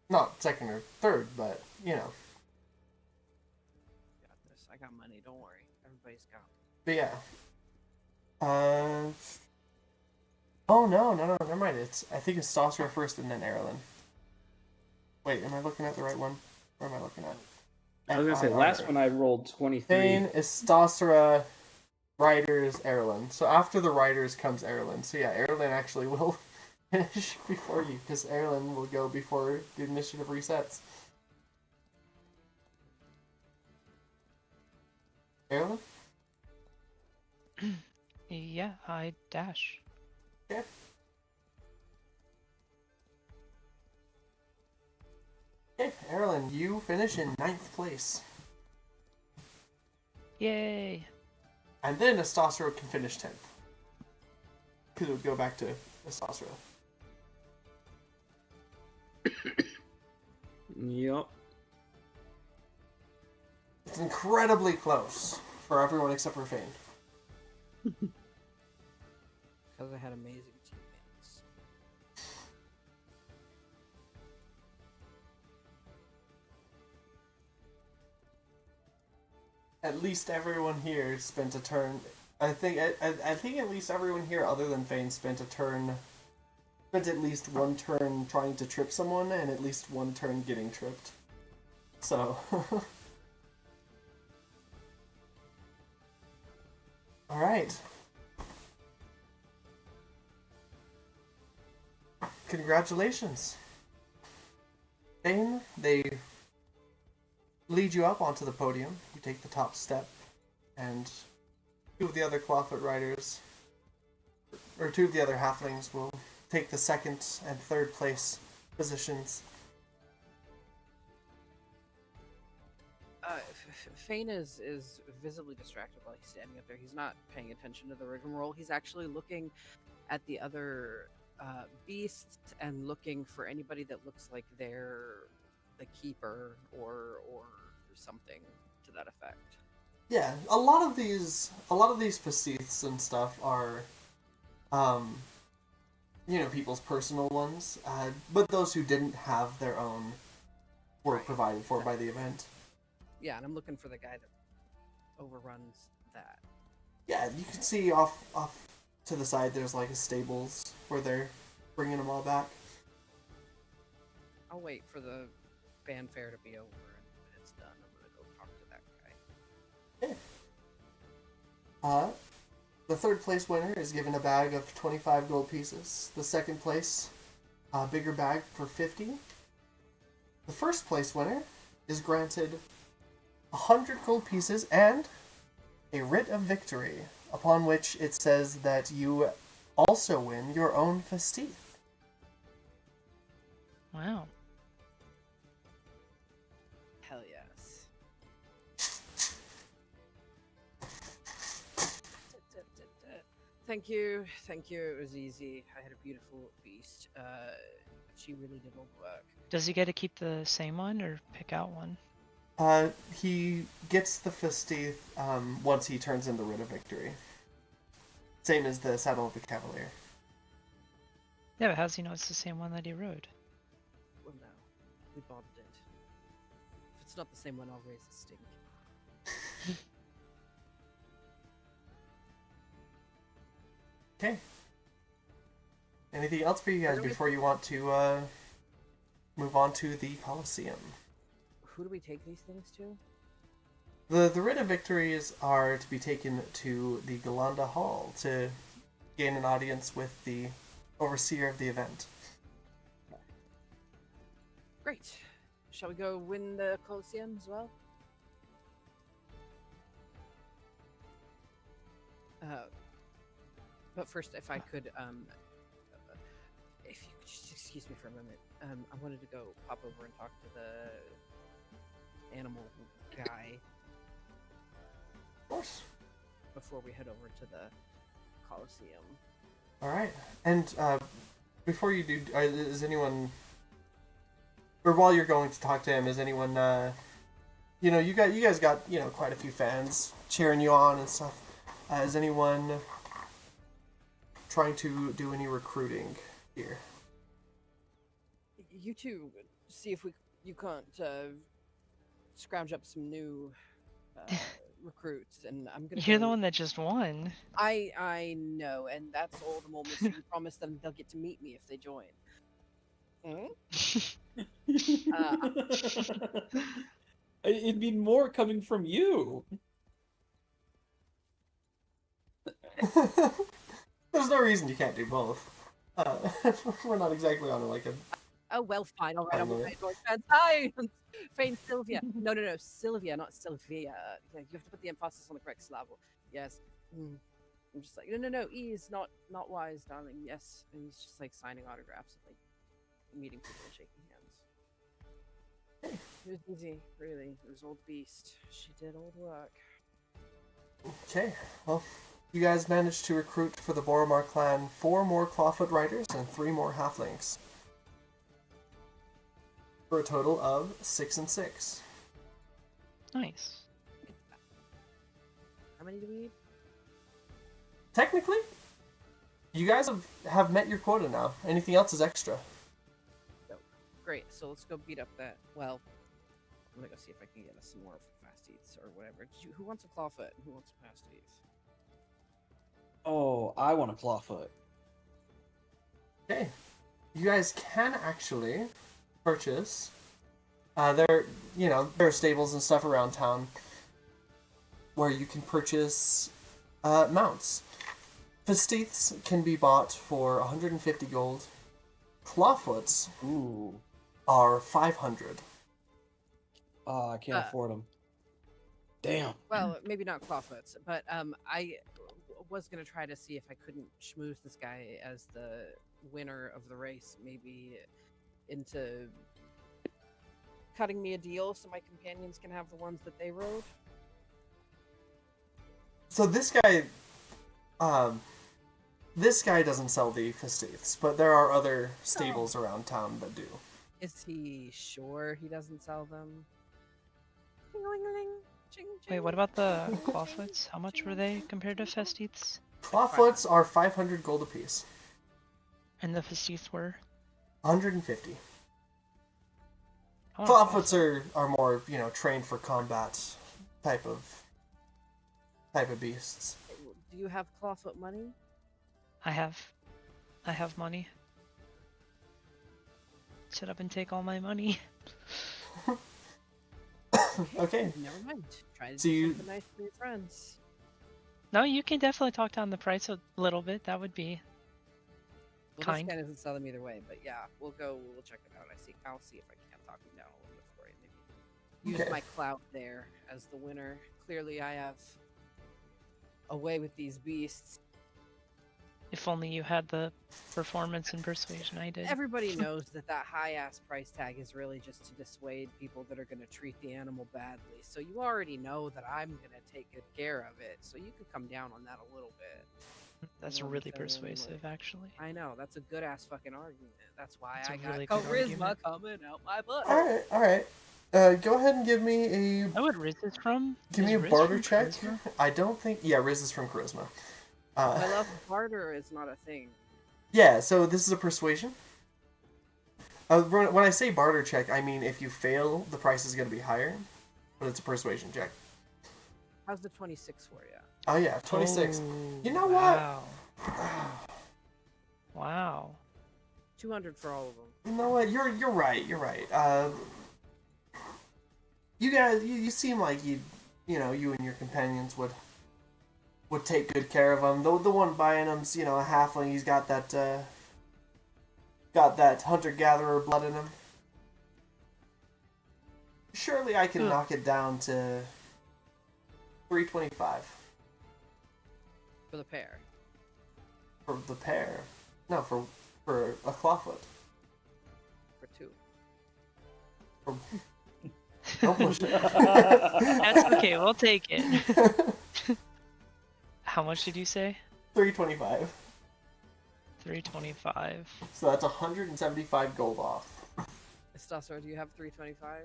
Not 2nd or 3rd, but, you know. Got this. I got money. Don't worry. Everybody's got. But yeah. Oh, no, never mind. I think it's Estosra first and then Eberron. Wait, am I looking at the right one? Where am I looking at? I was gonna say last one I rolled 23. Thane, Istosra, Riders, Eberron. So after the Riders comes Eberron. So yeah, Eberron actually will finish before you, because Eberron will go before the initiative resets. Eberron? Yeah, I dash. Yeah. Okay, Eberron, you finish in 9th place. Yay! And then Astosra can finish 10th. Because it would go back to Astosra. Yup. It's incredibly close for everyone except for Fane. Because I had amazing teammates. At least everyone here spent a turn. I think at least everyone here, other than Fane, spent at least one turn trying to trip someone, and at least one turn getting tripped. So. All right. Congratulations. Fane, they lead you up onto the podium. You take the top step, and two of the other Clawfoot riders, or two of the other halflings, will take the 2nd and 3rd place positions. Fane is visibly distracted while he's standing up there. He's not paying attention to the rigmarole. He's actually looking at the other beasts and looking for anybody that looks like they're the keeper or something to that effect. Yeah, a lot of these faceths and stuff are, people's personal ones. But those who didn't have their own were provided for by the event. Yeah, and I'm looking for the guy that overruns that. Yeah, you can see off to the side there's like a stables where they're bringing them all back. I'll wait for the fanfare to be over, and when it's done, I'm gonna go talk to that guy. Okay. The 3rd place winner is given a bag of 25 gold pieces. The 2nd place, a bigger bag for 50. The 1st place winner is granted 100 gold pieces and a writ of victory, upon which it says that you also win your own festive. Wow. Hell yes. Thank you. It was easy. I had a beautiful beast. She really did all the work. Does he get to keep the same one or pick out one? He gets the festive once he turns in the writ of victory. Same as the saddle of the cavalier. Yeah, but how does he know it's the same one that he rode? Well, no. We bonded. If it's not the same one, I'll raise a stink. Okay. Anything else for you guys before you want to move on to the Colosseum? Who do we take these things to? The writ of victories are to be taken to the Galanda Hall to gain an audience with the overseer of the event. Great. Shall we go win the Colosseum as well? But first, if I could, if you could just excuse me for a moment, I wanted to go pop over and talk to the animal guy. Of course. Before we head over to the Colosseum. All right. And before you do, is anyone, or while you're going to talk to him, is anyone, you guys got quite a few fans cheering you on and stuff. Is anyone trying to do any recruiting here? You two, see if you can't scrounge up some new recruits, and I'm gonna. You're the one that just won. I know, and that's all the more mystery. You promise them they'll get to meet me if they join. It'd be more coming from you. There's no reason you can't do both. We're not exactly on like a. Oh, well, fine. All right, I'm Finally. okay. North fans. Hi! Feign Sylvia. No, Sylvia, not Sylvia. Yeah, you have to put the emphasis on the correct syllable. Yes. I'm just like, no. E is not wise, darling. Yes. And he's just like signing autographs and like meeting people and shaking hands. It was easy, really. It was old beast. She did old work. Okay, well, you guys managed to recruit for the Boromar clan 4 more Clawfoot riders and 3 more halflings. For a total of 6 and 6. Nice. How many do we need? Technically, you guys have met your quota now. Anything else is extra. Great. So let's go beat up that. Well, I'm gonna go see if I can get us some more fast eats or whatever. Who wants a clawfoot and who wants a fast eats? Oh, I want a clawfoot. Okay, you guys can actually purchase. There are stables and stuff around town where you can purchase mounts. Fisteiths can be bought for 150 gold. Clawfoots Ooh. are 500. I can't afford them. Damn. Well, maybe not clawfoots, but I was gonna try to see if I couldn't schmooze this guy as the winner of the race, maybe into cutting me a deal so my companions can have the ones that they rode. So this guy doesn't sell the Fisteiths, but there are other stables around town that do. Is he sure he doesn't sell them? Ding-a-ling-a-ling, ching, Wait, ching. what about the clawfoots? How much were they compared to Festeiths? Clawfoots are 500 gold apiece. And the Festeiths were? 150. I want a Clawfoots are more, trained for combat type of beasts. Do you have clawfoot money? I have money. Shut up and take all my money. Okay. Never mind. Try to So do you- something nice for your friends. No, you can definitely talk down the price a little bit. That would be Well, kind. this guy doesn't sell them either way, but yeah, we'll check it out. I'll see if I can talk him down a little bit for you. Maybe use Okay. my clout there as the winner. Clearly, I have a way with these beasts. If only you had the performance and persuasion I did. Everybody knows that high-ass price tag is really just to dissuade people that are going to treat the animal badly. So you already know that I'm going to take good care of it. So you could come down on that a little bit. That's You know what I'm really saying? persuasive, actually. I know, that's a good-ass fucking argument. That's why It's a I got really good charisma argument. coming out my butt. All right. Go ahead and give me Know what Riz is from? give me Is a Riz barter from check. Charisma? I don't think. Yeah, Riz is from charisma. I love barter is not a thing. Yeah, so this is a persuasion. When I say barter check, I mean if you fail, the price is going to be higher, but it's a persuasion check. How's the 26 for you? Oh yeah, 26. Oh, You know what? wow. Wow. 200 for all of them. You know what? You're right. You're right. You guys, you seem like you and your companions would take good care of them. The one buying them's a halfling. He's got that hunter gatherer blood in him. Surely I can knock it down to 325 For the pair. for the pair. No, for a clawfoot. For 2. Don't push it. That's okay, we'll take it. How much did you say? 325. 325. So that's 175 gold off. Stasser, do you have 325?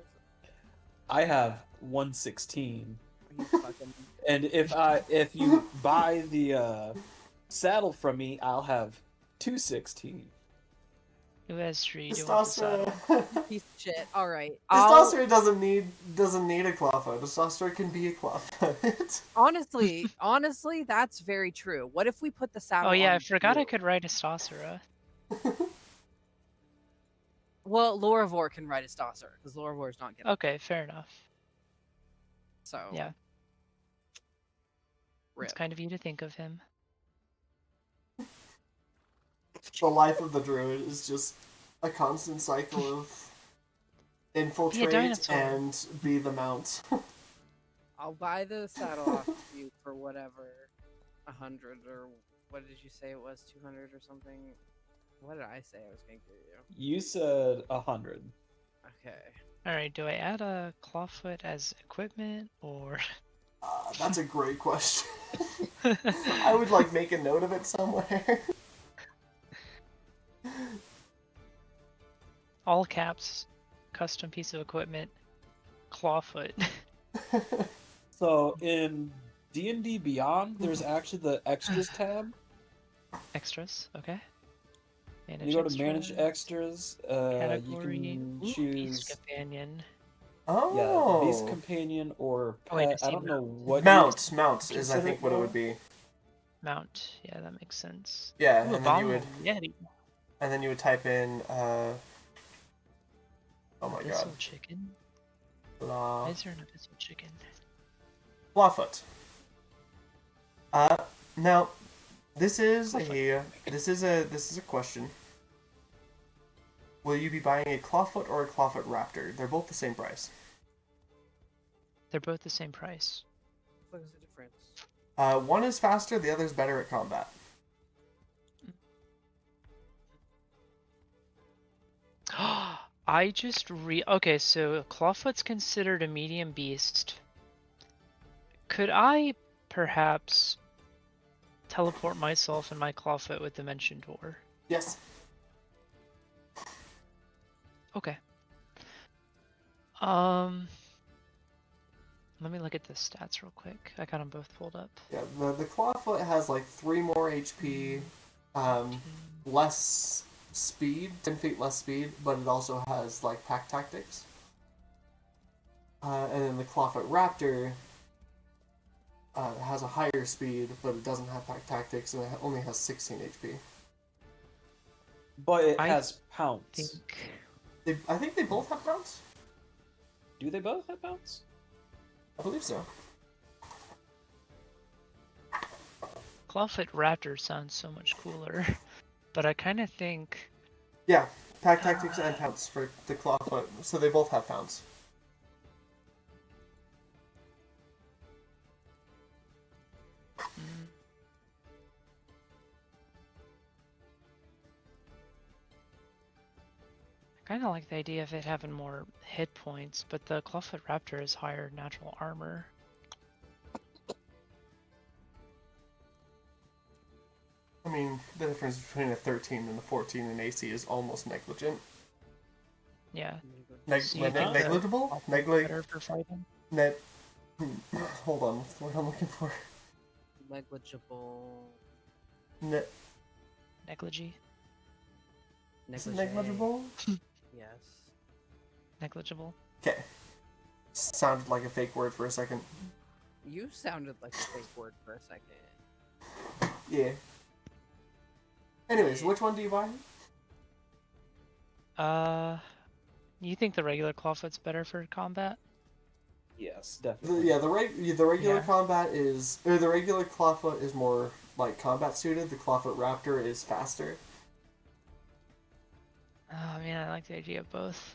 I have 116. Are you fucking... And if you buy the saddle from me, I'll have 216. Who has tree? Do you want the saddle? Testosterone. Piece of shit. Alright. Testosterone doesn't need a clawfoot. Testosterone can be a clawfoot. Honestly, that's very true. What if we put the saddle Oh yeah, on I forgot I you? could ride a Stossera. Well, Loravor can ride a Stasser, because Loravor's not getting Okay, fair enough. So Yeah, rip. it's kind of you to think of him. The life of the druid is just a constant cycle of infiltrate dinosaur. and be the mount. I'll buy the saddle off of you for whatever, 100 or what did you say it was, 200 or something? What did I say I was gonna give you? You said 100. Okay. All right, do I add a clawfoot as equipment or? That's a great question. I would like make a note of it somewhere. All caps, custom piece of equipment, clawfoot. So in D&D Beyond, there's actually the extras tab. Extras, okay. Manage You go to manage extras, extras. category. You can Ooh, choose beast companion. beast Oh, companion or Oh, wait, pet. I I see don't know mount. what mount is I consider think it what it more? would be. Mount. Yeah, that makes sense. Yeah, Ooh, and then you would Yeti. type in oh my god, Abyssal chicken. blah Why is there an abyssal chicken? Clawfoot. Now this is a question. Will you be buying a clawfoot or a clawfoot raptor? They're both the same price. They're both the same price. What is the difference? One is faster, the other is better at combat. I just okay, so clawfoot's considered a medium beast. Could I perhaps teleport myself and my clawfoot with Dimension Door? Yes. Okay. Let me look at the stats real quick. I got them both pulled up. Yeah, the clawfoot has like 3 more HP, less speed, 10 feet less speed, but it also has like pack tactics. And then the clawfoot raptor has a higher speed, but it doesn't have pack tactics, and it only has 16 HP. But it I has pounce. I think they both have pounce. Do they both have pounce? I believe so. Clawfoot Raptor sounds so much cooler, but I kind of think Yeah, pack tactics and pounce for the clawfoot, so they both have pounce. I kind of like the idea of it having more hit points, but the Clawfoot Raptor has higher natural armor. I mean, the difference between a 13 and a 14 in AC is almost negligent. Yeah. Negligible? Better for fighting. Hold on, what's the word I'm looking for? Negligible. Negligy. Is it negligible? Yes. Negligible. Okay. Sounded like a fake word for a second. You sounded like a fake word for a second. Yeah. Anyways, which one do you buy? You think the regular Clawfoot's better for combat? Yes, definitely. The regular Yeah. combat is, or the regular clawfoot is more like combat suited. The clawfoot raptor is faster. Oh man, I like the idea of both.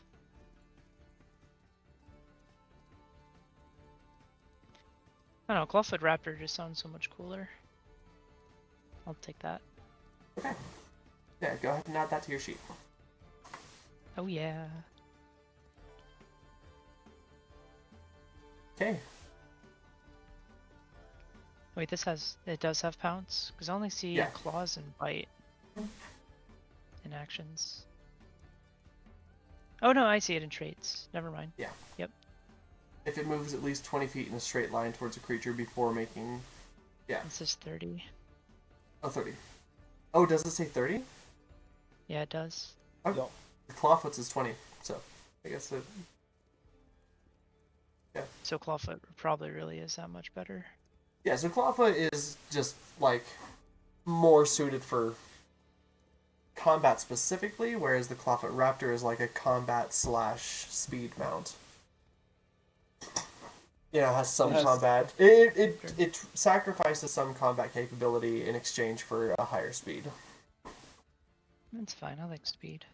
I don't know, Clawfoot Raptor just sounds so much cooler. I'll take that. Okay. Yeah, go ahead and add that to your sheet. Oh yeah. Okay. Wait, it does have pounce? Because I only see Yeah. claws and bite in actions. Oh no, I see it in traits. Never mind. Yeah. Yep. If it moves at least 20 feet in a straight line towards a creature before making... Yeah. It says 30. Oh, 30. Oh, does it say 30? Yeah, it does. Oh, Yep. the clawfoot's is 20, so I guess it... Yeah. So Clawfoot probably really is that much better. Yeah, so clawfoot is just, like, more suited for combat specifically, whereas the clawfoot raptor is like a combat / speed mount. has some It has- combat. It sacrifices some combat capability in exchange for a higher speed. That's fine. I like speed.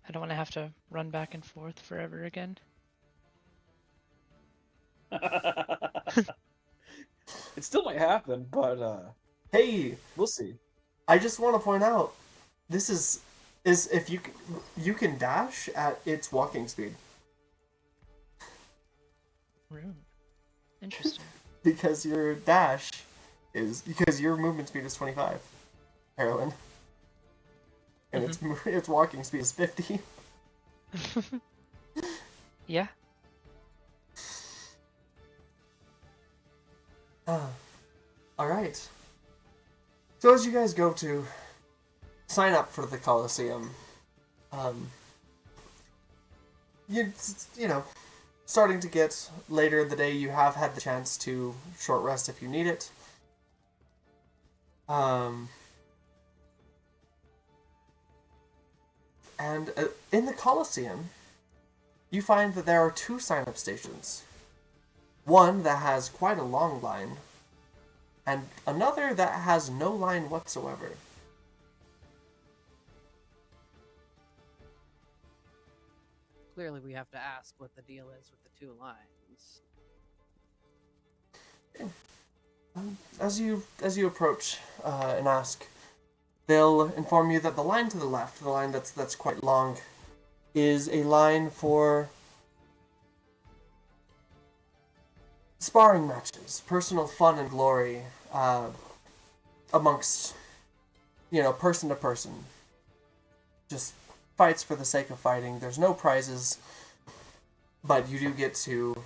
I don't want to have to run back and forth forever again. It still might happen, but Hey, we'll see. I just want to point out, this is if you can dash at its walking speed Rude. Interesting. because your movement speed is 25, heroin, and its walking speed is 50. Yeah. All right. So as you guys go to sign up for the Coliseum, you know, starting to get later in the day. You have had the chance to short rest if you need it. And in the Coliseum, you find that there are 2 sign-up stations. One that has quite a long line, and another that has no line whatsoever. Clearly, we have to ask what the deal is with the 2 lines. As you approach and ask, they'll inform you that the line to the left, the line that's quite long, is a line for sparring matches, personal fun and glory, amongst, person to person. Just fights for the sake of fighting. There's no prizes, but you do get to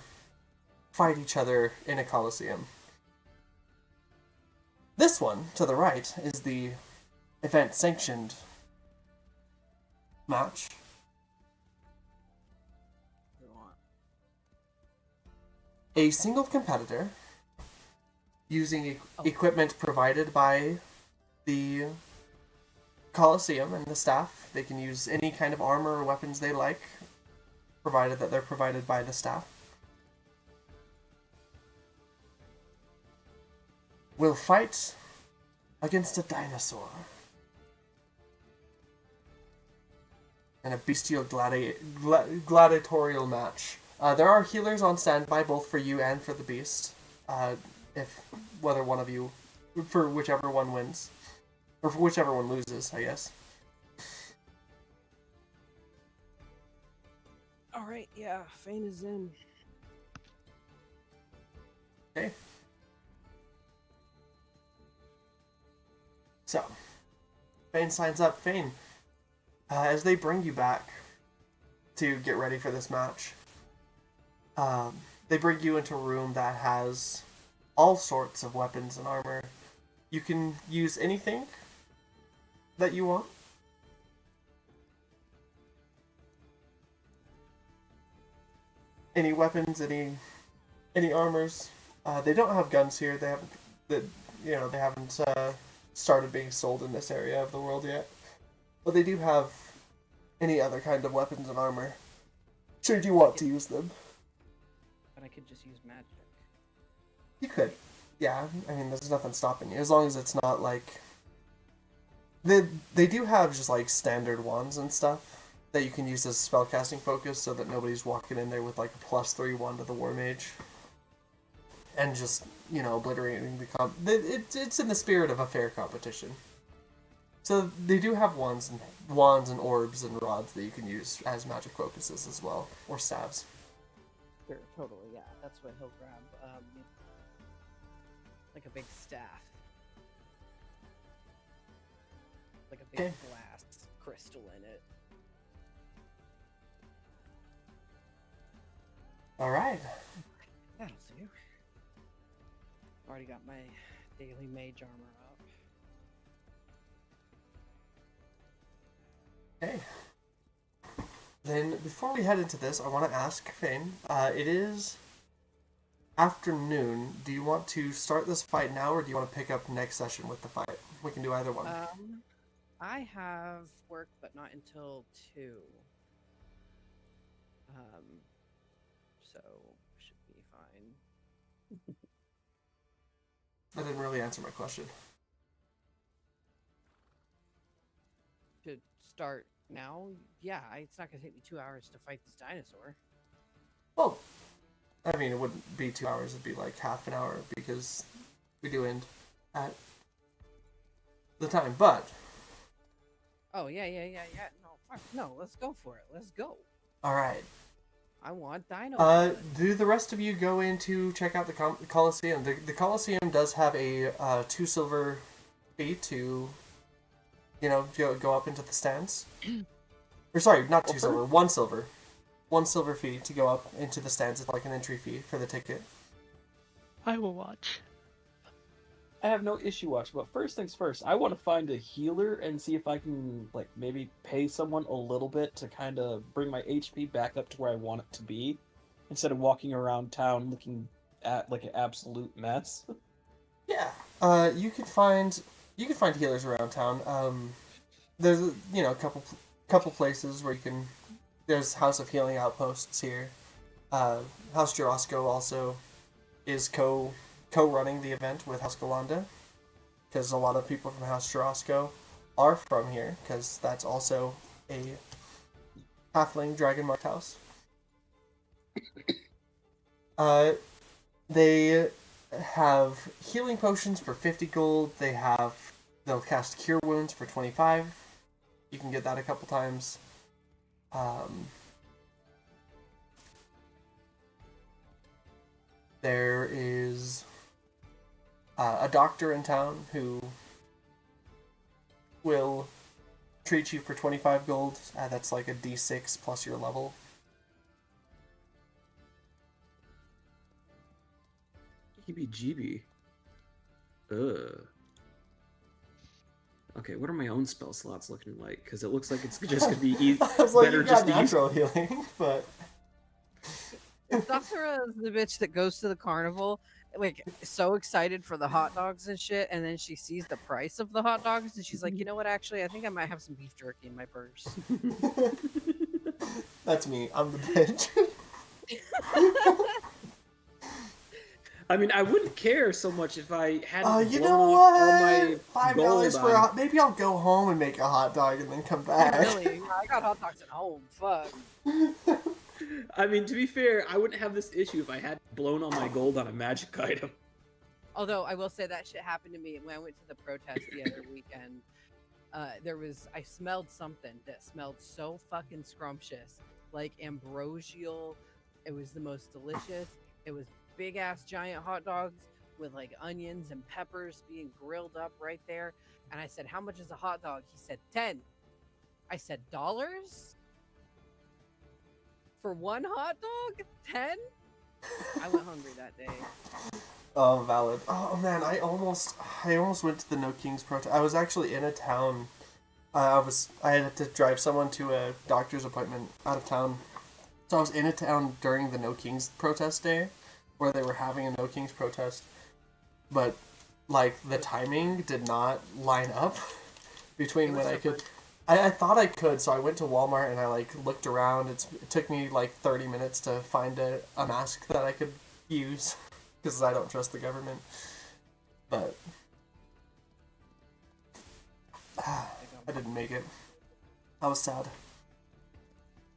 fight each other in a coliseum. This one, to the right, is the event-sanctioned match. A single competitor, using equipment provided by the Coliseum and the staff. They can use any kind of armor or weapons they like, provided that they're provided by the staff. Will fight against a dinosaur in a bestial gladiatorial match. There are healers on standby both for you and for the beast, for whichever one wins. Or for whichever one loses, I guess. Alright, yeah, Fane is in. Okay. So, Fane signs up. Fane, as they bring you back to get ready for this match, they bring you into a room that has all sorts of weapons and armor. You can use anything that you want. Any weapons, any armors. They don't have guns here. They haven't started being sold in this area of the world yet. But they do have any other kind of weapons and armor, should you want to use them. But I could just use magic. You could. Yeah, I mean, there's nothing stopping you. As long as it's not like... They do have just like standard wands and stuff that you can use as spellcasting focus so that nobody's walking in there with like a +3 wand to the War Mage. And just, obliterating the it's in the spirit of a fair competition. So they do have wands and orbs and rods that you can use as magic focuses as well, or staves. Sure, totally, yeah. That's what he'll grab. Like a big staff. Like a big glass crystal in it. Alright. That'll do. Already got my daily mage armor up. Okay. Then, before we head into this, I want to ask Fane, it is afternoon. Do you want to start this fight now, or do you want to pick up next session with the fight? We can do either one. I have work, but not until 2. So That didn't really answer my question. To start now, yeah, it's not gonna take me 2 hours to fight this dinosaur. Well, I mean, it wouldn't be 2 hours. It'd be like half an hour because we do end at the time. But Oh yeah. No, fuck no. Let's go for it. Let's go. all right. I want dino. Do the rest of you go in to check out the Coliseum? The Coliseum does have a 2 silver fee to, go up into the stands. Or sorry, not 2 silver, 1 silver. 1 silver fee to go up into the stands. It's like an entry fee for the ticket. I will watch. I have no issue watching, but first things first, I want to find a healer and see if I can, like, maybe pay someone a little bit to kind of bring my HP back up to where I want it to be, instead of walking around town looking at like an absolute mess. Yeah. You can find healers around town. There's a couple places where you can. There's House of Healing outposts here. House Jurosco also is co-running the event with House Galanda, because a lot of people from House Jurosco are from here, because that's also a halfling dragon marked house. They have healing potions for 50 gold. They'll cast cure wounds for 25. You can get that a couple times. There is a doctor in town who will treat you for 25 gold. That's like a D6 plus your level. EBGB. Ugh. Okay, what are my own spell slots looking like? Because it looks like it's just gonna be I was like, better you just got to use. natural healing, but Dasara is the bitch that goes to the carnival, like so excited for the hot dogs and shit, and then she sees the price of the hot dogs, and she's like, you know what? Actually, I think I might have some beef jerky in my purse. that's me. I'm the bitch. I mean, I wouldn't care so much if I hadn't You blown know off all what? my $5 gold for on. maybe I'll go home and make a hot dog and then come back. Really? I got hot dogs at home. Fuck. I mean, to be fair, I wouldn't have this issue if I had blown all my gold on a magic item. Although I will say that shit happened to me when I went to the protest the other weekend. I smelled something that smelled so fucking scrumptious, like ambrosial. It was the most delicious. It was big ass giant hot dogs with like onions and peppers being grilled up right there. And I said, "How much is a hot dog?" He said, 10. I said, "Dollars? For one hot dog? 10?" I went hungry that day. Oh, valid. Oh man, I almost went to the No Kings protest. I was actually in a town. I had to drive someone to a doctor's appointment out of town. So I was in a town during the No Kings protest day, where they were having a No Kings protest. But like the timing did not line up between when I could. I thought I could, so I went to Walmart and I like looked around. It took me like 30 minutes to find a mask that I could use, because I don't trust the government. But I didn't make it. I was sad.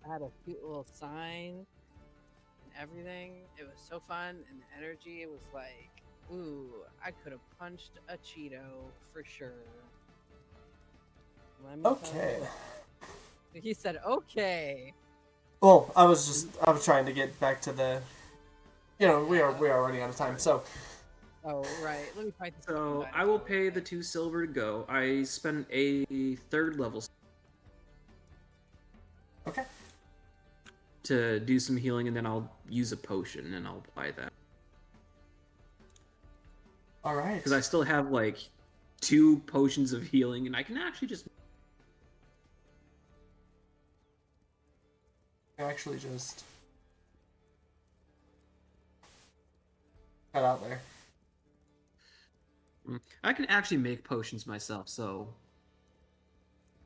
I had a cute little sign and everything. It was so fun, and the energy, it was like, ooh, I could have punched a Cheeto for sure. Let me tell Okay. you. He said, okay. Well, I was trying to get back to the. We are running out of time, so. Oh, right. Let me fight this. So fucking I will dinosaur pay real the quick. 2 silver to go. I spent a 3rd level Okay. to do some healing, and then I'll use a potion and I'll buy that. All right. Because I still have like 2 potions of healing, and I can actually just. Actually just cut out there. I can actually make potions myself, so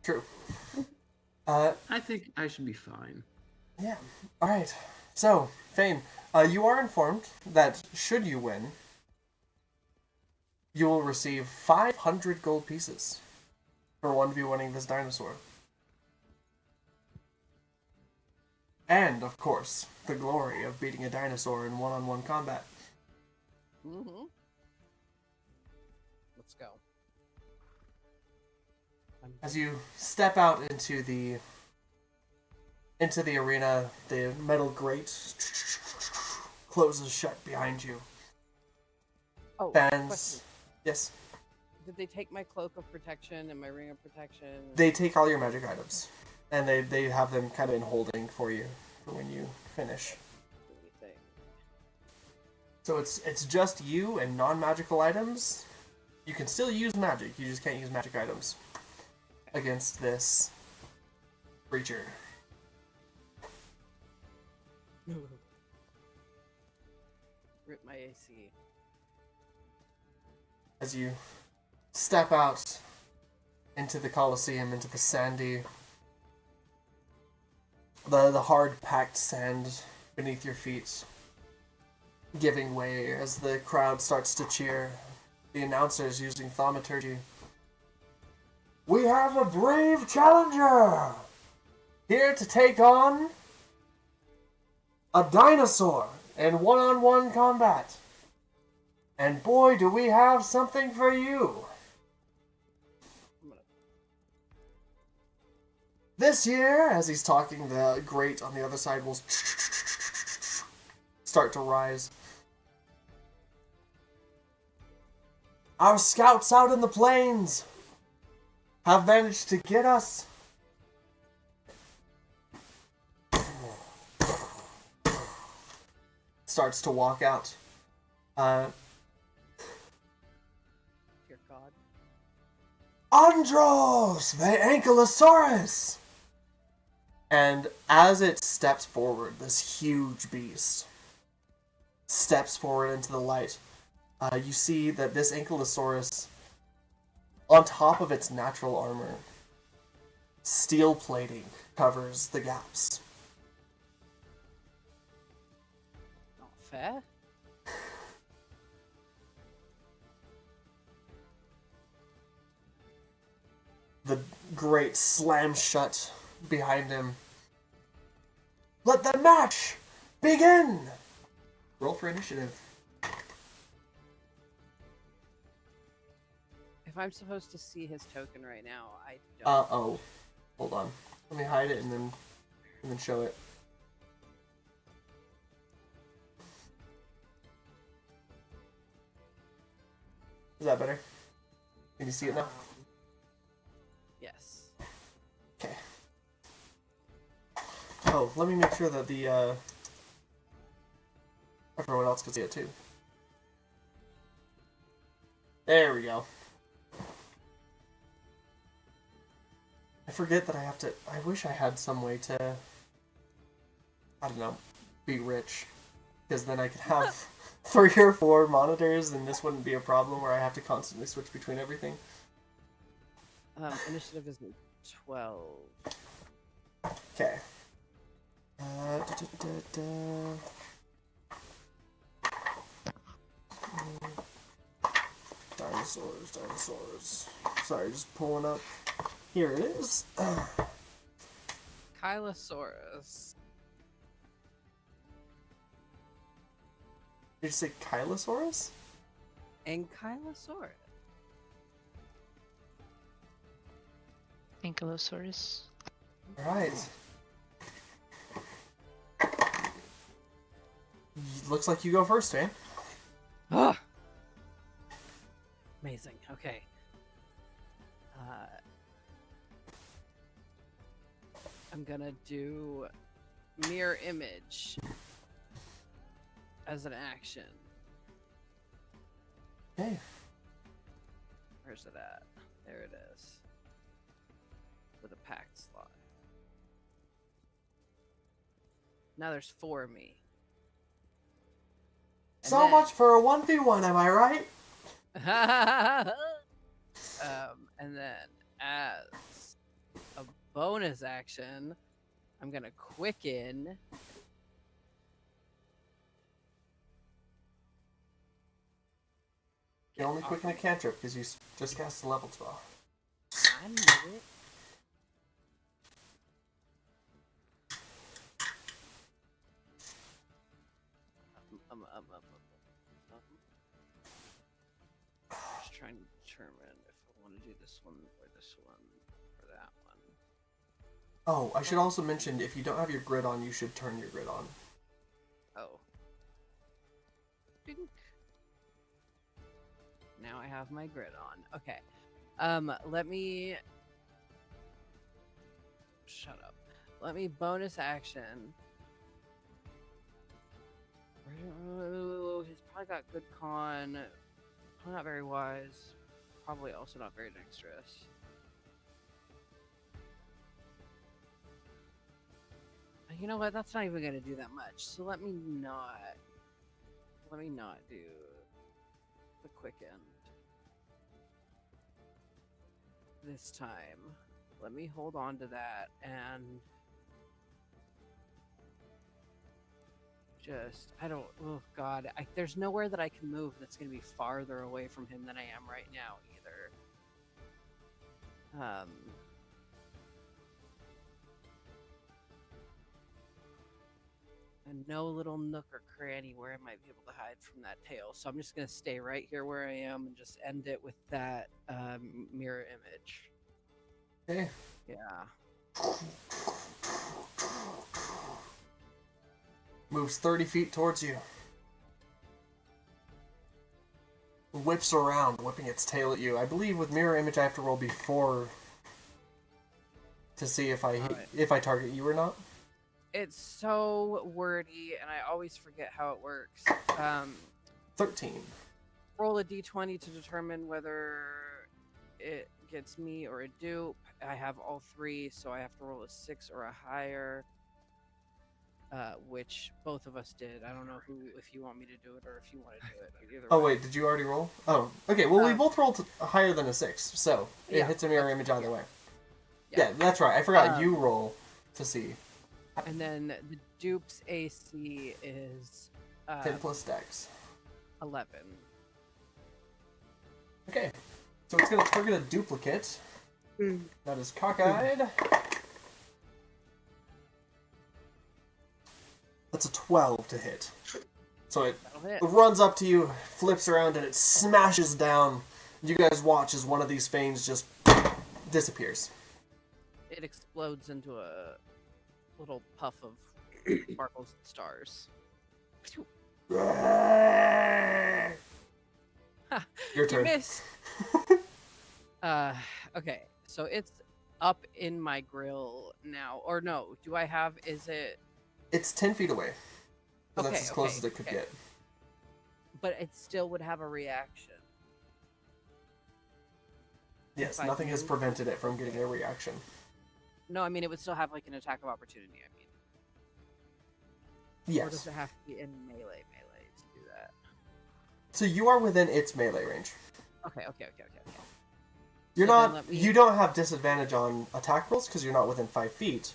True. I think I should be fine. Yeah. All right. So, Fane, you are informed that should you win, you will receive 500 gold pieces for 1v1ing this dinosaur. And, of course, the glory of beating a dinosaur in one-on-one combat. Mm-hmm. Let's go. As you step out into the arena, the metal grate closes shut behind you. Oh, Fans, question. yes, Did they take my cloak of protection and my ring of protection? they take all your magic items, and they have them kind of in holding for you for when you finish. Anything. So it's just you and non-magical items. You can still use magic, you just can't use magic items against this creature. Rip my AC. As you step out into the Colosseum, into the sandy, the hard packed sand beneath your feet, giving way as the crowd starts to cheer. The announcers using thaumaturgy. We have a brave challenger here to take on a dinosaur in one-on-one combat. And boy, do we have something for you. This year, as he's talking, the grate on the other side will start to rise. Our scouts out in the plains have managed to get us starts to walk out. Dear God. Andros, the Ankylosaurus! And as it steps forward, this huge beast steps forward into the light. You see that this Ankylosaurus, on top of its natural armor, steel plating covers the gaps. Not fair. The grate slams shut behind him. Let the match begin! Roll for initiative. If I'm supposed to see his token right now, I don't. Oh. Hold on. Let me hide it and then show it. Is that better? Can you see it now? Yes. Okay. Oh, let me make sure that the everyone else can see it too. There we go. I forget that I have to. I wish I had some way to, I don't know, be rich. Because then I could have 3 or 4 monitors and this wouldn't be a problem where I have to constantly switch between everything. Initiative is 12. Okay. Dinosaurs. Sorry, just pulling up. Here it is. Kylosaurus. Did you say Kylosaurus? Ankylosaurus. Ankylosaurus. Alright. Looks like you go first, man. Ah! Amazing. Okay. I'm gonna do mirror image as an action. Okay. Where's it at? There it is. With a packed slot. Now there's 4 of me. And So then- much for a 1v1, am I right? And then as a bonus action, I'm gonna quicken. You only quicken a cantrip because you just cast a level 12. I know it. Just trying to determine if I want to do this one or this one or that one. Oh, I should also mention, if you don't have your grid on, you should turn your grid on. Oh. Dink. Now I have my grid on. Okay. Let me... Shut up. Let me bonus action. He's probably got good con. Probably not very wise. Probably also not very dexterous. You know what? That's not even gonna do that much. So let me not do the quick end this time. Let me hold on to that and just, oh god, there's nowhere that I can move that's going to be farther away from him than I am right now either. And no little nook or cranny where I might be able to hide from that tail. So I'm just going to stay right here where I am and just end it with that mirror image. Okay. Yeah. Moves 30 feet towards you. Whips around, whipping its tail at you. I believe with mirror image I have to roll before to see if if I target you or not. It's so wordy, and I always forget how it works. 13. Roll a d20 to determine whether it gets me or a dupe. I have all three, so I have to roll a 6 or a higher, which both of us did. I don't know if you want me to do it or if you want to do it. Either way. Wait, did you already roll? Oh, okay. Well, we both rolled higher than a 6, so it hits a mirror image either way. Yeah, that's right. I forgot you roll to see. And then the dupe's AC is 10 plus dex. 11. Okay, so it's going to target a duplicate. That is cockeyed. That's a 12 to hit. So it runs up to you, flips around, and it smashes down. You guys watch as one of these fangs just disappears. It explodes into a little puff of sparkles and stars. Your turn. You missed. Okay, so it's up in my grill now, or no? Do I have? Is it? It's 10 feet away. So Okay, that's as close as it could get. But it still would have a reaction. Yes, nothing has prevented it from getting a reaction. No, I mean it would still have like an attack of opportunity. I mean. Yes. Or does it have to be in melee to do that? So you are within its melee range. Okay. You're So not. You don't have disadvantage on attack rolls because you're not within 5 feet.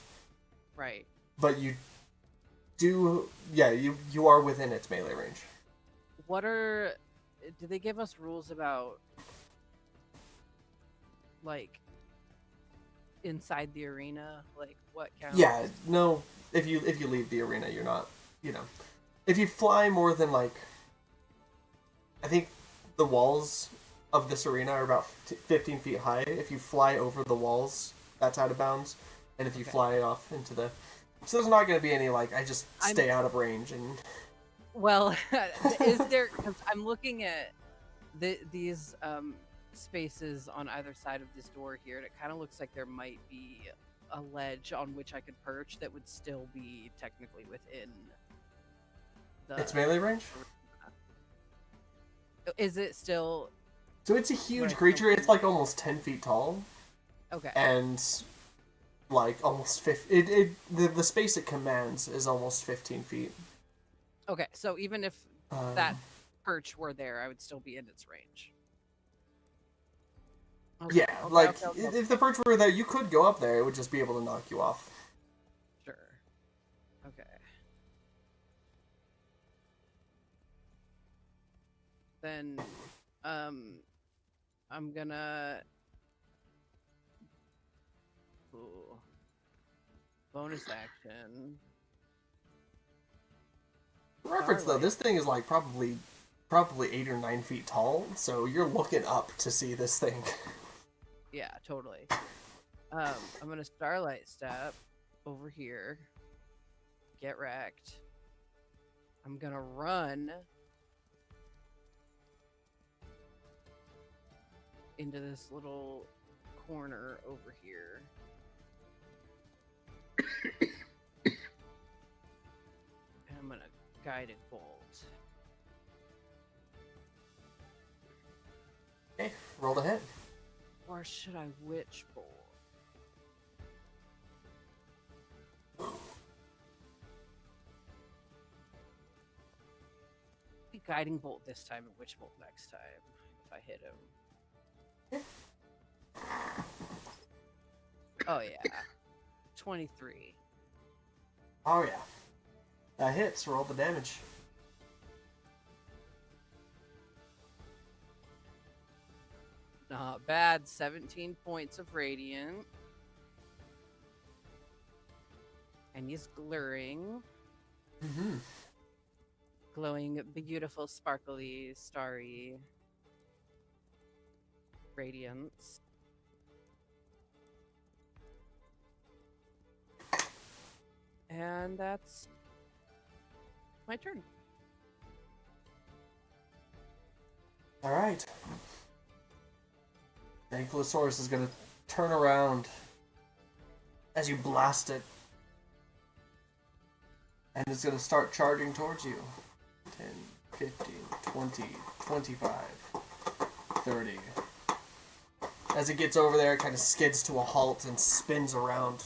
Right. But you do. Yeah, you are within its melee range. Do they give us rules about like inside the arena, like what counts? Yeah. No. If you leave the arena, you're not. You know, if you fly more than like, I think the walls of this arena are about 15 feet high. If you fly over the walls, that's out of bounds. And if you fly off into the... So there's not going to be any, like, I just stay out of range and... Well, is there... Because I'm looking at these spaces on either side of this door here, and it kind of looks like there might be a ledge on which I could perch that would still be technically within the... Its melee range? Is it still... So it's a huge creature. It's like almost 10 feet tall. Okay. And like almost 15... The space it commands is almost 15 feet. Okay, so even if that perch were there, I would still be in its range. Okay, yeah, if the perch were there, you could go up there. It would just be able to knock you off. Sure. Okay. Then I'm gonna. Ooh. Bonus action. For reference though, Starlight. this thing is like probably 8 or 9 feet tall, so you're looking up to see this thing. Yeah, totally. I'm gonna starlight step over here. Get wrecked. I'm gonna run into this little corner over here. And I'm gonna guided bolt. Okay, roll the hit. Or should I witch bolt? Guiding bolt this time and witch bolt next time if I hit him. Oh yeah. 23. Oh yeah. That hits, roll the damage. Not bad. 17 points of radiant. And he's glowing. Mm-hmm. Glowing, beautiful, sparkly, starry radiance. And that's my turn. Alright. The Ankylosaurus is going to turn around as you blast it. And it's going to start charging towards you. 10, 15, 20, 25, 30. As it gets over there, it kind of skids to a halt and spins around,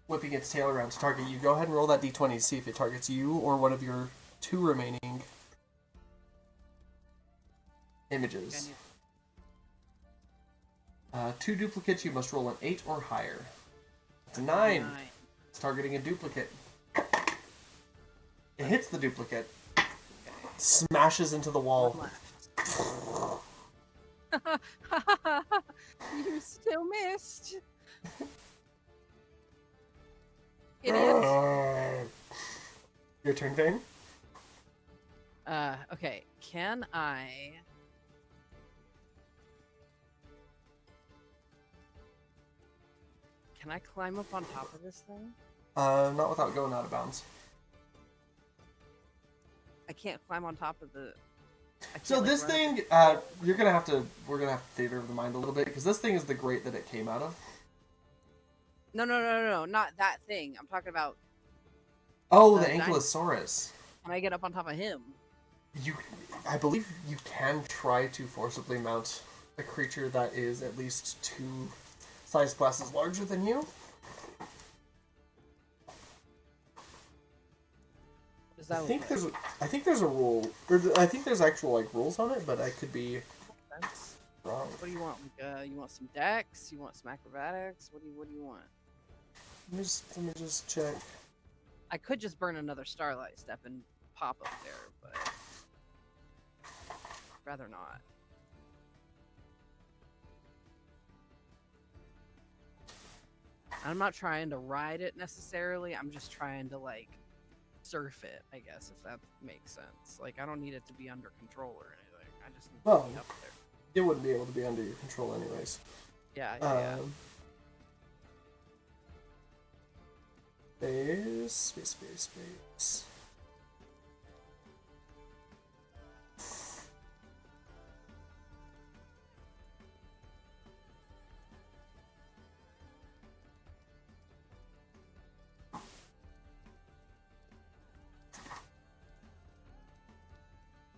whipping its tail around to target you. Go ahead and roll that d20 to see if it targets you or one of your 2 remaining images. 2 duplicates, you must roll an 8 or higher. It's a 9. It's targeting a duplicate. It hits the duplicate. Smashes into the wall. You still missed. Idiot. Your turn, Vane? Okay. Can I... Can I climb up on top of this thing? Not without going out of bounds. I can't climb on top of the... So this thing, we're gonna have to theater of the mind a little bit, because this thing is the grate that it came out of. No, not that thing. I'm talking about... Oh, the Ankylosaurus. Can I get up on top of him? I believe you can try to forcibly mount a creature that is at least 2 size classes larger than you. I think there's a rule, or I think there's actual like rules on it, but I could be wrong. What do you want? Like, you want some dex? You want some acrobatics? What do you want? Let me just check. I could just burn another starlight step and pop up there, but rather not. I'm not trying to ride it necessarily. I'm just trying to like surf it, I guess, if that makes sense. Like, I don't need it to be under control or anything. I just need to be up there. It wouldn't be able to be under your control anyways. Yeah. Space.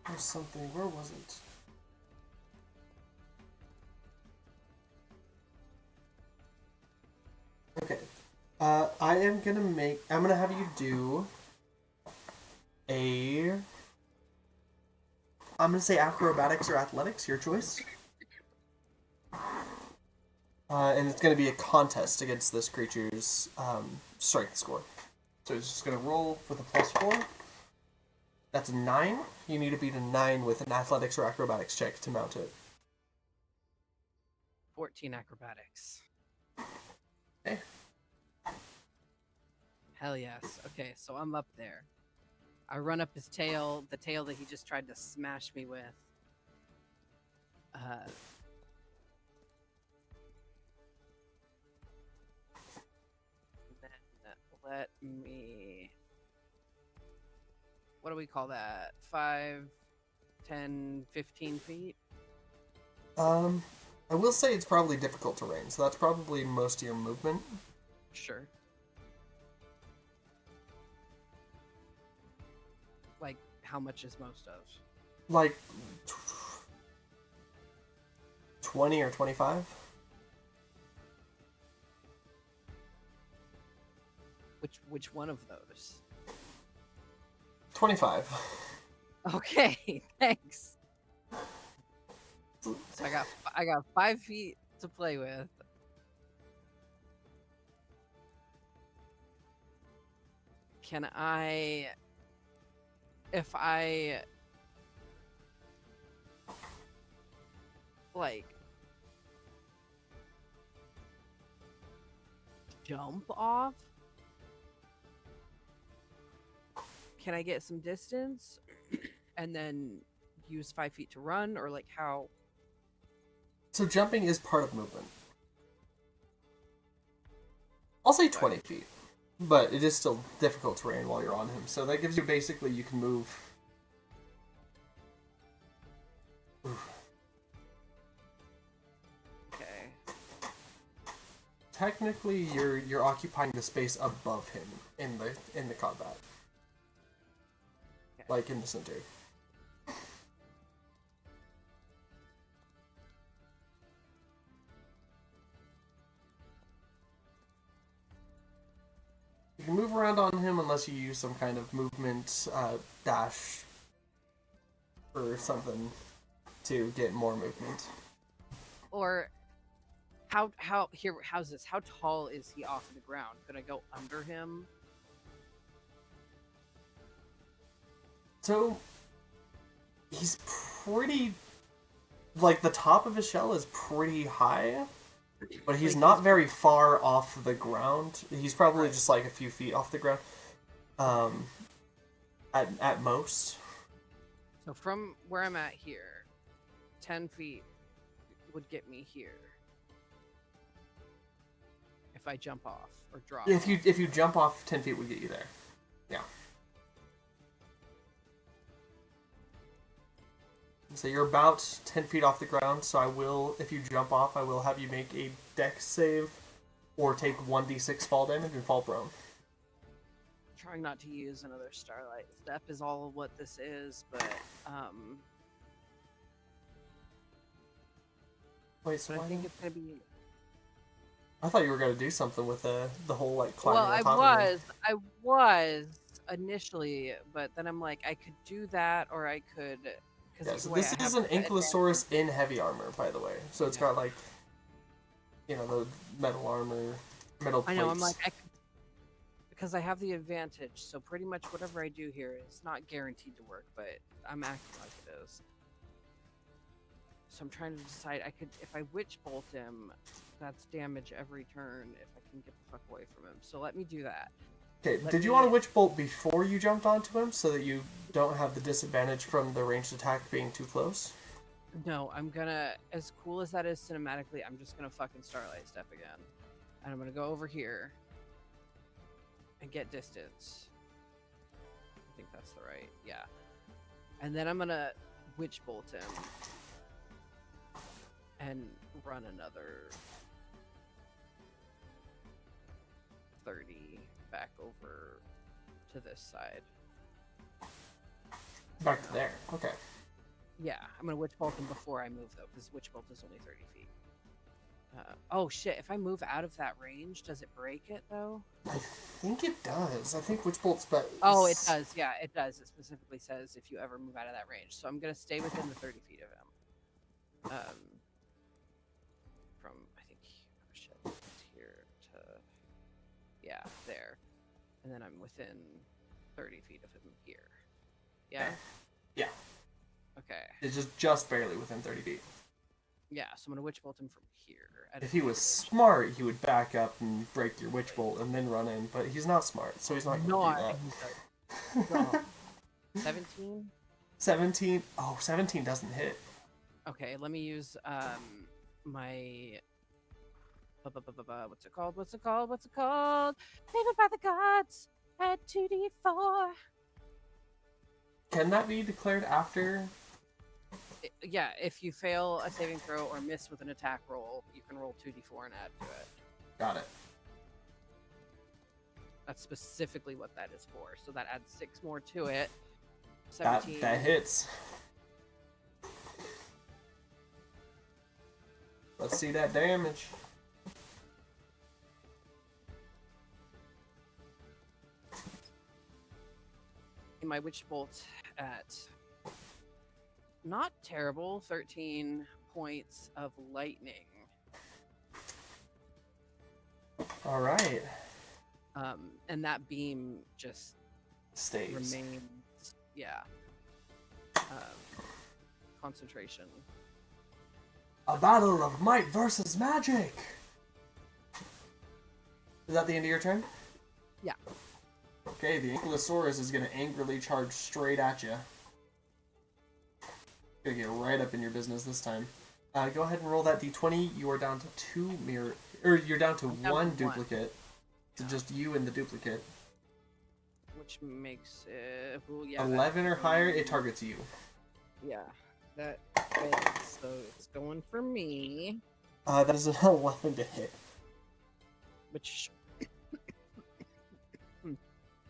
There's something. Where was it? Okay. I'm gonna have you do I'm gonna say acrobatics or athletics, your choice. And it's gonna be a contest against this creature's strength score. So it's just gonna roll with a +4. That's a 9. You need to beat a 9 with an athletics or acrobatics check to mount it. 14 acrobatics. Okay. Hell yes. Okay, so I'm up there. I run up his tail, the tail that he just tried to smash me with. Then let me... What do we call that? 5, 10, 15 feet? I will say it's probably difficult terrain, so that's probably most of your movement. Sure. Like, how much is most of? Like 20 or 25? Which one of those? 25. Okay, thanks. So I got 5 feet to play with. Can I, if I like jump off? Can I get some distance and then use 5 feet to run, or like how? So jumping is part of movement. I'll say 20 feet, but it is still difficult terrain while you're on him. So that gives you basically you can move. Okay. Technically, you're occupying the space above him in the combat, Okay. like in the center. You can move around on him unless you use some kind of movement dash or something to get more movement. Or how's this? How tall is he off the ground? Could I go under him? So he's pretty, like the top of his shell is pretty high, but he's Like, not he's- very far off the ground. He's probably Right. just like a few feet off the ground, at most. So from where I'm at here, 10 feet would get me here. If I jump off or drop. If you jump off, 10 feet would get you there. Yeah. So you're about 10 feet off the ground, so I will, if you jump off, I will have you make a dex save or take 1d6 fall damage and fall prone. Trying not to use another starlight step is all of what this is, but Wait, so I why think it's gonna be. I thought you were gonna do something with the whole like climbing Well, on top of it. I was initially, but then I'm like, I could do that, or I could. Yeah, so this is an Ankylosaurus in heavy armor, by the way. So it's got like, you know, the metal armor, metal I plates. know. I'm like, because I have the advantage. So pretty much whatever I do here is not guaranteed to work, but I'm acting like it is. So I'm trying to decide. I could, if I witch bolt him, that's damage every turn. If I can get the fuck away from him, so let me do that. Okay, Let did you me- want to witch bolt before you jumped onto him so that you don't have the disadvantage from the ranged attack being too close? No, I'm gonna. As cool as that is cinematically, I'm just gonna fucking starlight step again, and I'm gonna go over here and get distance. I think that's the right. Yeah, and then I'm gonna witch bolt him and run another 30 back over to this side. Back to there. Okay. Yeah, I'm gonna witch bolt him before I move though, because witch bolt is only 30 feet. Oh shit! If I move out of that range, does it break it though? I think it does. I think witch bolt's but Oh, it does. Yeah, it does. It specifically says if you ever move out of that range. So I'm gonna stay within the 30 feet of him. From I think shit here to yeah there, and then I'm within 30 feet of him here. Yeah. Yeah. Okay. It's just barely within 30 feet. Yeah, so I'm gonna witch bolt him from here. at If he was smart, he would back up and break your witch bolt and then run in, but he's not smart, so he's not going to do that. 17? 17. Oh, 17 doesn't hit. Okay, let me use my what's it called? Favored by the gods at 2d4. Can that be declared after? Yeah, if you fail a saving throw or miss with an attack roll, you can roll 2d4 and add to it. Got it. That's specifically what that is for. So that adds 6 more to it. 17. That hits. Let's see that damage. In my witch bolt at not terrible 13 points of lightning. All right. And that beam just Stays. remains. Yeah. Concentration. A battle of might versus magic. Is that the end of your turn? Yeah. Okay, the Ankylosaurus is going to angrily charge straight at you. Gonna get right up in your business this time. Go ahead and roll that d20. You are down to 2 mirror, or you're down to one duplicate. So just you and the duplicate. Which makes it 11 or higher, it targets you. Yeah, that hits, so it's going for me. That is an 11 to hit. Which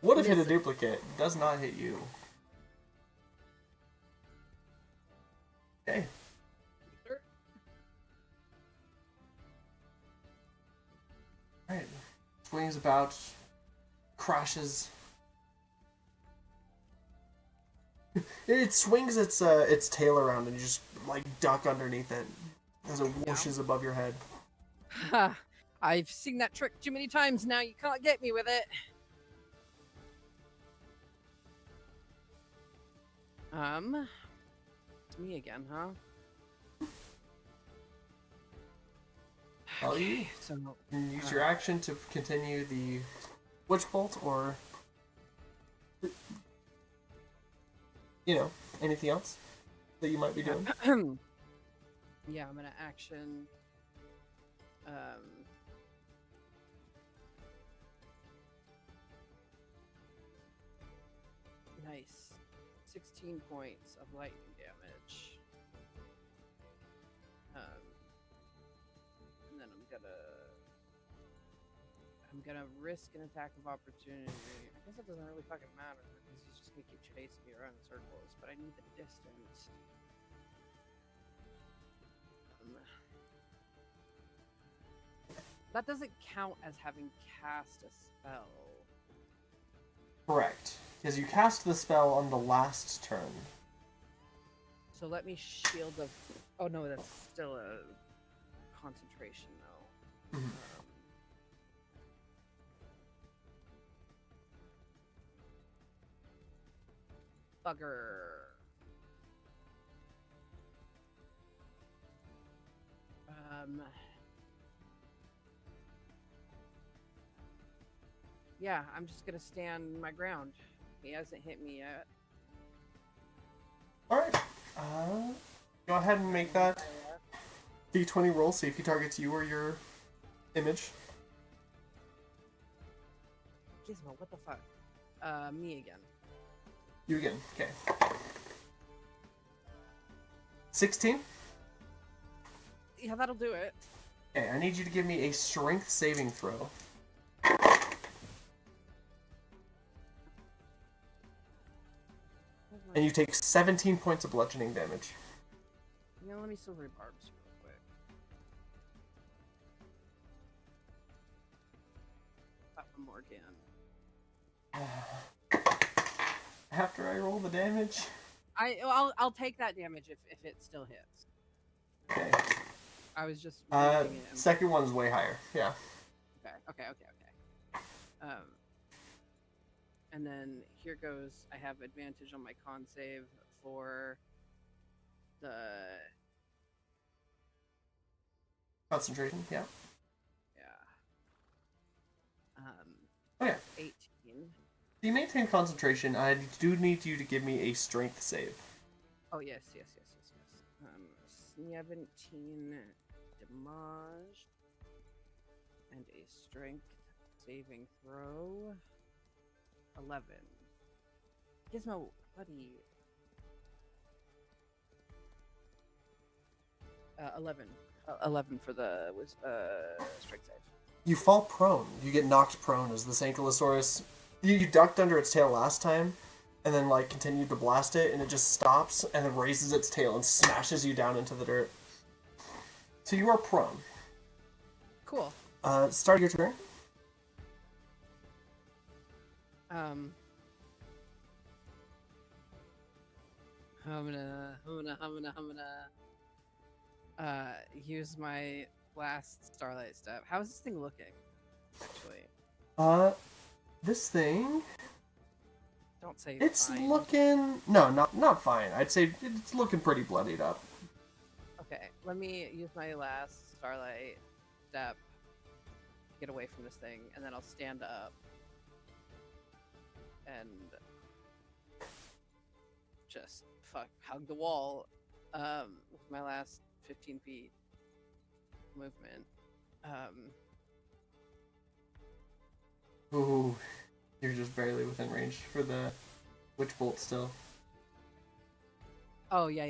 Would have hit a duplicate. Does not hit you. Okay. Alright. Swings about. Crashes. It swings its tail around and you just like duck underneath it as it whooshes above your head. Ha! I've seen that trick too many times now. You can't get me with it. It's me again, huh? Well, you So can use your action to continue the witch bolt, or anything else that you might be doing. yeah, I'm gonna action. Nice. 16 points of lightning damage. And then I'm gonna risk an attack of opportunity. I guess it doesn't really fucking matter because he's just gonna keep chasing me around in circles, but I need the distance. That doesn't count as having cast a spell. Correct, because you cast the spell on the last turn. So let me shield the. Oh no, that's still a concentration though. Mhm. Bugger. Yeah, I'm just gonna stand my ground. He hasn't hit me yet. Alright. Go ahead and make that d20 roll, see if he targets you or your image. Gizmo, what the fuck? Me again. You again. Okay. 16? Yeah, that'll do it. Okay, I need you to give me a strength saving throw. And you take 17 points of bludgeoning damage. Yeah, let me silver barbs real quick. Papa Morgan. After I roll the damage? I'll take that damage if it still hits. Okay. I was just reading it. Second one's way higher. Yeah. Okay. And then here goes. I have advantage on my con save for the Concentration, yeah. Oh yeah. 18. If you maintain concentration, I do need you to give me a strength save. Oh yes. 17 damage and a strength saving throw. 11. Gizmo, buddy. 11. 11 for the strength save. You fall prone. You get knocked prone as this Ankylosaurus. You ducked under its tail last time, and then like continued to blast it, and it just stops and then raises its tail and smashes you down into the dirt. So you are prone. Cool. Start your turn. I'm gonna use my last Starlight Step. How's this thing looking? Actually, This thing. don't say It's fine. looking not fine. I'd say it's looking pretty bloodied up. Okay, let me use my last Starlight Step to get away from this thing, and then I'll stand up and just hug the wall with my last 15 feet movement. Ooh, you're just barely within range for the witch bolt still. Oh yeah,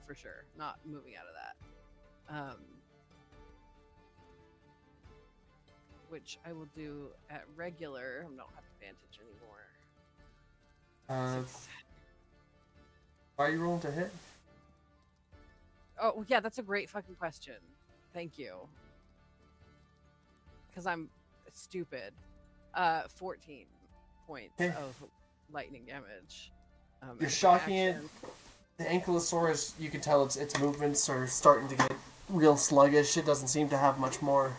for sure. Not moving out of that. Which I will do at regular. I don't have advantage anymore. Why are you rolling to hit? Oh yeah, that's a great fucking question. Thank you. Because I'm stupid. 14 points Okay. of lightning damage. You're as shocking it. action. The Ankylosaurus, you can tell its movements are starting to get real sluggish. It doesn't seem to have much more.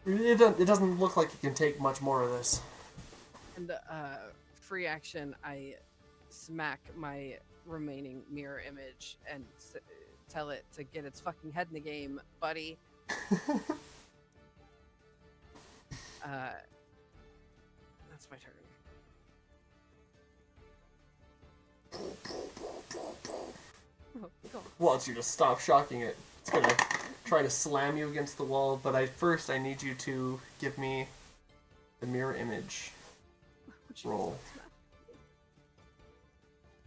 It doesn't look like it can take much more of this. And free action, I smack my remaining mirror image and tell it to get its fucking head in the game, buddy. That's my turn. Oh, God. Wants you to stop shocking it. It's gonna try to slam you against the wall, but I need you to give me the mirror image Would you roll.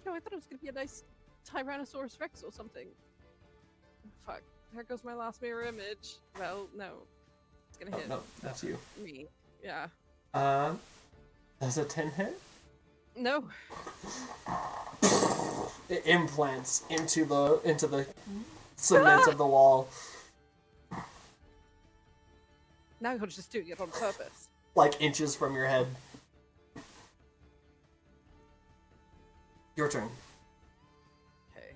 No, I thought it was gonna be a nice Tyrannosaurus Rex or something. Fuck. There goes my last mirror image. Well, no. It's gonna hit No, that's you. me. Yeah. Does a 10 hit? No. It implants into the cement of the wall, Now you're just doing it on purpose. like inches from your head. Your turn. Okay.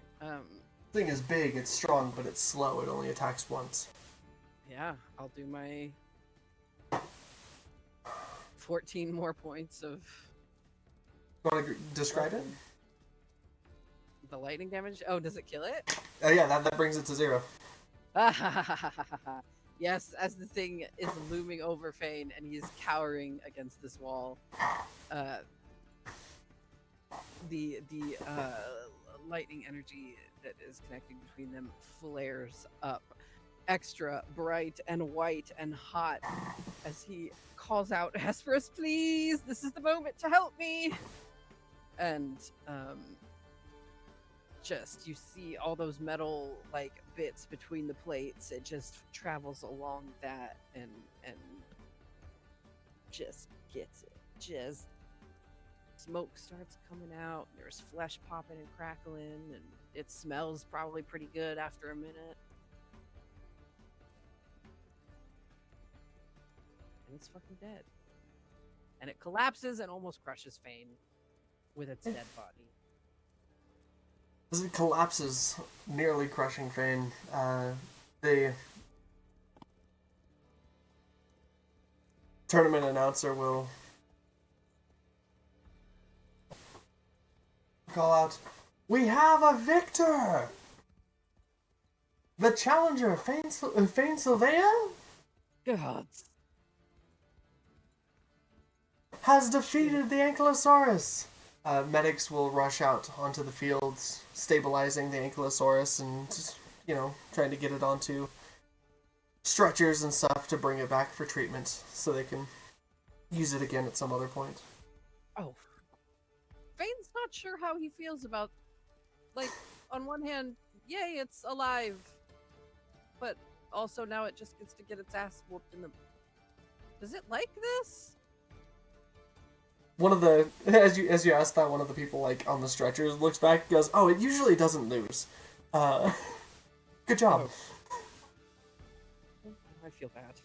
Thing is big, it's strong, but it's slow. It only attacks once. Yeah, I'll do my 14 more points of You want to describe it? the lightning damage. Oh, does it kill it? Oh yeah, that brings it to 0. Yes, as the thing is looming over Fane and he's cowering against this wall, the lightning energy that is connecting between them flares up, extra bright and white and hot, as he calls out, "Hesperus, please! This is the moment to help me!" And just you see all those metal like bits between the plates. It just travels along that and just gets it. Just smoke starts coming out. There's flesh popping and crackling, and it smells probably pretty good after a minute. And it's fucking dead. And it collapses and almost crushes Fane with its dead body. As it collapses, nearly crushing Fane, the tournament announcer will call out, "We have a victor! The challenger, Fane Sylvia, Gods. has defeated the Ankylosaurus." Medics will rush out onto the fields, stabilizing the Ankylosaurus and, you know, trying to get it onto stretchers and stuff to bring it back for treatment so they can use it again at some other point. Oh. Fane's not sure how he feels about, like, on one hand, yay, it's alive. But also now it just gets to get its ass whooped in the... Does it like this? One of the, as you asked that, one of the people, like, on the stretchers looks back and goes, "Oh, it usually doesn't lose. Good job." Oh. I feel bad.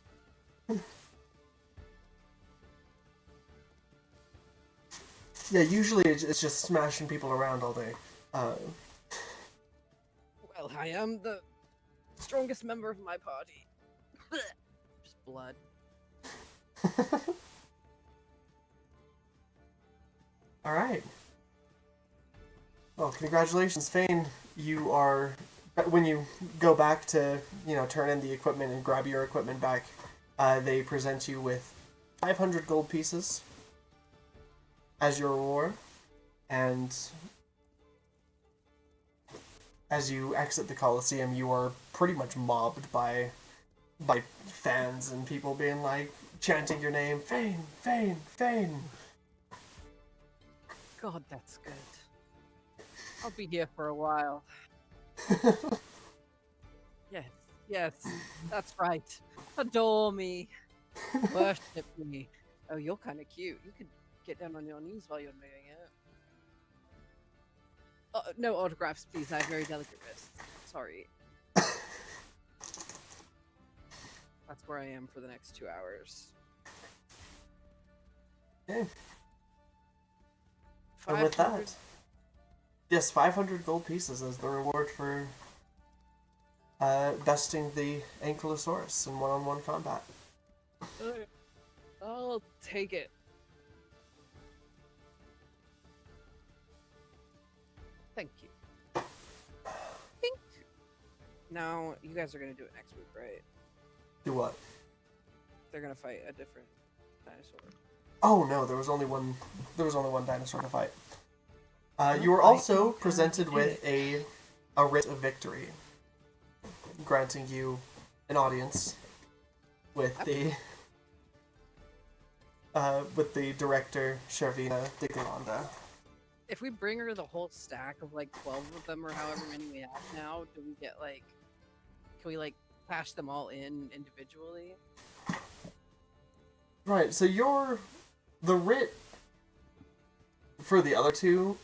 Yeah, usually it's just smashing people around all day. Well, I am the strongest member of my party. Just blood. All right. Well, congratulations, Fane. You are, when you go back to, you know, turn in the equipment and grab your equipment back, they present you with 500 gold pieces as your reward, and as you exit the Coliseum, you are pretty much mobbed by fans and people being like, chanting your name, "Fane, Fane, Fane." God, that's good. I'll be here for a while. Yes, that's right. Adore me. Worship me. Oh, you're kind of cute. You could get down on your knees while you're doing it. No autographs, please. I have very delicate wrists. Sorry. That's where I am for the next 2 hours. Okay. And with 500. that, yes, 500 gold pieces as the reward for besting the Ankylosaurus in one-on-one combat. I'll take it. Thank you. Thank you. Now, you guys are going to do it next week, right? Do what? They're going to fight a different dinosaur. Oh no, there was only one dinosaur to fight. You were also presented with a writ of victory, granting you an audience with the director Shervina de Galanda. If we bring her the whole stack of like 12 of them or however many we have now, do we get like, can we like cash them all in individually? Right, so the writ for the other two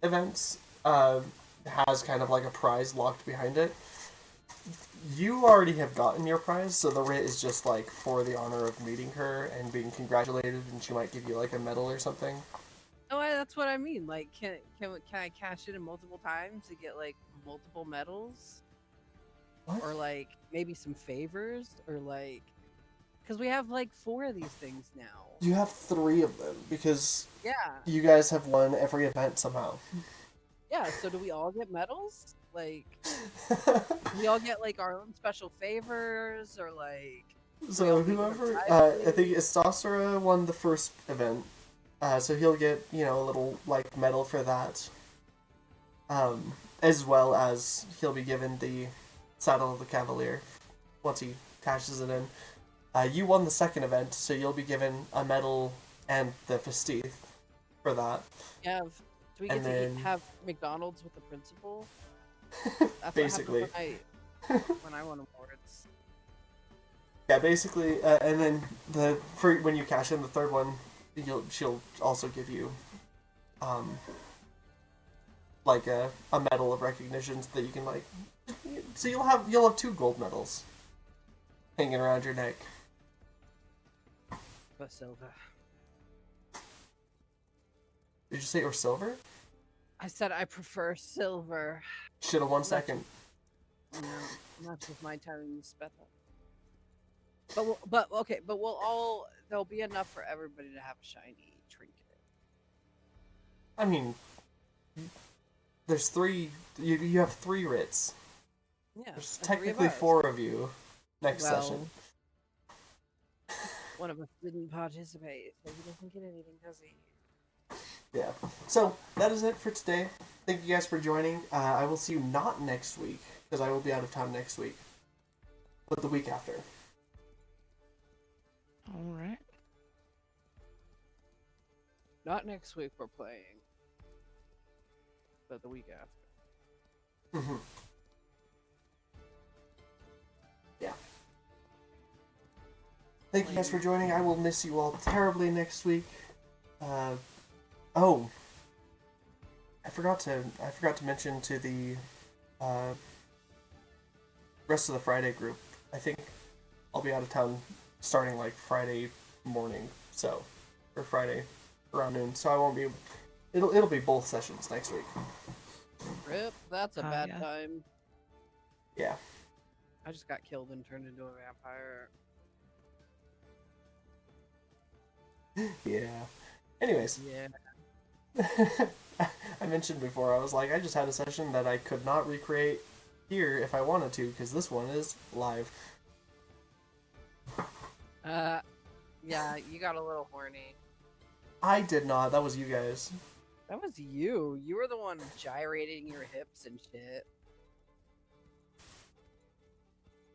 events has kind of like a prize locked behind it. You already have gotten your prize, so the writ is just like for the honor of meeting her and being congratulated, and she might give you like a medal or something. Oh, that's what I mean. Like, can I cash it in multiple times to get like multiple medals? What? Or like maybe some favors, or like, because we have like 4 of these things now. You have 3 of them because Yeah. you guys have won every event somehow. Yeah. So do we all get medals? Like, we all get like our own special favors, or like. So whoever, I think Estosera won the first event, so he'll get, you know, a little like medal for that. As well as he'll be given the Saddle of the Cavalier once he cashes it in. You won the second event, so you'll be given a medal and the Festive for that. Yeah. Do we get And to then- have McDonald's with the principal? That's Basically. What happened when I won awards. Yeah, basically, and then when you cash in the third one, she'll also give you, like a medal of recognition that you can like. So you'll have 2 gold medals hanging around your neck. But silver. Did you say or silver? I said I prefer silver. Should have 1 second. No, not with my time you spent that. But okay, but we'll all, there'll be enough for everybody to have a shiny trinket. I mean, there's three. You have 3 writs. Yeah. There's and 3 of technically us. 4 of you next Well, session. One of us didn't participate, so he doesn't get anything, does he? Yeah. So that is it for today. Thank you guys for joining. I will see you not next week because I will be out of town next week, but the week after. All right. Not next week we're playing, but the week after. Mm-hmm. Yeah. Thank you guys for joining. I will miss you all terribly next week. Oh, I forgot to mention to the rest of the Friday group. I think I'll be out of town starting like Friday morning, or Friday around noon. So I won't be. It'll be both sessions next week. Rip, that's a bad yeah. time. Yeah. I just got killed and turned into a vampire. Yeah. Anyways. Yeah. I mentioned before, I was like, I just had a session that I could not recreate here if I wanted to, because this one is live. Yeah, you got a little horny. I did not. That was you guys. That was you. You were the one gyrating your hips and shit.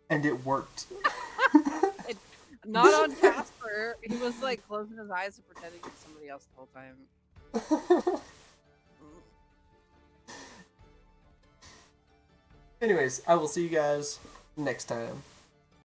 And it worked. Not on Casper. He was like closing his eyes and pretending to be somebody else the whole time. Anyways, I will see you guys next time.